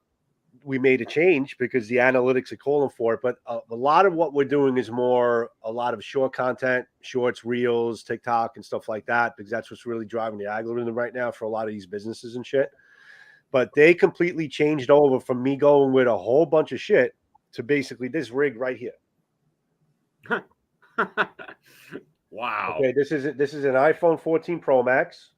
we made a change because the analytics are calling for it. But a lot of what we're doing is more a lot of short content, shorts, reels, TikTok, and stuff like that, because that's what's really driving the algorithm right now for a lot of these businesses and shit. But they completely changed over from me going with a whole bunch of shit to basically this rig right here. Wow. Okay, this is an iPhone 14 Pro Max,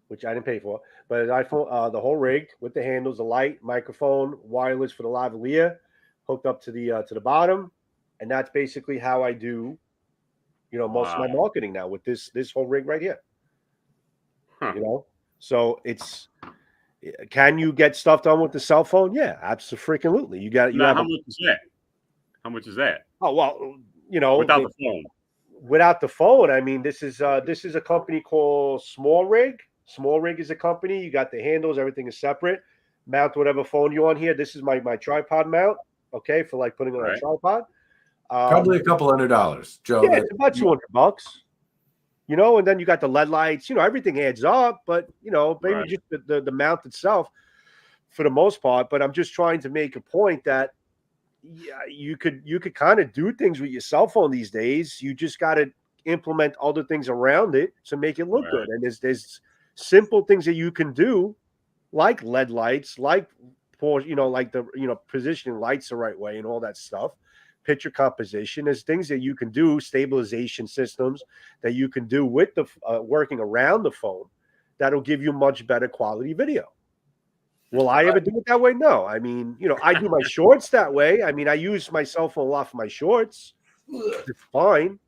which I didn't pay for, but an iPhone, the whole rig with the handles, the light, microphone, wireless for the lavalier, hooked up to the bottom, and that's basically how I do, most of my marketing now with this whole rig right here. Huh. So can you get stuff done with the cell phone? Yeah, absolutely. You got how much is that? How much is that? Oh well, without the phone. Without the phone, I mean, this is a company called Small Rig. Small Rig is a company. You got the handles, everything is separate. Mount whatever phone you on here. This is my tripod mount. Okay, for like putting it on a tripod. Probably a couple $100, Joe. Yeah, it's about $200. And then you got the LED lights. Everything adds up, but maybe just the mount itself, for the most part. But I'm just trying to make a point that you could kind of do things with your cell phone these days. You just got to implement other things around it to make it look good. And there's simple things that you can do, like LED lights, like the positioning lights the right way and all that stuff. Picture composition. There's things that you can do, stabilization systems that you can do with the working around the phone that'll give you much better quality video. Will I ever do it that way? No. I mean, I do my shorts that way. I mean, I use my cell phone a lot for my shorts. It's fine.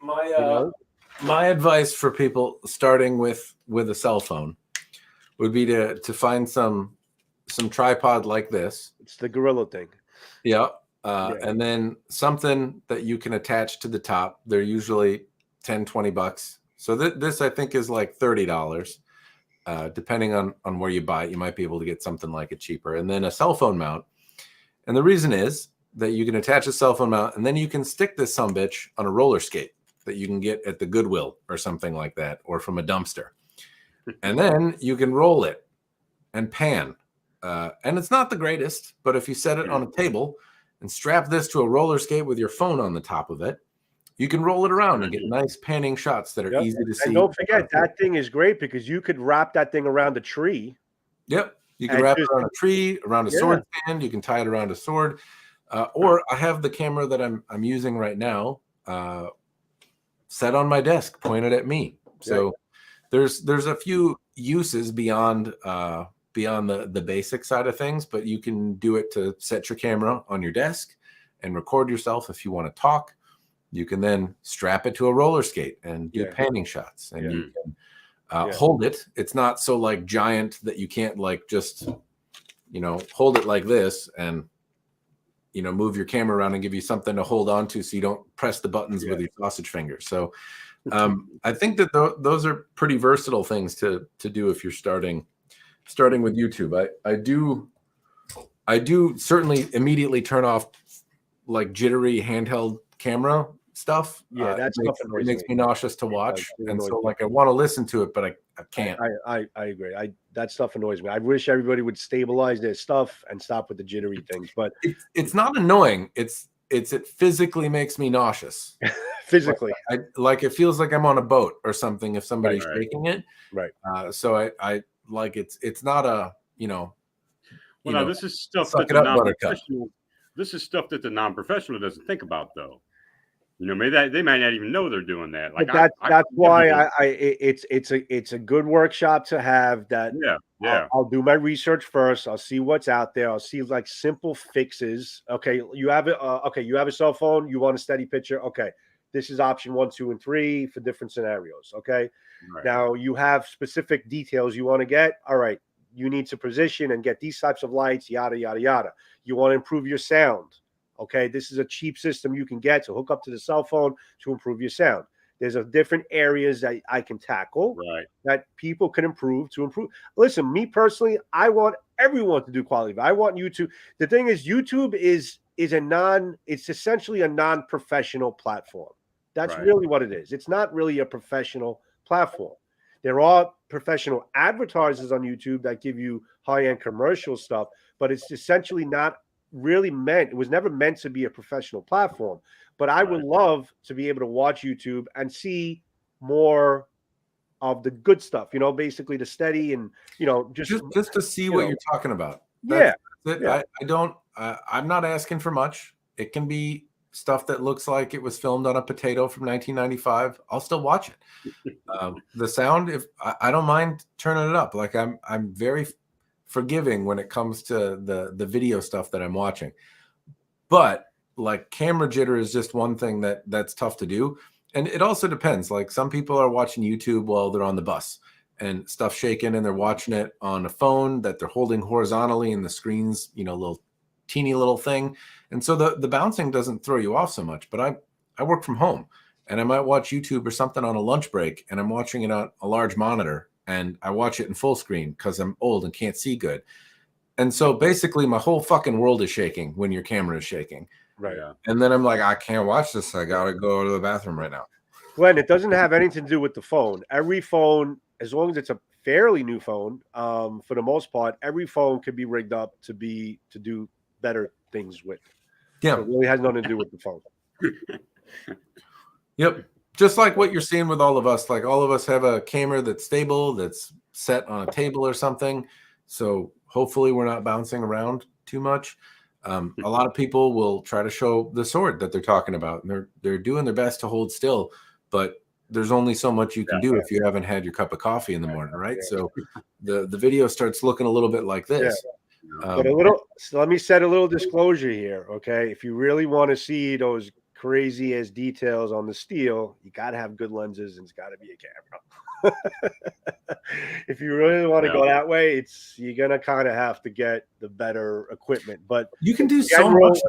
My advice for people starting with a cell phone would be to find some tripod like this. It's the Gorilla thing. Yeah. And then something that you can attach to the top. They're usually $10-$20. So this I think is like $30. Depending on where you buy it, you might be able to get something like it cheaper. And then a cell phone mount. And the reason is that you can attach a cell phone mount and then you can stick this sumbitch on a roller skate that you can get at the Goodwill or something like that, or from a dumpster. And then you can roll it and pan. And it's not the greatest, but if you set it on a table and strap this to a roller skate with your phone on the top of it, you can roll it around and get nice panning shots that are easy to see. And don't forget, that thing is great because you could wrap that thing around a tree. Yep. You can wrap it around a tree, around a sword stand. You can tie it around a sword. Or I have the camera that I'm using right now set on my desk, pointed at me. So there's a few uses beyond the basic side of things, but you can do it to set your camera on your desk and record yourself if you want to talk. You can then strap it to a roller skate and do panning shots, and you can hold it. It's not so like giant that you can't like just, hold it like this and, move your camera around and give you something to hold on to so you don't press the buttons with your sausage fingers. So I think that those are pretty versatile things to do if you're starting with YouTube. I do certainly immediately turn off like jittery handheld camera stuff. That makes me nauseous to watch, and so like I want to listen to it, but I can't. I agree. That stuff annoys me. I wish everybody would stabilize their stuff and stop with the jittery things. But it's not annoying. It's it physically makes me nauseous. Physically, like it feels like I'm on a boat or something if somebody's shaking it. Right. So I like it's not a Well, now this is stuff suck that it the up, buttercup. non-professional. This is stuff that the non-professional doesn't think about, though. Maybe they might not even know they're doing that. Like but that's why it's a good workshop to have. That I'll do my research first. I'll see what's out there. I'll see like simple fixes. Okay, you have it. You have a cell phone. You want a steady picture. Okay, this is option 1, 2, and 3 for different scenarios. Okay, now you have specific details you want to get. All right, you need to position and get these types of lights. Yada yada yada. You want to improve your sound. Okay, this is a cheap system you can get to hook up to the cell phone to improve your sound. There's different areas that I can tackle that people can improve to improve. Listen, me personally, I want everyone to do quality. I want YouTube. The thing is, YouTube is it's essentially a non-professional platform. That's really what it is. It's not really a professional platform. There are professional advertisers on YouTube that give you high-end commercial stuff, but it's essentially not really meant. It was never meant to be a professional platform. But I would love to be able to watch YouTube and see more of the good stuff, basically the steady and just to see what you're talking about. That's I'm not asking for much. It can be stuff that looks like it was filmed on a potato from 1995. I'll still watch it. The sound, if I don't mind turning it up. Like I'm very forgiving when it comes to the video stuff that I'm watching. But like camera jitter is just one thing that's tough to do. And it also depends. Like some people are watching YouTube while they're on the bus and stuff shaking, and they're watching it on a phone that they're holding horizontally and the screen's, little teeny little thing. And so the bouncing doesn't throw you off so much. But I work from home and I might watch YouTube or something on a lunch break, and I'm watching it on a large monitor, and I watch it in full screen because I'm old and can't see good. And so basically my whole fucking world is shaking when your camera is shaking. Right. And then I'm like, I can't watch this. I got to go to the bathroom right now. Glenn, it doesn't have anything to do with the phone. Every phone, as long as it's a fairly new phone, for the most part, every phone can be rigged up to do better things with. Yeah. So it really has nothing to do with the phone. Yep. Just like what you're seeing with all of us. Like all of us have a camera that's stable, that's set on a table or something. So hopefully we're not bouncing around too much. A lot of people will try to show the sword that they're talking about, and they're doing their best to hold still, but there's only so much you can do if you haven't had your cup of coffee in the morning, right? So the video starts looking a little bit like this. But so let me set a little disclosure here, okay? If you really want to see those crazy as details on the steel, you got to have good lenses, and it's got to be a camera. If you really want to go that way, you're gonna kind of have to get the better equipment. But you can do so much.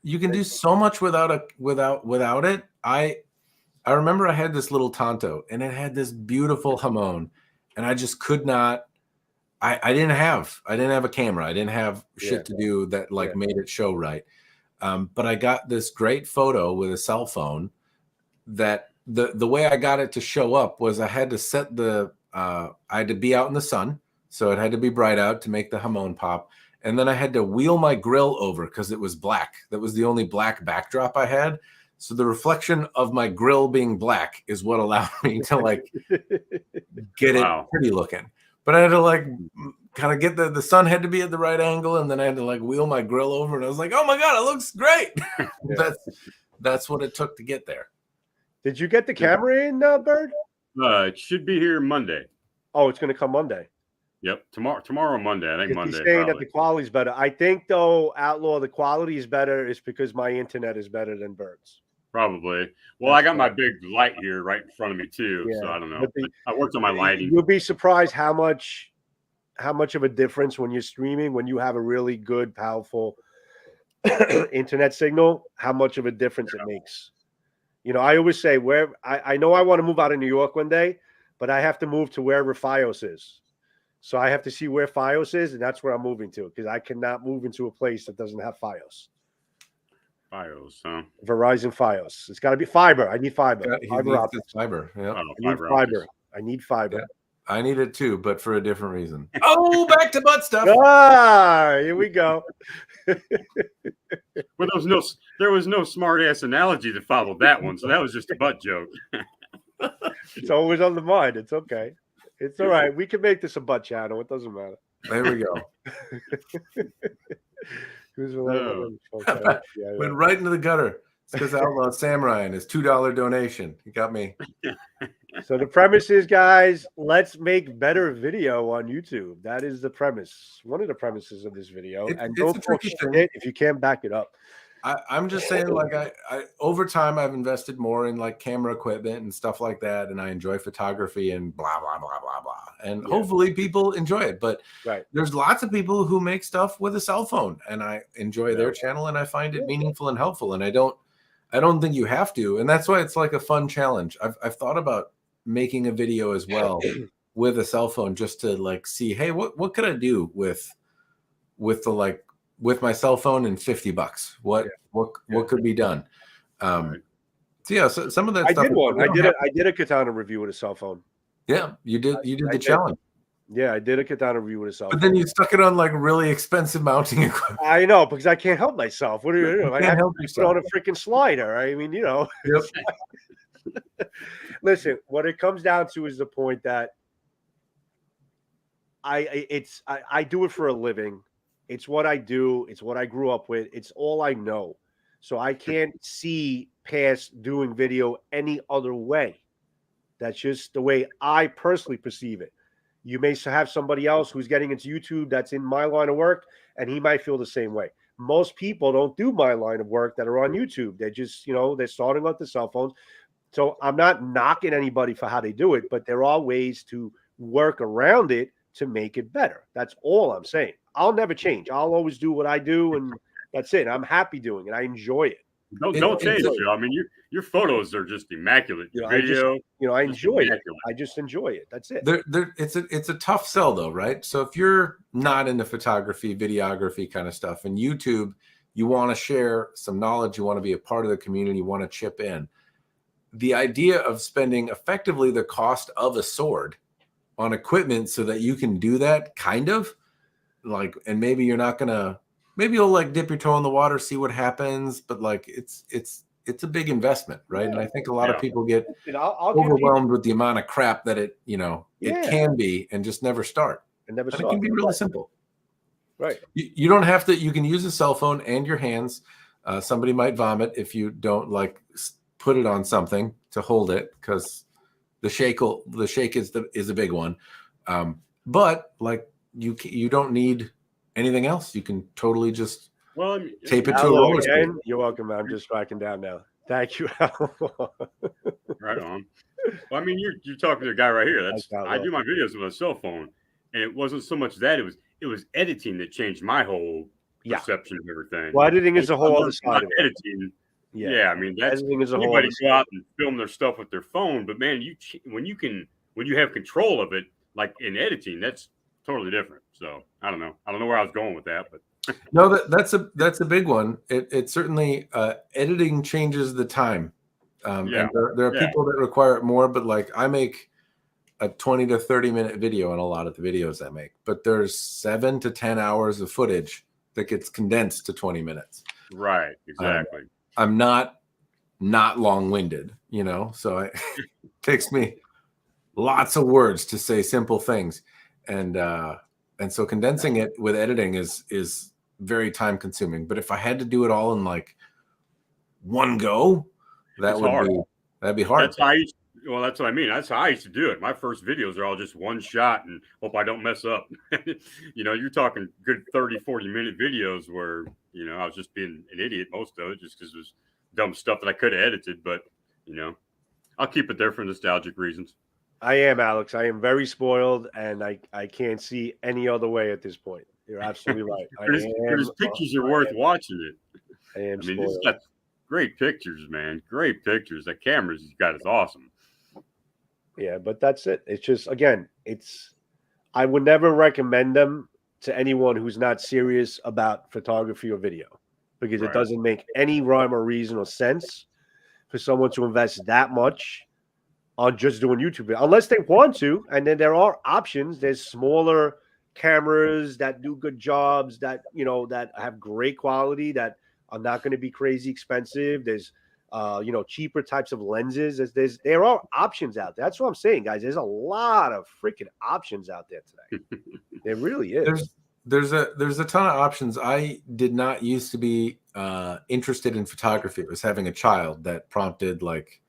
You can do so much without it. I remember I had this little Tonto, and it had this beautiful Hamon, and I just could not. I didn't have a camera. I didn't have shit to do that made it show right. But I got this great photo with a cell phone that the way I got it to show up was I had to set I had to be out in the sun. So it had to be bright out to make the Hamon pop. And then I had to wheel my grill over because it was black. That was the only black backdrop I had. So the reflection of my grill being black is what allowed me to get it pretty looking. But I had to kind of get the sun had to be at the right angle, and then I had to wheel my grill over, and I was like, oh my God, it looks great. That's what it took to get there. Did you get the camera in, Byrd? It should be here Monday. Oh, it's going to come Monday. Yep, tomorrow Monday. I think Monday. He's saying that the quality's better. I think though, Outlaw, the quality is better is because my internet is better than Byrd's. Probably. Well, I got my big light here right in front of me too, so I don't know. I worked on my lighting. You'll be surprised how much of a difference when you're streaming, when you have a really good, powerful internet signal, how much of a difference it makes. I always say I know I want to move out of New York one day, but I have to move to wherever Fios is. So I have to see where Fios is, and that's where I'm moving to, because I cannot move into a place that doesn't have Fios. Fios, huh? Verizon Fios. It's got to be fiber. I need fiber. Fiber optics. Fiber. Yeah. I need fiber. Yeah. I need it too, but for a different reason. Oh, back to butt stuff. Here we go. With There was no smart ass analogy that followed that one, so that was just a butt joke. It's always on the mind. It's okay. It's all right. We can make this a butt channel. It doesn't matter. There we go. Who's No. Went right into the gutter. It's because Outlaw Samurai and his $2 donation. He got me. So the premise is, guys, let's make better video on YouTube. That is the premise. One of the premises of this video. And don't talk shit if you can't back it up. I'm just saying, like, I over time I've invested more in like camera equipment and stuff like that, and I enjoy photography and blah blah blah blah blah. And hopefully people enjoy it. But there's lots of people who make stuff with a cell phone, and I enjoy their channel, and I find it meaningful and helpful. And I don't think you have to, and that's why it's like a fun challenge. I've thought about making a video as well with a cell phone just to like see, hey, what could I do with my cell phone and $50? What could be done? So some of that stuff. I did a katana review with a cell phone. Yeah, you did the challenge. Yeah, I did a katana review with a cell phone. But then you stuck it on like really expensive mounting equipment. I know, because I can't help myself. What do you do? I have to put on a freaking slider. I mean, Listen, what it comes down to is the point that I do it for a living. It's what I do. It's what I grew up with. It's all I know. So I can't see past doing video any other way. That's just the way I personally perceive it. You may have somebody else who's getting into YouTube that's in my line of work, and he might feel the same way. Most people don't do my line of work that are on YouTube. They're just, they're starting with the cell phones. So I'm not knocking anybody for how they do it, but there are ways to work around it to make it better. That's all I'm saying. I'll never change. I'll always do what I do, and that's it. I'm happy doing it. I enjoy it. Don't change it, Joe. I mean, your photos are just immaculate. Video, I enjoy it. I just enjoy it. That's it. It's a tough sell, though, right? So if you're not into photography, videography kind of stuff, and YouTube, you want to share some knowledge, you want to be a part of the community, you want to chip in. The idea of spending effectively the cost of a sword on equipment so that you can do that, kind of like, and maybe you're not gonna. Maybe you'll like dip your toe in the water, see what happens, but like it's a big investment, right? And I think a lot of people get overwhelmed with the amount of crap that it can be, and just never start. And it can be really simple, right? You don't have to. You can use a cell phone and your hands. Somebody might vomit if you don't like put it on something to hold it, because the shake is a big one. But like you don't need anything else. You can totally just tape it to a roller skater. You're welcome. I'm just tracking down now. Thank you. Right on. Well, I mean, you're talking to a guy right here. I do my videos with a cell phone, and it wasn't so much that it was editing that changed my whole perception of everything. Well, editing is a whole other side of it. Editing. Yeah, I mean, that's editing is a whole. Anybody go out and film their stuff with their phone, but man, when you have control of it, like in editing, that's totally different. So I don't know where I was going with that, but no, that's a big one. It certainly editing changes the time. And there are people that require it more, but like I make a 20 to 30 minute video in a lot of the videos I make, but there's 7 to 10 hours of footage that gets condensed to 20 minutes. Right. Exactly. I'm not long-winded, so it takes me lots of words to say simple things. And so condensing it with editing is very time consuming. But if I had to do it all in like one go, that'd be hard. That's what I mean. That's how I used to do it. My first videos are all just one shot and hope I don't mess up. You're talking good 30, 40 minute videos where, I was just being an idiot most of it just because it was dumb stuff that I could have edited. But, I'll keep it there for nostalgic reasons. I am, Alex. I am very spoiled, and I can't see any other way at this point. You're absolutely right. His pictures are worth watching it. I mean, he's got great pictures, man. Great pictures. The cameras he's got is awesome. Yeah, but that's it. It's just, again, I would never recommend them to anyone who's not serious about photography or video, because it doesn't make any rhyme or reason or sense for someone to invest that much on just doing YouTube video, unless they want to. And then there are options. There's smaller cameras that do good jobs, that that have great quality, that are not going to be crazy expensive. There's cheaper types of lenses. There are options out there. That's what I'm saying, guys. There's a lot of freaking options out there today. There really is. There's a ton of options. I did not used to be interested in photography. It was having a child that prompted, like,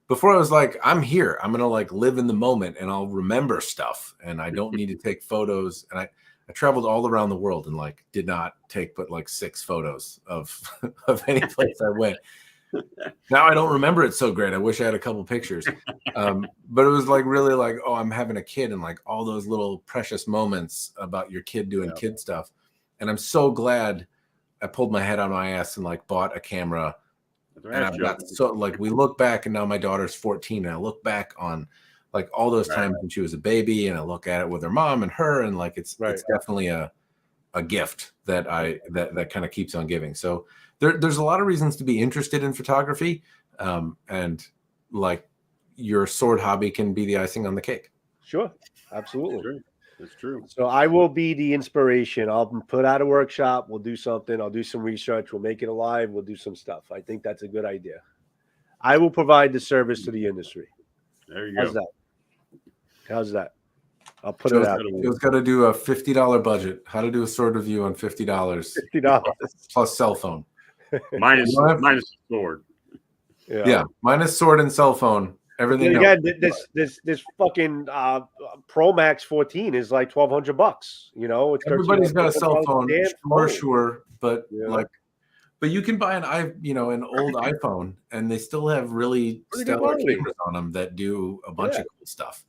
before I was like, I'm here. I'm gonna like live in the moment and I'll remember stuff and I don't need to take photos. And I traveled all around the world and like did not take but like 6 photos of any place I went. Now I don't remember it so great. I wish I had a couple pictures. But it was like really like, oh, I'm having a kid and like all those little precious moments about your kid doing kid stuff. And I'm so glad I pulled my head on my ass and like bought a camera. And I've got so like we look back and now my daughter's 14 and I look back on like all those times when she was a baby and I look at it with her mom and her and like it's definitely a gift that that kind of keeps on giving. So there's a lot of reasons to be interested in photography, and like your sword hobby can be the icing on the cake. Sure, absolutely. That's true. So I will be the inspiration. I'll put out a workshop. We'll do something. I'll do some research. We'll make it alive. We'll do some stuff. I think that's a good idea. I will provide the service to the industry. There you go. How's that? I'll put it out. Joe's got to do a $50 budget. How to do a sword review on $50. $50 plus cell phone. minus sword. Yeah, minus sword and cell phone. Everything again, this fucking Pro Max 14 is like $1,200. You know, everybody's got a cell phone, sure, but but you can buy an old iPhone, and they still have really stellar cameras on them that do a bunch of cool stuff.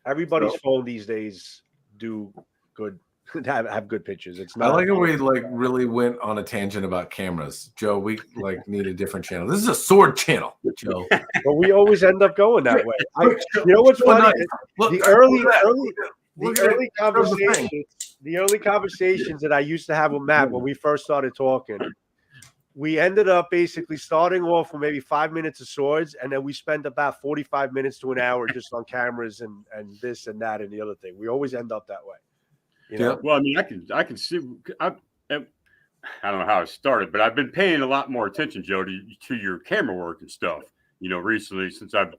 Everybody's phone these days do good. Have good pictures. It's not. I like how we like really went on a tangent about cameras, Joe. We like need a different channel. This is a sword channel, Joe. But we always end up going that way. You know what's funny? The early conversations that I used to have with Matt when we first started talking, we ended up basically starting off with maybe 5 minutes of swords, and then we spent about 45 minutes to an hour just on cameras and this and that and the other thing. We always end up that way. You know? Well, I mean, I can see. I don't know how it started, but I've been paying a lot more attention, Joe, to your camera work and stuff. Recently since I've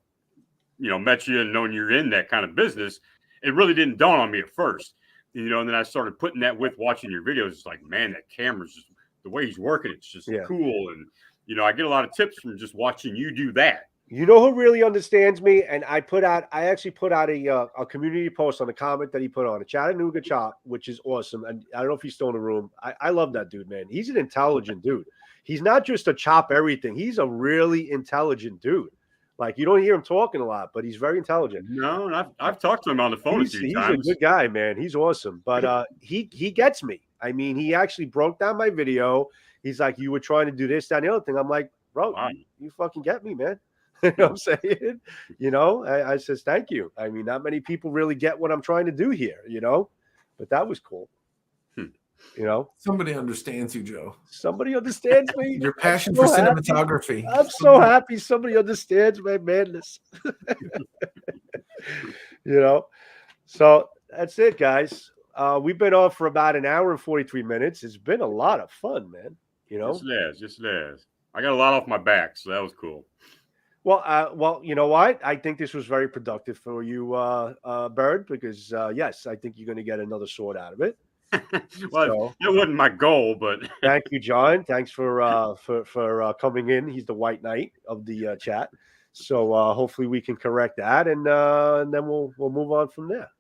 met you and known you're in that kind of business, it really didn't dawn on me at first. And then I started putting that with watching your videos. It's like, man, that camera's just the way he's working. It's just cool, and I get a lot of tips from just watching you do that. You know who really understands me? And I actually put out a community post on the comment that he put on a Chattanooga Chop, which is awesome. And I don't know if he's still in the room. I love that dude, man. He's an intelligent dude. He's not just a chop everything. He's a really intelligent dude. Like, you don't hear him talking a lot, but he's very intelligent. No, and I've talked to him on the phone a few times. He's a good guy, man. He's awesome. But he gets me. I mean, he actually broke down my video. He's like, you were trying to do this, that, and the other thing. I'm like, bro, you fucking get me, man. You know what I'm saying? I says, thank you. I mean, not many people really get what I'm trying to do here, but that was cool. Somebody understands you, Joe. Somebody understands me. Your passion for cinematography. I'm so happy somebody understands my madness. So that's it, guys. We've been on for about an hour and 43 minutes. It's been a lot of fun, man. Yes, it is. I got a lot off my back, so that was cool. Well, you know what? I think this was very productive for you, Byrd, because yes, I think you're going to get another sword out of it. Well, it wasn't my goal, but thank you, John. Thanks for coming in. He's the White Knight of the chat. So hopefully we can correct that, and then we'll move on from there.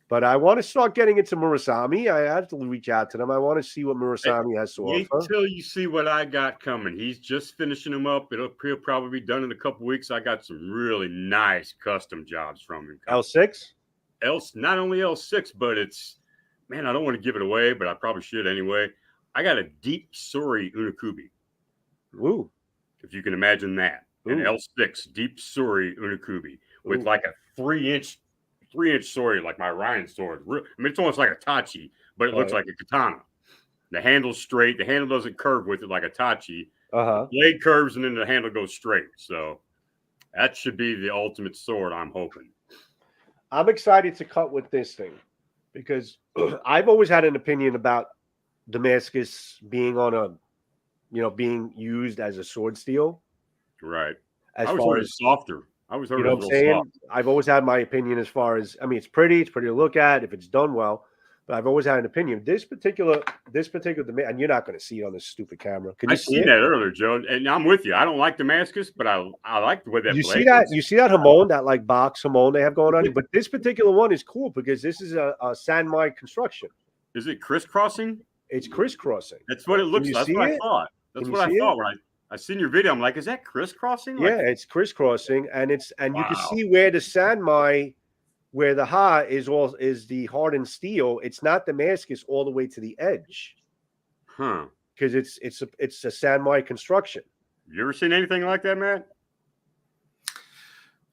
But I want to start getting into Murasami. I have to reach out to them. I want to see what Murasami has to offer. Wait until you see what I got coming. He's just finishing them up. He'll probably be done in a couple weeks. I got some really nice custom jobs from him. L6? Not only L6, but it's, man, I don't want to give it away, but I probably should anyway. I got a deep Suri Unakubi. Ooh. If you can imagine that. Ooh. An L6 deep Suri Unakubi with like a 3-inch sword, like my Ryan sword. I mean, it's almost like a tachi, but it looks like a katana. The handle's straight. The handle doesn't curve with it like a tachi. The blade curves, and then the handle goes straight. So that should be the ultimate sword, I'm hoping. I'm excited to cut with this thing because I've always had an opinion about Damascus being on being used as a sword steel. Right. As I always far heard as it's softer. I always heard you it know was what I'm real saying? soft. I've always had my opinion as far as it's pretty to look at if it's done well. But I've always had an opinion. This particular and you're not going to see it on this stupid camera. Can I you see seen it? that earlier, Joe, and I'm with you. I don't like Damascus, but I like the way that You see blade that? looks. You see that Hamon, that like box Hamon they have going on? But this particular one is cool because this is a Sanmai construction. Is it crisscrossing? It's crisscrossing. That's what it Can looks you like. That's see what I it? thought. Can That's you what I see it? thought when I seen your video. I'm like, is that crisscrossing? Yeah, Like, it's crisscrossing, and you can wow. see where the Sanmai, where the Ha is the hardened steel. It's not Damascus all the way to the edge Huh. because it's a Sanmai construction. You ever seen anything like that, Matt?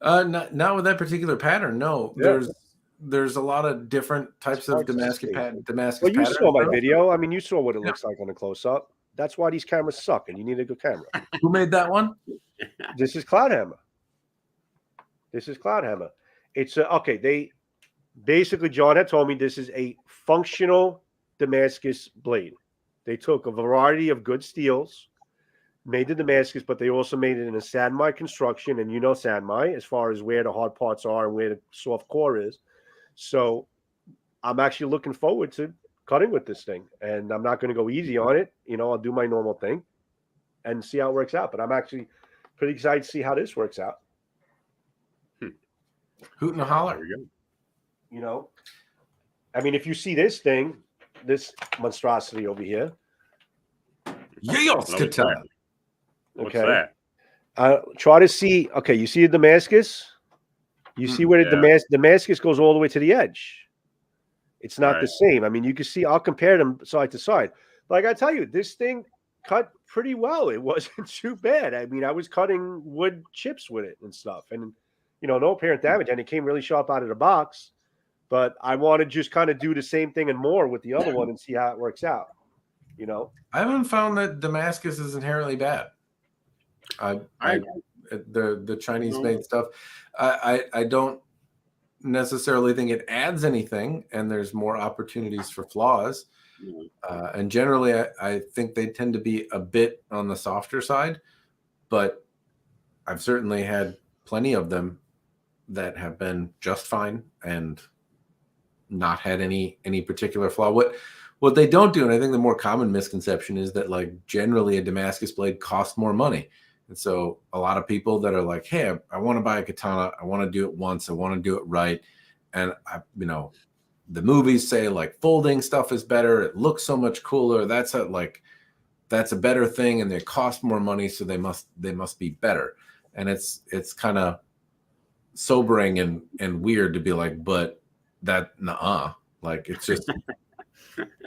Not with that particular pattern. No, Yeah. there's a lot of different types of Damascus patterns. Well, you saw my though. video. I mean, you saw what it Yeah. looks like on the close up. That's why these cameras suck, and you need a good camera. Who made that one? This is Cloudhammer. This is Cloudhammer. It's okay. They basically, John had told me this is a functional Damascus blade. They took a variety of good steels, made the Damascus, but they also made it in a Sanmai construction, and Sanmai as far as where the hard parts are and where the soft core is. So I'm actually looking forward to cutting with this thing, and I'm not going to go easy on it. I'll do my normal thing and see how it works out. But I'm actually pretty excited to see how this works out. Hoot and a holler. There we go. I mean, if you see this thing, this monstrosity over here. Yes, okay. What's that? Try to see. Okay, you see the Damascus? You see where the Damascus goes all the way to the edge. It's not the same. I mean, you can see, I'll compare them side to side. Like I tell you, this thing cut pretty well. It wasn't too bad. I mean, I was cutting wood chips with it and stuff. And, no apparent damage. And it came really sharp out of the box. But I want to just kind of do the same thing and more with the other one and see how it works out. I haven't found that Damascus is inherently bad. The Chinese made stuff. I don't necessarily think it adds anything, and there's more opportunities for flaws. And generally, I think they tend to be a bit on the softer side, but I've certainly had plenty of them that have been just fine and not had any particular flaw. What they don't do, and I think the more common misconception is that like generally a Damascus blade costs more money. And so a lot of people that are like, hey, I want to buy a katana. I want to do it once. I want to do it right. And the movies say like folding stuff is better. It looks so much cooler. That's a better thing. And they cost more money. So they must be better. And it's kind of sobering and weird to be like, but that, like, it's just,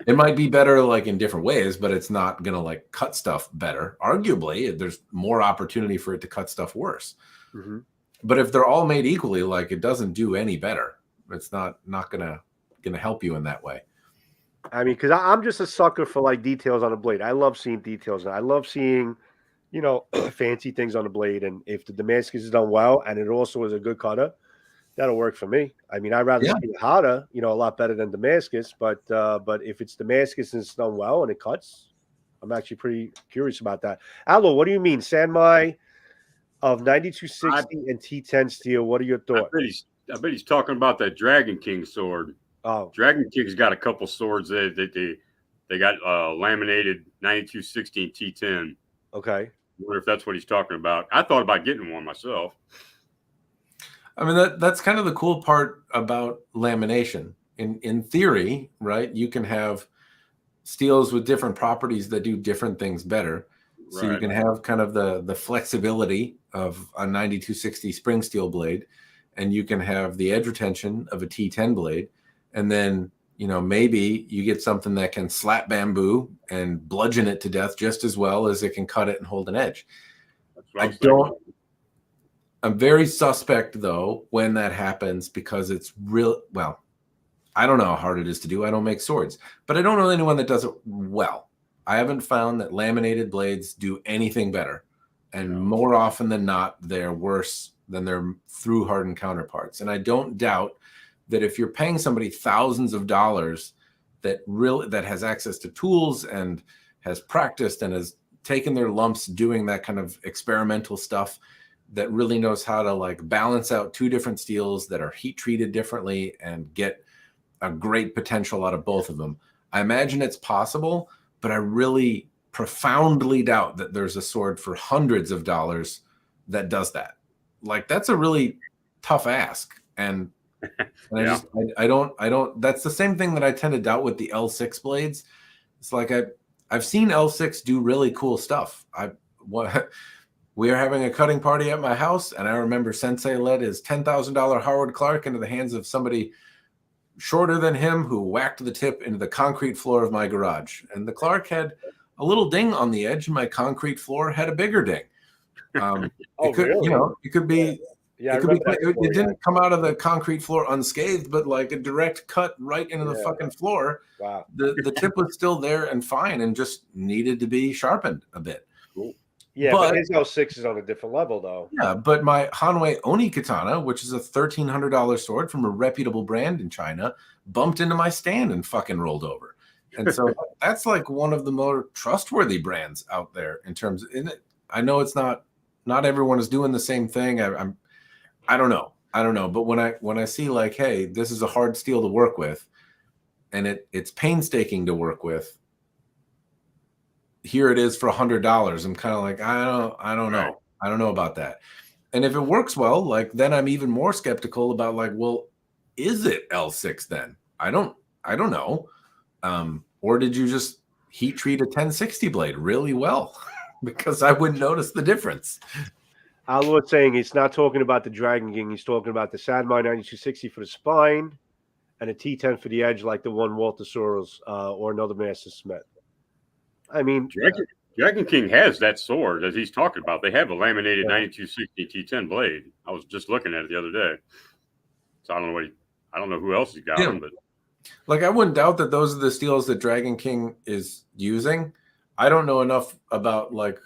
it might be better like in different ways, but it's not going to like cut stuff better. Arguably, there's more opportunity for it to cut stuff worse. Mm-hmm. But if they're all made equally, like it doesn't do any better. It's not going to help you in that way. I mean, because I'm just a sucker for like details on a blade. I love seeing details. And I love seeing, fancy things on the blade. And if the Damascus is done well and it also is a good cutter, that'll work for me. I mean, I'd rather see it harder, a lot better than Damascus. But if it's Damascus and it's done well and it cuts, I'm actually pretty curious about that. Allo, what do you mean? Sanmai of 9260 and T10 steel. What are your thoughts? I bet he's talking about that Dragon King sword. Oh, Dragon King's got a couple swords that they got laminated 9260 and T10. Okay. I wonder if that's what he's talking about. I thought about getting one myself. I mean, that's kind of the cool part about lamination. In theory, right, you can have steels with different properties that do different things better. So you can have kind of the flexibility of a 9260 spring steel blade, and you can have the edge retention of a T10 blade. And then, maybe you get something that can slap bamboo and bludgeon it to death just as well as it can cut it and hold an edge. I'm very suspect, though, when that happens because it's real. Well, I don't know how hard it is to do. I don't make swords, but I don't know anyone that does it well. I haven't found that laminated blades do anything better. And more often than not, they're worse than their through hardened counterparts. And I don't doubt that if you're paying somebody thousands of dollars that has access to tools and has practiced and has taken their lumps doing that kind of experimental stuff that really knows how to like balance out two different steels that are heat treated differently and get a great potential out of both of them. I imagine it's possible, but I really profoundly doubt that there's a sword for hundreds of dollars that does that. Like, that's a really tough ask. And Yeah. I don't, that's the same thing that I tend to doubt with the L6 blades. It's like, I've seen L6 do really cool stuff. We are having a cutting party at my house, and I remember Sensei led his $10,000 Howard Clark into the hands of somebody shorter than him who whacked the tip into the concrete floor of my garage. And the Clark had a little ding on the edge, and my concrete floor had a bigger ding. It could, really? you know, it could be, Yeah, it didn't come out of the concrete floor unscathed, but like a direct cut right into the fucking floor. Wow. The tip was still there and fine and just needed to be sharpened a bit. Cool. Yeah, but his L6 is on a different level, though. Yeah, but my Hanwei Oni katana, which is a $1,300 sword from a reputable brand in China, bumped into my stand and fucking rolled over. And so that's like one of the more trustworthy brands out there in terms of, I know it's not everyone is doing the same thing. I don't know. But when I see like, hey, this is a hard steel to work with, and it's painstaking to work with. Here it is for $100. I'm kind of like, I don't know. I don't know about that. And if it works well, like, then I'm even more skeptical about like, well, is it L6 then? I don't know. Or did you just heat treat a 1060 blade really well? Because I wouldn't notice the difference. Alward's saying he's not talking about the Dragon King. He's talking about the Samurai 9260 for the spine and a T10 for the edge, like the one Walter Soros or another Master Smith. I mean, Dragon King has that sword that he's talking about. They have a laminated 9260 T10 blade. I was just looking at it the other day. So I don't know who else has got them, but like, I wouldn't doubt that those are the steels that Dragon King is using. I don't know enough about like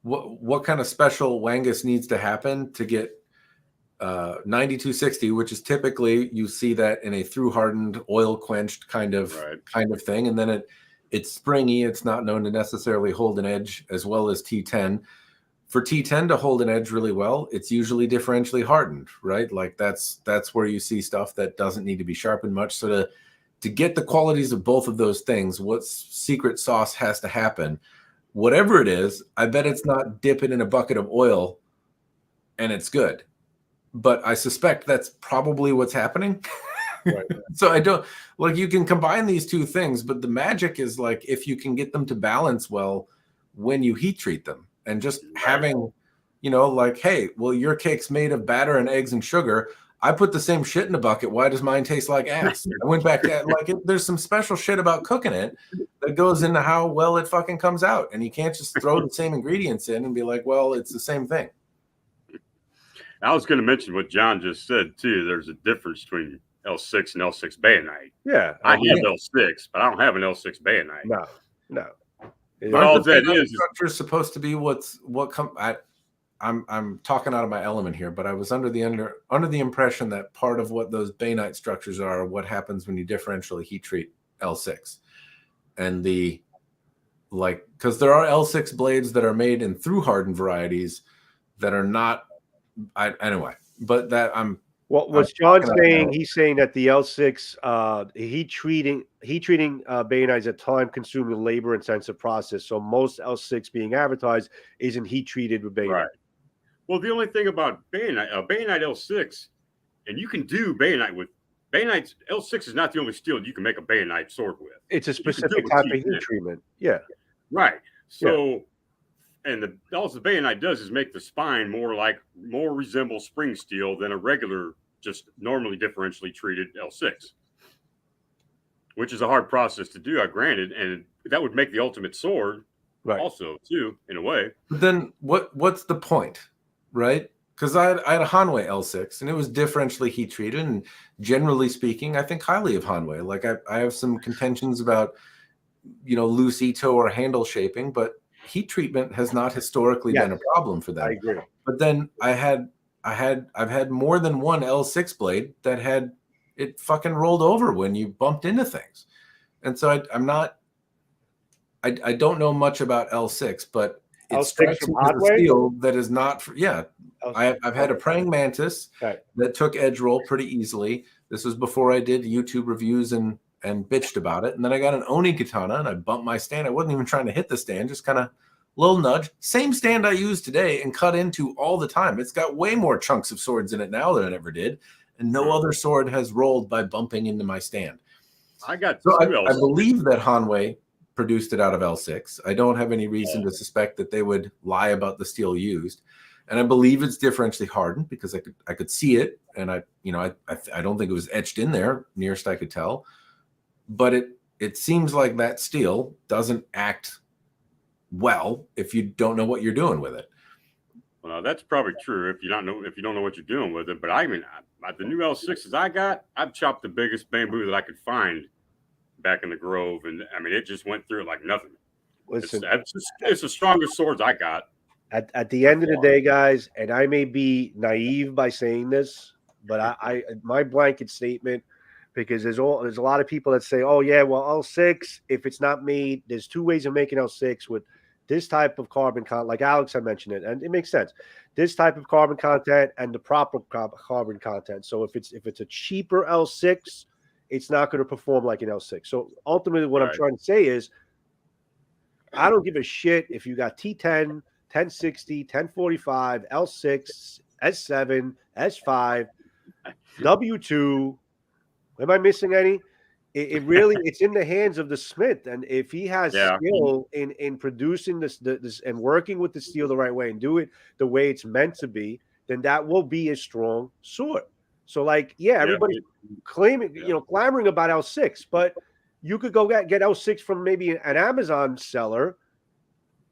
what kind of special Wangus needs to happen to get 9260, which is typically you see that in a through hardened, oil quenched kind of thing, and then it's springy. It's not known to necessarily hold an edge as well as T10. For T10 to hold an edge really well, it's usually differentially hardened, right? Like that's where you see stuff that doesn't need to be sharpened much. So to get the qualities of both of those things, what secret sauce has to happen? Whatever it is, I bet it's not dip it in a bucket of oil and it's good. But I suspect that's probably what's happening. Right. So I don't, like, you can combine these two things, but the magic is like if you can get them to balance well when you heat treat them, and just having, you know, like, hey, well, your cake's made of batter and eggs and sugar. I put the same shit in a bucket. Why does mine taste like ass? I went back to like, there's some special shit about cooking it that goes into how well it fucking comes out. And you can't just throw the same ingredients in and be like, well, it's the same thing. I was going to mention what John just said too. There's a difference between L6 and L6 bayonet. Yeah. I have L6, but I don't have an L6 bayonet. No. But all that is structure is supposed to be I'm talking out of my element here, but I was under the impression that part of what those bayonet structures are what happens when you differentially heat treat L6. And because there are L6 blades that are made in through hardened varieties that are not, anyway, but that what's John saying? He's saying that the L6 heat treating bayonet is a time-consuming, labor-intensive process. So most L6 being advertised isn't heat treated with bayonet. Right. Well, the only thing about bayonet L6, and you can do bayonet with bayonets. L6 is not the only steel you can make a bayonet sword with. It's a specific type of heat treatment. Yeah. Right. So, and all the bayonet does is make the spine more resemble spring steel than a regular, just normally differentially treated L6, which is a hard process to do, granted, and that would make the ultimate sword also, too, in a way. But then what's the point, right? Because I had a Hanwei L6, and it was differentially heat treated, and generally speaking, I think highly of Hanwei. Like, I have some contentions about, loose Ito or handle shaping, but heat treatment has not historically been a problem for them. I agree. But then I've had more than one L6 blade that had it fucking rolled over when you bumped into things. And so I'm not I don't know much about L6, but it L6 strikes from me as a Hotway? steel that is not for, yeah. L6. I've had a praying mantis that took edge roll pretty easily. This was before I did YouTube reviews and bitched about it. And then I got an Oni katana and I bumped my stand. I wasn't even trying to hit the stand, just kind of little nudge. Same stand I use today and cut into all the time. It's got way more chunks of swords in it now than it ever did. And no other sword has rolled by bumping into my stand. I got so I believe that Hanwei produced it out of L6. I don't have any reason to suspect that they would lie about the steel used. And I believe it's differentially hardened because I could see it, and I don't think it was etched in there, nearest I could tell. But it seems like that steel doesn't act well if you don't know what you're doing with it. Well, that's probably true if you don't know what you're doing with it. But I mean, the new L6s I got, I've chopped the biggest bamboo that I could find back in the Grove, and I mean, it just went through it like nothing. Listen, it's the strongest swords I got. At the end of the day, guys, and I may be naive by saying this, but I my blanket statement, because there's a lot of people that say, oh yeah, well L6, if it's not made, there's two ways of making L6 with this type of carbon content, like Alex had mentioned it, and it makes sense. This type of carbon content and the proper carbon content. So if it's a cheaper L6, it's not going to perform like an L6. So ultimately, what I'm trying to say is, I don't give a shit if you got T10, 1060, 1045, L6, S7, S5, W2. Am I missing any? It really, it's in the hands of the smith, and if he has skill in producing this and working with the steel the right way and do it the way it's meant to be, then that will be a strong sword. So, like, everybody's claiming, clamoring about L6, but you could go get L6 from maybe an Amazon seller.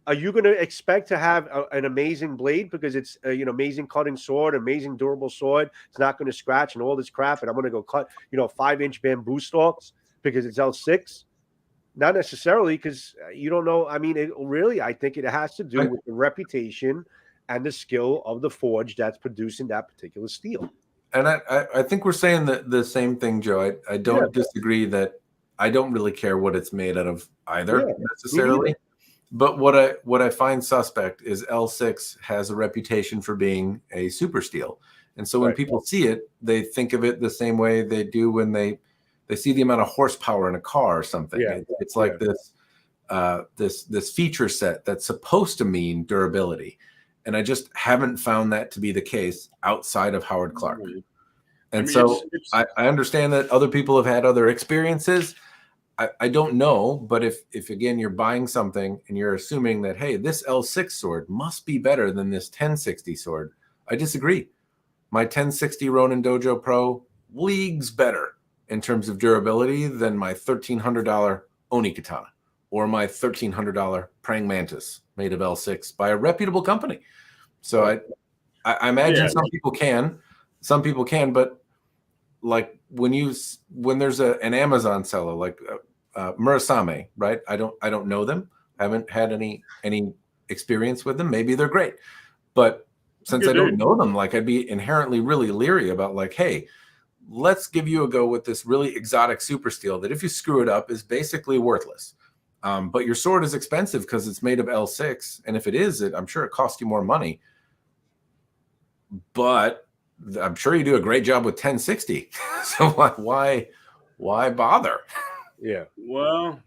Are you going to expect to have an amazing blade because it's amazing cutting sword, amazing durable sword? It's not going to scratch and all this crap, and I'm going to go cut 5-inch bamboo stalks because it's L6? Not necessarily, because you don't know. I mean, I think it has to do with the reputation and the skill of the forge that's producing that particular steel. And I think we're saying the same thing, Joe. I don't disagree that I don't really care what it's made out of either necessarily. But what I find suspect is L6 has a reputation for being a super steel. And so when people see it, they think of it the same way they do when they see the amount of horsepower in a car or something. It's like this feature set that's supposed to mean durability. And I just haven't found that to be the case outside of Howard Clark. And I understand that other people have had other experiences. I don't know, but if again you're buying something and you're assuming that, hey, this L6 sword must be better than this 1060 sword, I disagree. My 1060 Ronin Dojo Pro leagues better in terms of durability than my $1,300 Oni katana or my $1,300 Praying Mantis made of L6 by a reputable company. So I imagine some people can, but like when there's an Amazon seller like Murasame, right? I don't know them. I haven't had any experience with them. Maybe they're great, but since I don't know them, like I'd be inherently really leery about like, hey, let's give you a go with this really exotic super steel that if you screw it up is basically worthless. But your sword is expensive because it's made of L6, and if it is, I'm sure it costs you more money. But I'm sure you do a great job with 1060. So why bother? Yeah. Well,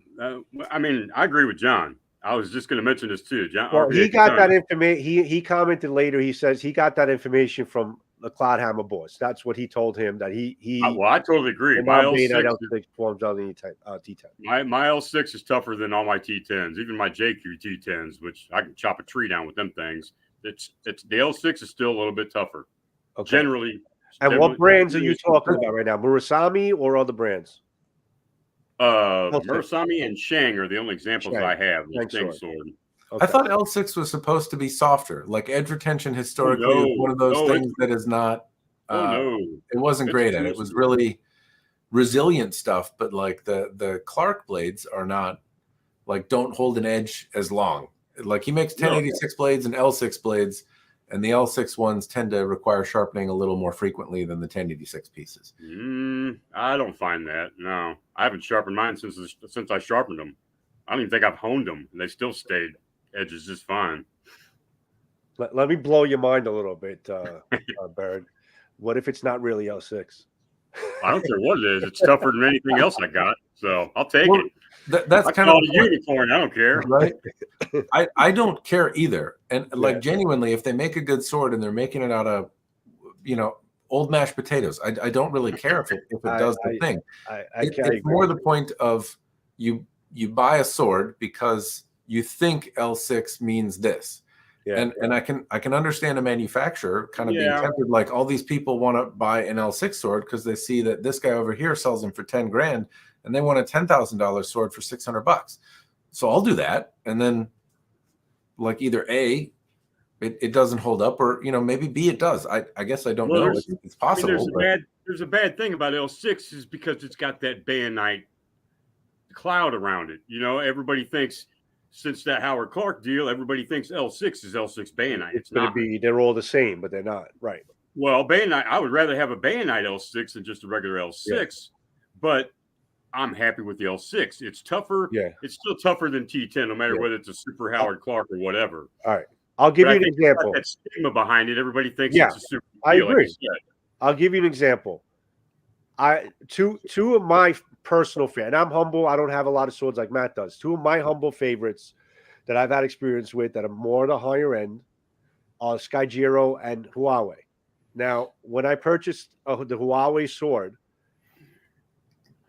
I mean, I agree with John. I was just going to mention this too. John. Well, he got that information. He commented later. He says he got that information from the Cloudhammer boss. That's what he told him. That he. Well, I totally agree. My L6 forms on the T10. My L6 is tougher than all my T10s, even my JQ T10s, which I can chop a tree down with them things. It's the L6 is still a little bit tougher. Okay. Generally. And what brands are you talking about right now? Murasame or other brands? Murasame and Shang are the only examples I have. Shang sword. Okay. I thought L6 was supposed to be softer. Like edge retention historically is one of those things that is not. It wasn't great at it. It was really resilient stuff, but like the Clark blades are not like don't hold an edge as long. Like he makes 1086 blades and L6 blades, and the L6 ones tend to require sharpening a little more frequently than the 1086 pieces. I don't find that. No, I haven't sharpened mine since I sharpened them. I don't even think I've honed them. They still stayed edges just fine. Let me blow your mind a little bit, Byrd. What if it's not really L6? I don't care what it is. It's tougher than anything else I got, so I'll take it. That's I kind call of it a unicorn. I don't care. Right? I don't care either. And like genuinely, if they make a good sword and they're making it out of, old mashed potatoes, I don't really care if it does the thing. It's more the point of you buy a sword because you think L6 means this. And I can understand a manufacturer kind of being tempted, like all these people want to buy an L6 sword because they see that this guy over here sells them for 10 grand and they want a $10,000 sword for $600. So I'll do that. And then like either A, it doesn't hold up, or maybe B, it does. I guess I don't know. It's possible. There's a bad thing about L6 is because it's got that bayonet cloud around it. Everybody thinks, since that Howard Clark deal, everybody thinks L6 is L6 bayonet. It's going to be, they're all the same, but they're not. Right. Well, bayonet, I would rather have a bayonet L6 than just a regular L6, but I'm happy with the L6. It's tougher. Yeah. It's still tougher than T10, no matter whether it's a super Howard Clark or whatever. All right. I'll give you an example. That stigma behind it. Everybody thinks it's a super I deal, agree. like you said. I'll give you an example. Two of my personal and I'm humble. I don't have a lot of swords like Matt does. Two of my humble favorites that I've had experience with that are more the higher end are Skyjiro and Huawei. Now, when I purchased the Huawei sword,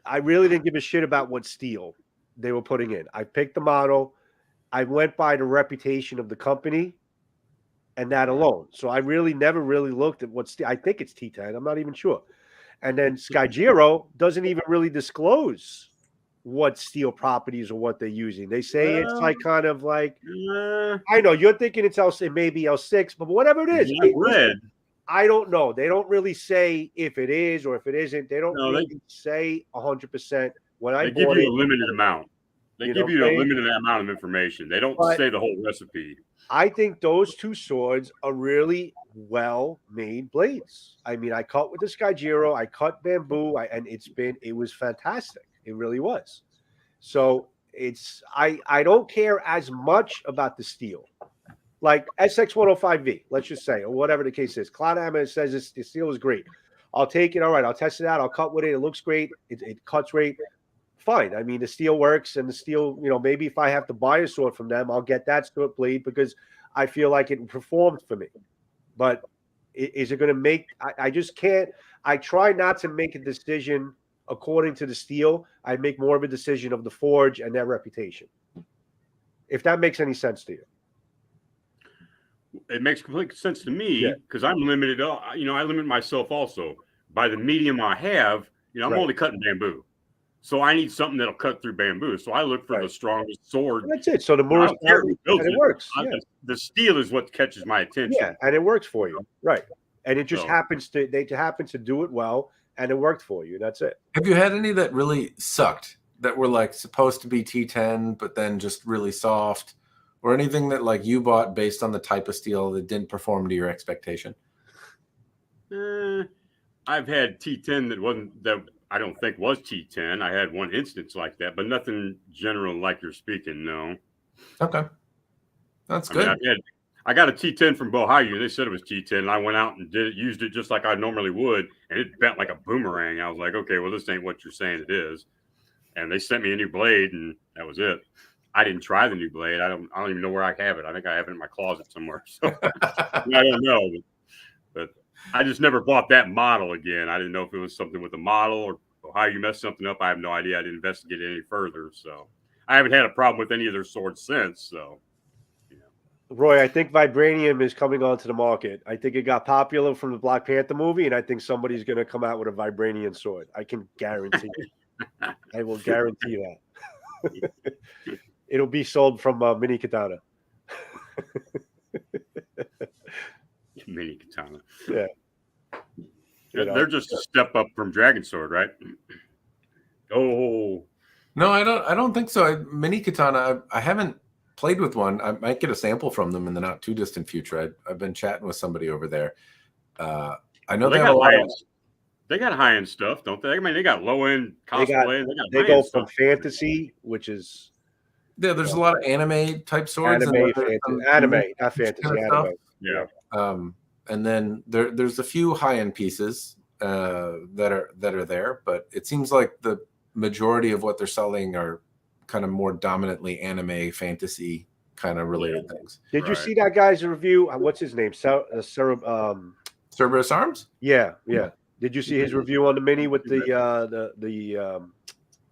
I really didn't give a shit about what steel they were putting in. I picked the model. I went by the reputation of the company and that alone. So I really never really looked at what steel. I think it's T10. I'm not even sure. And then Skyjiro doesn't even really disclose what steel properties or what they're using. They say it's like kind of like, I know you're thinking it's L6, maybe L6, but whatever it is, red. I don't know. They don't really say if it is or if it isn't. They don't really say 100%. When I give you a limited amount. They give you a limited amount of information. They don't say the whole recipe. I think those two swords are really well-made blades. I mean, I cut with the Skyjiro, I cut bamboo, and it was fantastic. It really was. So I don't care as much about the steel. Like SX105V, let's just say, or whatever the case is. Cloud Hammer says the steel is great. I'll take it. All right, I'll test it out. I'll cut with it. It looks great. It cuts great. Fine. I mean, the steel works, and the steel, maybe if I have to buy a sword from them, I'll get that sword blade because I feel like it performed for me. But is it going to make? I just can't. I try not to make a decision according to the steel. I make more of a decision of the forge and their reputation. If that makes any sense to you. It makes complete sense to me because I'm limited. I limit myself also by the medium I have. I'm only cutting bamboo. So I need something that'll cut through bamboo. So I look for the strongest sword. That's it. So the more it works. The steel is what catches my attention. Yeah, and it works for you. Right. And it just happens to do it well, and it worked for you. That's it. Have you had any that really sucked, that were like supposed to be T10, but then just really soft, or anything that like you bought based on the type of steel that didn't perform to your expectation? I've had T10 that I don't think was T10. I had one instance like that, but nothing general like you're speaking. No. Okay. That's good. I got a T10 from Bohayu. They said it was T10, and I went out and used it just like I normally would, and it bent like a boomerang. I was like, okay, well, this ain't what you're saying it is. And they sent me a new blade, and that was it. I didn't try the new blade. I don't even know where I have it. I think I have it in my closet somewhere. So I don't know. But I just never bought that model again. I didn't know if it was something with the model or how you messed something up. I have no idea. I didn't investigate it any further. So I haven't had a problem with any of their swords since. So, Roy, I think vibranium is coming onto the market. I think it got popular from the Black Panther movie, and I think somebody's going to come out with a vibranium sword. I can guarantee it. I will guarantee that. It'll be sold from Mini Katana. Mini Katana. Yeah. They're just a step up from Dragon Sword, right? Oh. No, I don't think so. Mini Katana, I haven't played with one. I might get a sample from them in the not too distant future. I've been chatting with somebody over there. I know they have a lot of... They got high end stuff, don't they? I mean, they got low end cosplay. They go from fantasy, which is Yeah, there's a lot of anime type swords. Anime, not fantasy, kind of anime. stuff. Yeah. And then there's a few high-end pieces that are there, but it seems like the majority of what they're selling are kind of more dominantly anime, fantasy kind of related things. Did you see that guy's review? What's his name? Cerberus Arms? Yeah. Did you see his review on the mini with the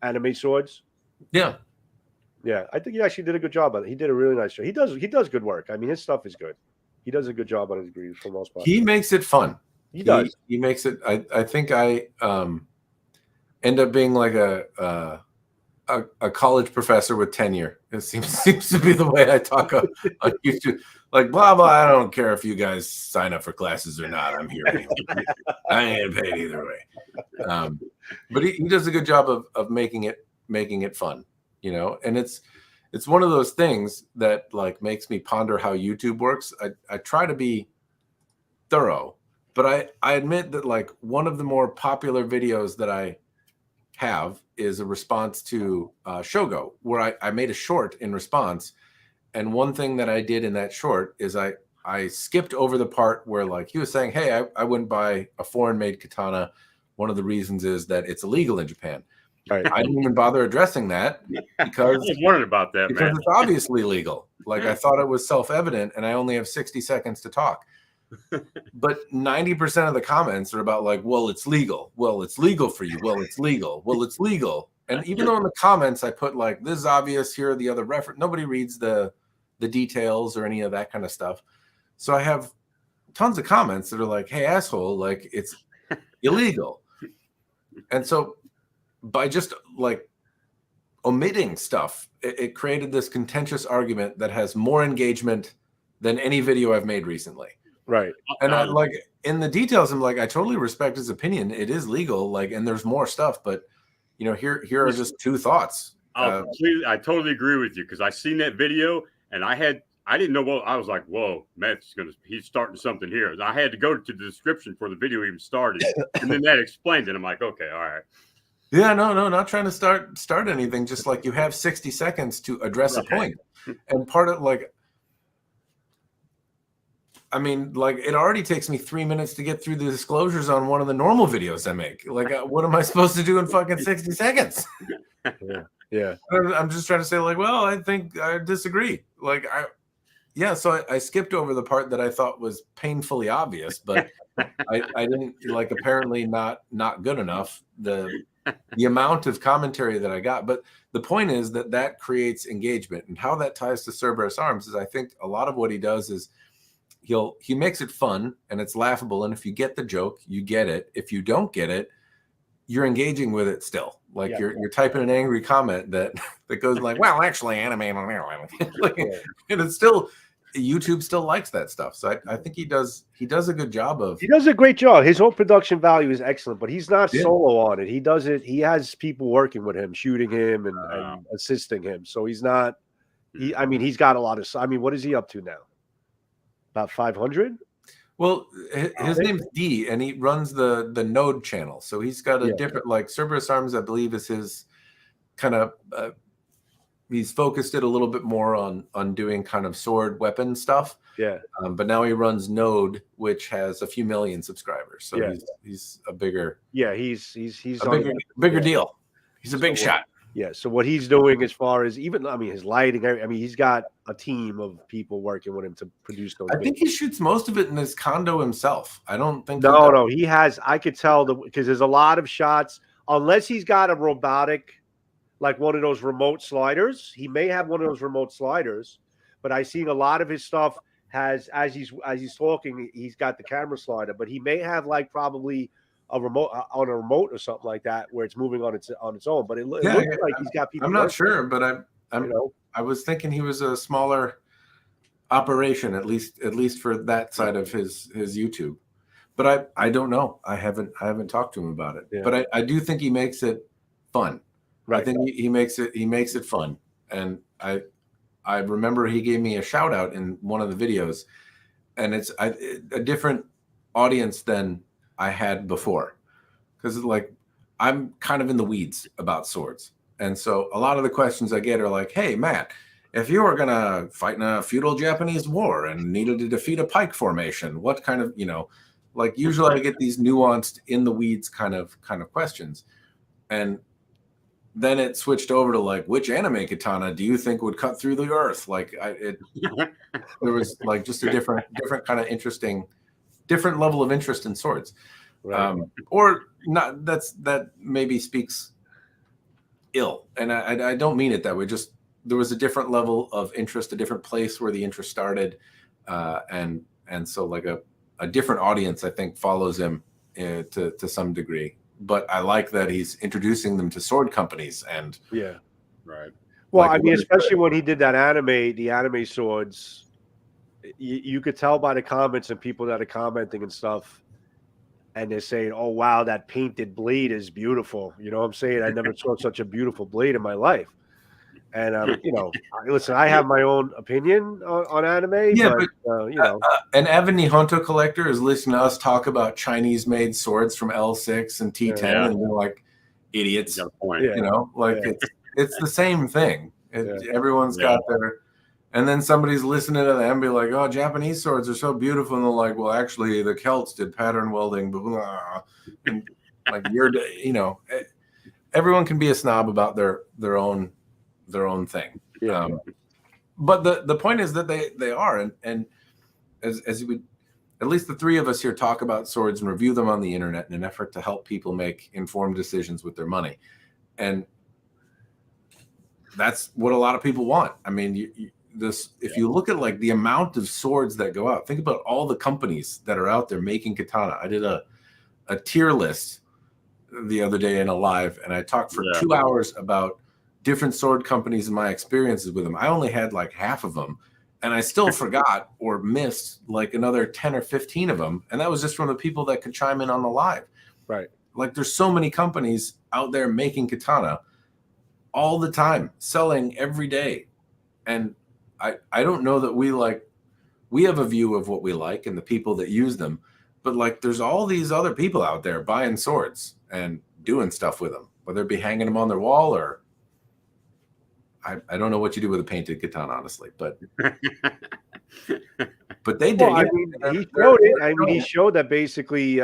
anime swords? Yeah. Yeah, I think he actually did a good job on it. He did a really nice job. He does good work. I mean, his stuff is good. He does a good job on his reviews for the most part. He makes it fun. He does. He makes it. I think I end up being like a college professor with tenure. It seems to be the way I talk on YouTube. Like blah blah. I don't care if you guys sign up for classes or not. I'm here anyway. I ain't paid either way. But he does a good job of making it fun, you know. And it's one of those things that like makes me ponder how YouTube works. I try to be thorough, but I admit that like one of the more popular videos that I have is a response to Shogo, where I made a short in response. And one thing that I did in that short is I skipped over the part where like he was saying, hey, I wouldn't buy a foreign made katana. One of the reasons is that it's illegal in Japan. Right. I didn't even bother addressing that because I was wondering about that, because man. it's obviously legal. Like I thought it was self-evident, and I only have 60 seconds to talk. But 90% of the comments are about like, well, it's legal. Well, it's legal for you. Well, it's legal. Well, it's legal. And even though in the comments I put like, this is obvious, here are the other reference, nobody reads the details or any of that kind of stuff. So I have tons of comments that are like, hey, asshole, like it's illegal. And so by just like omitting stuff, it created this contentious argument that has more engagement than any video I've made recently. Right. And I like in the details, I'm like, I totally respect his opinion. It is legal, like, and there's more stuff, but you know, here are just two thoughts. I totally agree with you because I seen that video and I didn't know what I was like. Whoa, he's starting something here. I had to go to the description for the video even started, and then that explained it. I'm like, okay, all right. Yeah, no, not trying to start anything. Just like you have 60 seconds to address a point, and part of like, I mean, like it already takes me 3 minutes to get through the disclosures on one of the normal videos I make. Like, what am I supposed to do in fucking 60 seconds? Yeah. I'm just trying to say like, well, I think I disagree. Like so I skipped over the part that I thought was painfully obvious, but I didn't like apparently not good enough. The amount of commentary that I got, but the point is that creates engagement, and how that ties to Cerberus Arms is I think a lot of what he does is he makes it fun and it's laughable, and if you get the joke, you get it. If you don't get it, you're engaging with it still. Like you're typing an angry comment that goes like, well, actually, anime, like, and it's still YouTube still likes that stuff. So I think he does a good job of. He does a great job. His whole production value is excellent, but he's not solo on it. He does it. He has people working with him, shooting him and assisting him. So he's not. He's got a lot of. I mean, what is he up to now? About 500. Well, his name's D, and he runs the Node channel. So he's got a different, like Cerberus Arms, I believe, is his kind of. He's focused it a little bit more on doing kind of sword weapon stuff. Yeah. But now he runs Node, which has a few million subscribers. So he's a bigger. Yeah, he's a bigger deal. He's a big shot. Yeah. So what he's doing as far as his lighting, he's got a team of people working with him to produce those. I think he shoots most of it in his condo himself. I don't think. No, he has. I could tell because there's a lot of shots. Unless he's got a robotic, like one of those remote sliders, he may have one of those remote sliders. But I seen a lot of his stuff has as he's talking, he's got the camera slider. But he may have like probably a remote on a remote or something like that where it's moving on its own. But it looks like he's got people. I'm not sure, but I was thinking he was a smaller operation, at least for that side of his YouTube. But I don't know. I haven't talked to him about it. Yeah. But I do think he makes it fun. Right. I think he makes it fun. And I remember he gave me a shout out in one of the videos, and it's a different audience than I had before, because like I'm kind of in the weeds about swords, And so a lot of the questions I get are like, hey, Matt, if you were going to fight in a feudal Japanese war and needed to defeat a pike formation, what kind of, like usually I get these nuanced in the weeds kind of questions. And then it switched over to like, which anime katana do you think would cut through the earth? Like there was like just a different kind of interesting, different level of interest in swords. Right. Or not, that maybe speaks ill. And I don't mean it that way. Just there was a different level of interest, a different place where the interest started. And so like a different audience, I think, follows him to some degree. But I like that he's introducing them to sword companies and right. Well, like, I mean, especially when he did that the anime swords, you could tell by the comments and people that are commenting and stuff, and they're saying, "Oh wow, that painted blade is beautiful." You know what I'm saying? I never saw such a beautiful blade in my life. And listen, I have my own opinion on anime, but an Evan Nihonto collector is listening to us talk about Chinese-made swords from L6 and T10, and they're like idiots. It's the same thing. Everyone's got their, and then somebody's listening to them and be like, "Oh, Japanese swords are so beautiful," and they're like, "Well, actually, the Celts did pattern welding." Blah, blah. And like everyone can be a snob about their own thing. But the point is that they are, and as we, at least the three of us here, talk about swords and review them on the internet in an effort to help people make informed decisions with their money, and that's what a lot of people want. I mean, if you look at like the amount of swords that go out, think about all the companies that are out there making katana. I did a tier list the other day in a live, and I talked for 2 hours about different sword companies and my experiences with them. I only had like half of them, and I still forgot or missed like another 10 or 15 of them. And that was just from the people that could chime in on the live. Right. Like there's so many companies out there making katana all the time, selling every day. And I don't know that we have a view of what we like and the people that use them, but like there's all these other people out there buying swords and doing stuff with them, whether it be hanging them on their wall or I don't know what you do with a painted katana, honestly, but they did. Well, I mean, he showed it. I mean, he showed that basically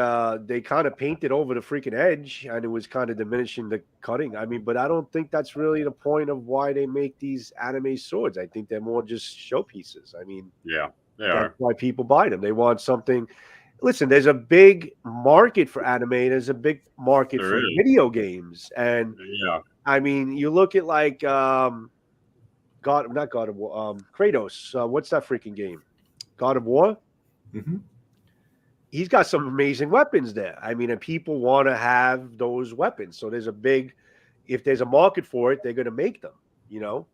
they kind of painted over the freaking edge, and it was kind of diminishing the cutting. I mean, but I don't think that's really the point of why they make these anime swords. I think they're more just showpieces. I mean, that's why people buy them. They want something. Listen, there's a big market for anime. There's a big market for video games, and I mean, you look at like not God of War, Kratos. What's that freaking game? God of War. Mm-hmm. He's got some amazing weapons there. I mean, and people want to have those weapons. So if there's a market for it, they're going to make them.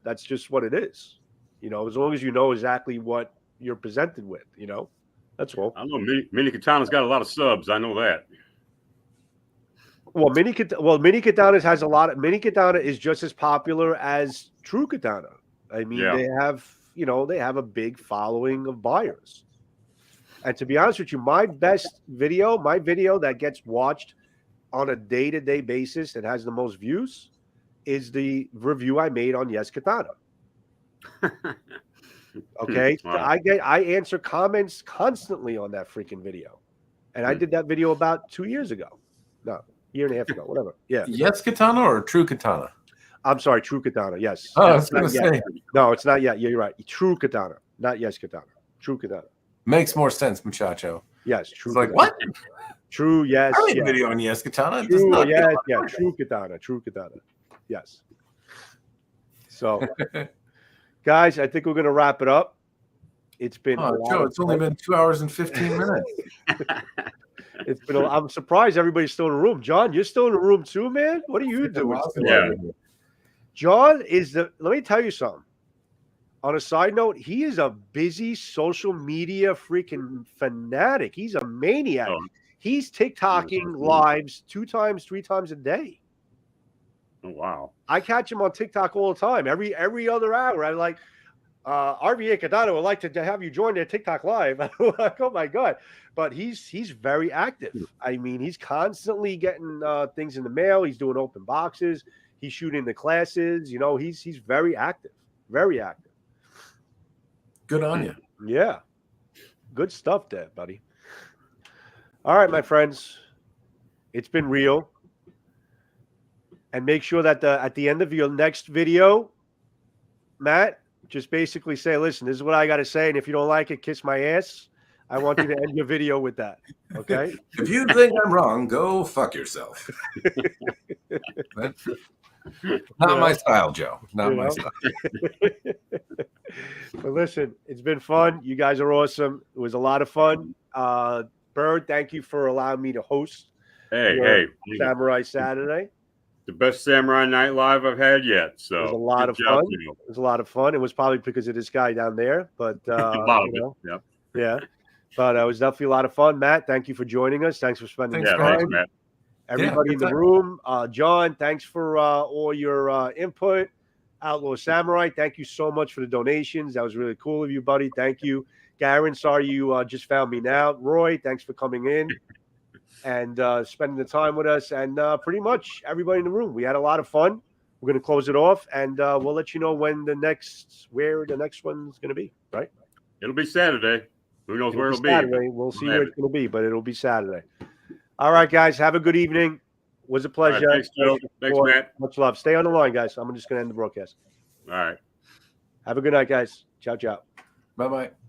That's just what it is. As long as you know exactly what you're presented with. That's all. I know Mini Katana's got a lot of subs. I know that. Well, Mini Katana has a lot of. Mini Katana is just as popular as True Katana. I mean, they have a big following of buyers. And to be honest with you, my video that gets watched on a day-to-day basis that has the most views is the review I made on Yes Katana. Okay, wow. I answer comments constantly on that freaking video, and I did that video about 2 years ago. No. Year and a half ago, whatever. Yeah. Yes Katana or True Katana? I'm sorry, True Katana. Yes. Oh, I was going to say. No, it's not yet. Yeah, you're right. True Katana, not Yes Katana. True Katana. Makes more sense, muchacho. Yes, True. It's like, what? True, yes. I made a video on Yes Katana. True, True Katana. True Katana. Yes. So, guys, I think we're going to wrap it up. It's been Joe, it's only been 2 hours and 15 minutes. It's been. I'm surprised everybody's still in the room. John, you're still in the room too, man. What are you doing? John is let me tell you something. On a side note, he is a busy social media freaking fanatic. He's a maniac. He's TikToking lives 2 times, 3 times a day. Oh wow! I catch him on TikTok all the time. Every other hour, I'm like, RVA Katana would like to have you join their TikTok live. Like, oh my god! But he's very active. I mean, he's constantly getting things in the mail. He's doing open boxes. He's shooting the classes. You know, he's very active, very active. Good on you. Yeah, good stuff there, buddy. All right, my friends, it's been real. And make sure that at the end of your next video, Matt, just basically say, listen, this is what I got to say. And if you don't like it, kiss my ass. I want you to end your video with that. Okay? If you think I'm wrong, go fuck yourself. Not my style, Joe. Not my style. But listen, it's been fun. You guys are awesome. It was a lot of fun. Byrd, thank you for allowing me to host Samurai Saturday. The best Samurai Night Live I've had yet. So it was a lot of fun. It was a lot of fun. It was probably because of this guy down there, but a lot of it. Yeah. But it was definitely a lot of fun. Matt, thank you for joining us. Thanks for spending time. Thanks, Matt. Everybody in the room, John, thanks for all your input. Outlaw Samurai, thank you so much for the donations. That was really cool of you, buddy. Thank you. Garen, sorry you just found me now. Roy, thanks for coming in and spending the time with us. And pretty much everybody in the room. We had a lot of fun. We're going to close it off, and we'll let you know where the next one's going to be, right? It'll be Saturday. Who knows where it'll be? Saturday. We'll see where it's going to be, but it'll be Saturday. All right, guys. Have a good evening. It was a pleasure. Right, thanks, Joe. Thanks, Matt. Much love. Stay on the line, guys. I'm just going to end the broadcast. All right. Have a good night, guys. Ciao, ciao. Bye-bye.